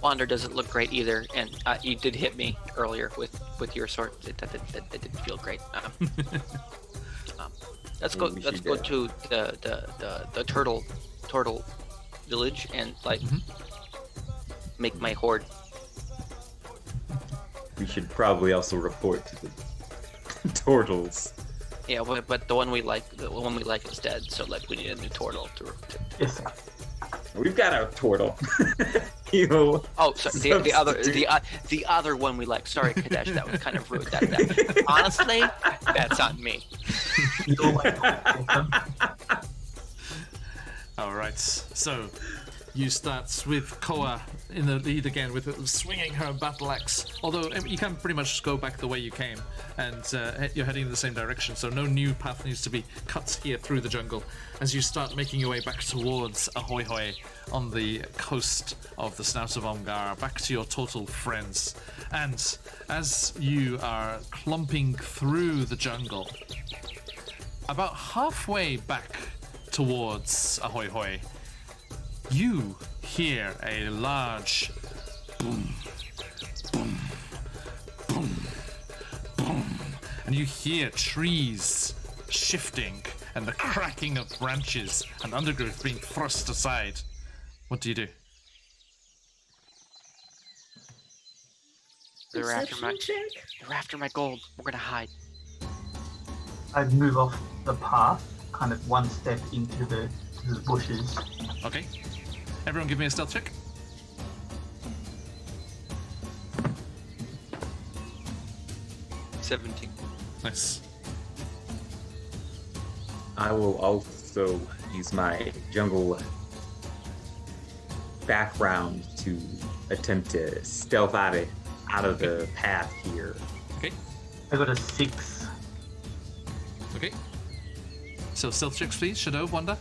Wander doesn't look great either, and you did hit me earlier with your sword. That didn't feel great. Let's go. Maybe we Let's should go go. to the turtle village and like make my hoard. We should probably also report to the turtles. Yeah, but the one we like is dead. So like we need a new turtle to Yes, sir. We've got our turtle. You know, Oh, sorry, the other one we like. Sorry, Kadesh, that was kind of rude. That honestly, that's on me. You're welcome. All right, so you start with Koa in the lead again, with swinging her battle axe. Although you can pretty much go back the way you came, and you're heading in the same direction. So no new path needs to be cut here through the jungle as you start making your way back towards Ahoy Hoy on the coast of the Snout of Omgar, back to your total friends. And as you are clumping through the jungle, about halfway back towards Ahoy Hoy, you hear a large boom, boom, boom, boom, and you hear trees shifting and the cracking of branches and undergrowth being thrust aside. What do you do? They're after my Perception check? they're after my gold. We're gonna hide. I'd move off the path, kind of one step into the bushes. Okay. Everyone give me a stealth check. 17. Nice. I will also use my jungle background to attempt to stealth out of the path here. Okay. I got a 6. Okay. So stealth checks, please. Shadow, Wanda.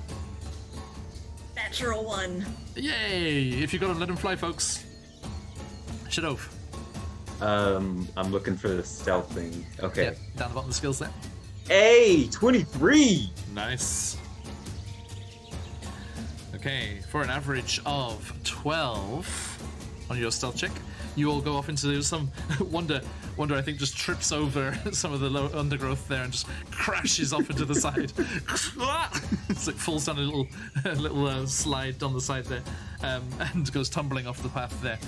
Natural 1. Yay! If you got him, let him fly, folks. Shadow. I'm looking for the stealth thing. Okay. Yep, down the bottom of the skills there. Hey, 23! Nice. Okay, for an average of 12 on your stealth check, you all go off into some Wonder I think just trips over some of the low undergrowth there and just crashes off into the side. It's like falls down a little slide down the side there, and goes tumbling off the path there.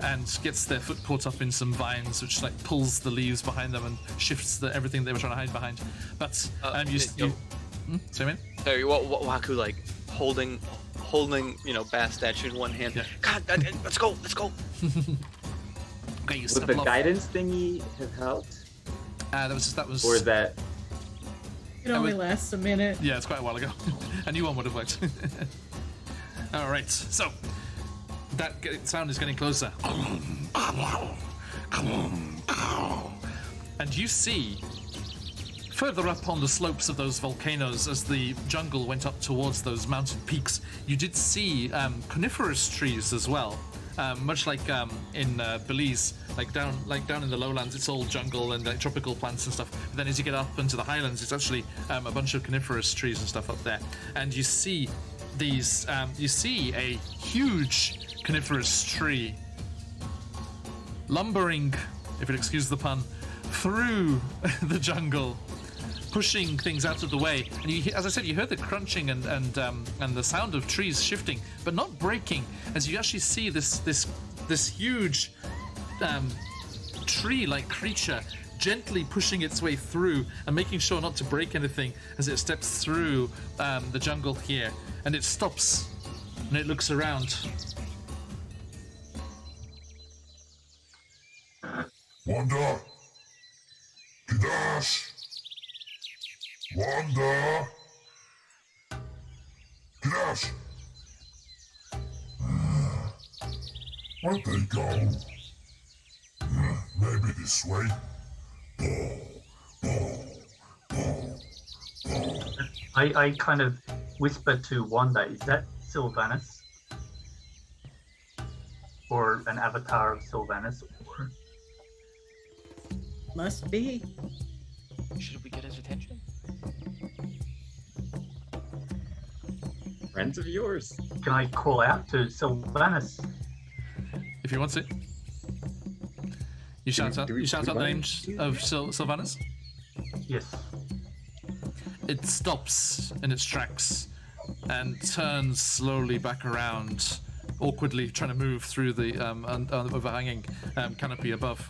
And gets their foot caught up in some vines, which like pulls the leaves behind them and shifts everything they were trying to hide behind. But say man. Sorry, Waku like holding Bass statue in one hand. Yeah. God, let's go. Okay, you Would step the off. guidance thingy have helped? That was. Or is that... It only lasts a minute. Yeah, it's quite a while ago. A new one would have worked. All right, so that sound is getting closer. And you see, further up on the slopes of those volcanoes, as the jungle went up towards those mountain peaks, you did see coniferous trees as well. Much like in Belize, like down in the lowlands, it's all jungle and tropical plants and stuff. But then as you get up into the highlands, it's actually a bunch of coniferous trees and stuff up there. And you see these, you see a huge coniferous tree lumbering, if you'll excuse the pun, through the jungle, pushing things out of the way. And you, as I said, you heard the crunching and the sound of trees shifting, but not breaking. As you actually see this huge tree-like creature gently pushing its way through and making sure not to break anything as it steps through the jungle here. And it stops and it looks around. Wanda! Kidash! Wanda! Kidash! Where'd they go? Maybe this way? I kind of whisper to Wanda, is that Sylvanus? Or an avatar of Sylvanus? Or... Must be. Should we get his attention? Friends of yours. Can I call out to Sylvanus? If you want to. You shout out, do we- you shout we out the want- name of Sylvanus. Yes. It stops in its tracks and turns slowly back around, awkwardly trying to move through the overhanging canopy above.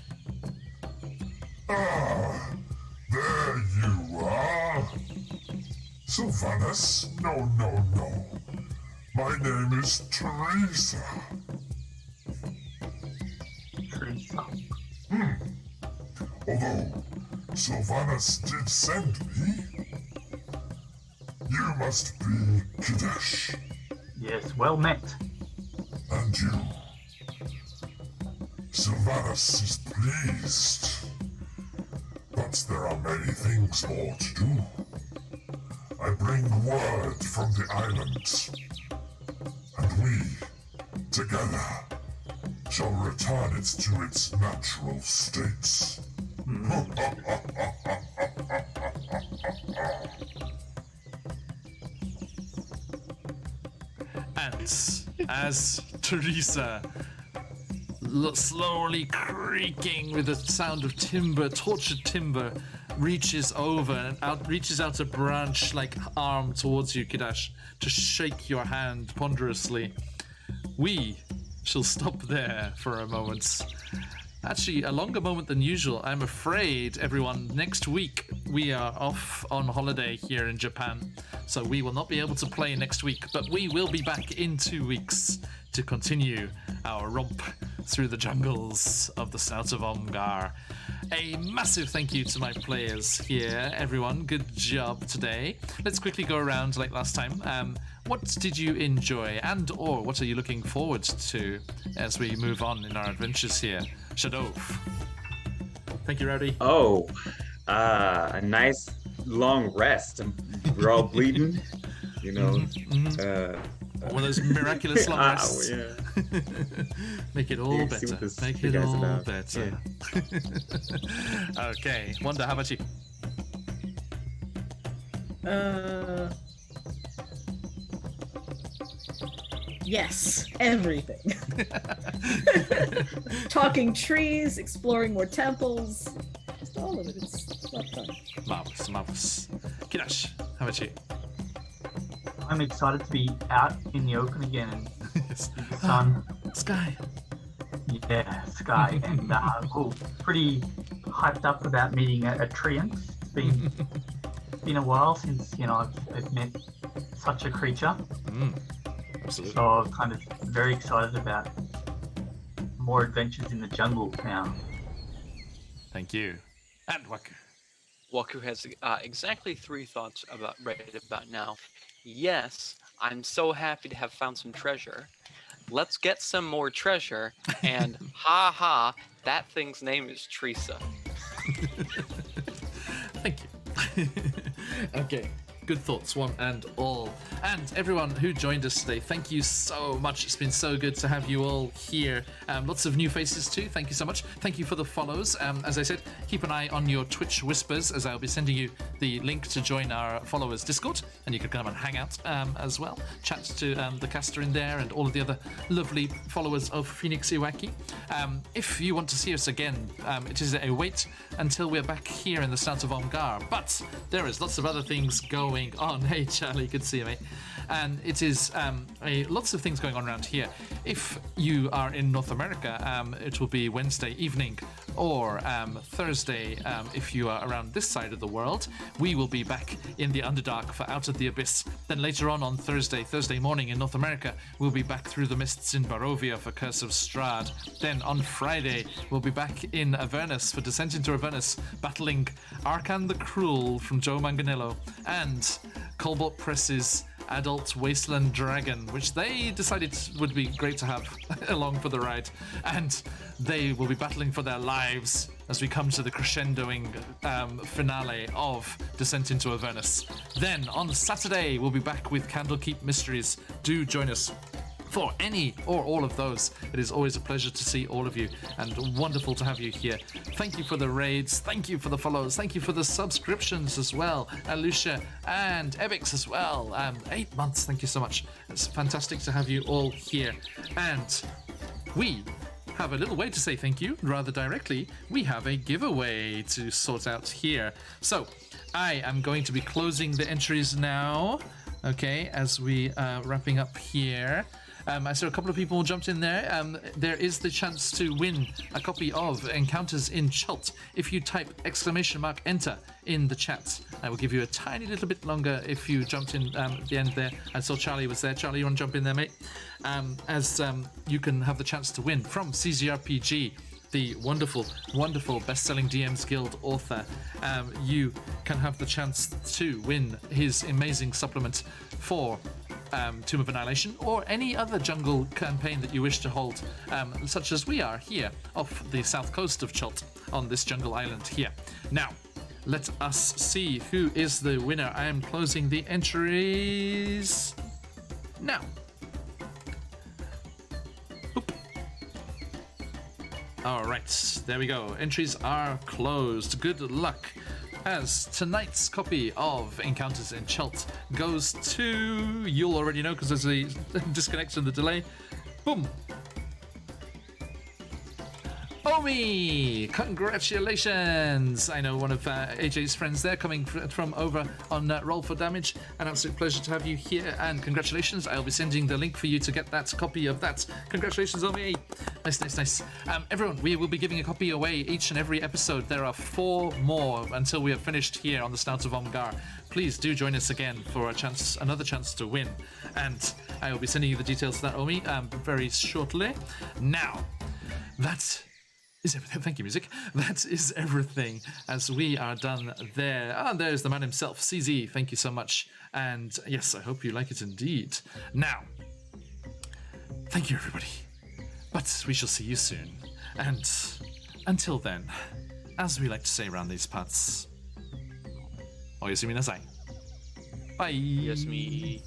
Ah, there you are. Sylvanus? No. My name is Teresa. Teresa. Although Sylvanus did send me, you must be Kidesh. Yes, well met. And you. Sylvanus is pleased. But there are many things more to do. I bring word from the islands, and we, together, shall return it to its natural states. And as Teresa, slowly creaking with the sound of timber, tortured timber, reaches over and reaches out a branch-like arm towards you, Kidash, to shake your hand ponderously. We shall stop there for a moment. Actually, a longer moment than usual. I'm afraid, everyone, next week we are off on holiday here in Japan, so we will not be able to play next week, but we will be back in 2 weeks to continue our romp through the jungles of the Snout of Omgar. A massive thank you to my players here, everyone. Good job today. Let's quickly go around like last time. What did you enjoy, and or what are you looking forward to as we move on in our adventures here? Shadow. Thank you, Rowdy. Oh, a nice long rest. We're all bleeding, you know. One of those miraculous long Ow, rests. yeah. Make it all See better. what this Make it guy's all about. better. Okay, Wanda, how about you? Yes, everything. Talking trees, exploring more temples, just all of it. It's a lot of fun. Marvelous, marvelous. Kidash, how about you? I'm excited to be out in the open again and Yes. see the sun. Sky. Yeah, Sky. And pretty hyped up about meeting a treant. It's been a while since, I've met such a creature. Absolutely. So I'm kind of very excited about more adventures in the jungle now. Thank you. And Waku. Waku has exactly 3 thoughts right about now. Yes, I'm so happy to have found some treasure. let's get some more treasure, and ha ha, that thing's name is Teresa. Thank you. Okay, good thoughts, one and all. And everyone who joined us today, thank you so much. It's been so good to have you all here. Lots of new faces too. Thank you so much. Thank you for the follows. As I said, keep an eye on your Twitch whispers, as I'll be sending you the link to join our followers Discord, and you can come and hang out as well. Chat to the caster in there and all of the other lovely followers of Phoenix Iwaki. If you want to see us again, it is a wait until we're back here in the Snout of Omgar. But there is lots of other things going on. Hey Charlie, good to see you, mate. And it is lots of things going on around here. If you are in North America, it will be Wednesday evening, or Thursday if you are around this side of the world. We will be back in the Underdark for Out of the Abyss. Then later on Thursday morning in North America, we'll be back through the mists in Barovia for Curse of Strahd. Then on Friday, we'll be back in Avernus for Descent into Avernus, battling Arkan the Cruel from Joe Manganiello and Cobalt Press's Adult Wasteland Dragon, which they decided would be great to have along for the ride. And they will be battling for their lives as we come to the crescendoing finale of Descent into Avernus. Then on Saturday, we'll be back with Candlekeep Mysteries. Do join us for any or all of those. It is always a pleasure to see all of you, and wonderful to have you here. Thank you for the raids, thank you for the follows, thank you for the subscriptions as well, Alusha and Ebix as well. 8 months, thank you so much. It's fantastic to have you all here. And we have a little way to say thank you, rather directly. We have a giveaway to sort out here. So I am going to be closing the entries now, okay, as we wrapping up here. I saw a couple of people jumped in there. There is the chance to win a copy of Encounters in Chult. If you type !enter in the chat, I will give you a tiny little bit longer if you jumped in at the end there. I saw Charlie was there. Charlie, you want to jump in there, mate? You can have the chance to win from CZRPG, the wonderful, wonderful best-selling DMs Guild author. You can have the chance to win his amazing supplement for Tomb of Annihilation, or any other jungle campaign that you wish to hold, such as we are here off the south coast of Chult on this jungle island here. Now, let us see who is the winner. I am closing the entries now. Oop. All right, there we go. Entries are closed. Good luck, as tonight's copy of Encounters in Chult goes to, you'll already know because there's a disconnection and the delay. Boom. Omi! Congratulations! I know one of AJ's friends there coming from over on Roll for Damage. An absolute pleasure to have you here, and congratulations. I'll be sending the link for you to get that copy of that. Congratulations, Omi! Nice. Everyone, we will be giving a copy away each and every episode. There are 4 more until we are finished here on the Snout of Omgar. Please do join us again for another chance to win. And I will be sending you the details of that, Omi, very shortly. Now, that is everything. Thank you, music. That is everything, as we are done there. Ah, there's the man himself, CZ. Thank you so much. And yes, I hope you like it indeed. Now, thank you, everybody. But we shall see you soon. And until then, as we like to say around these parts, oyasumi nasai. Bye. Yes, me.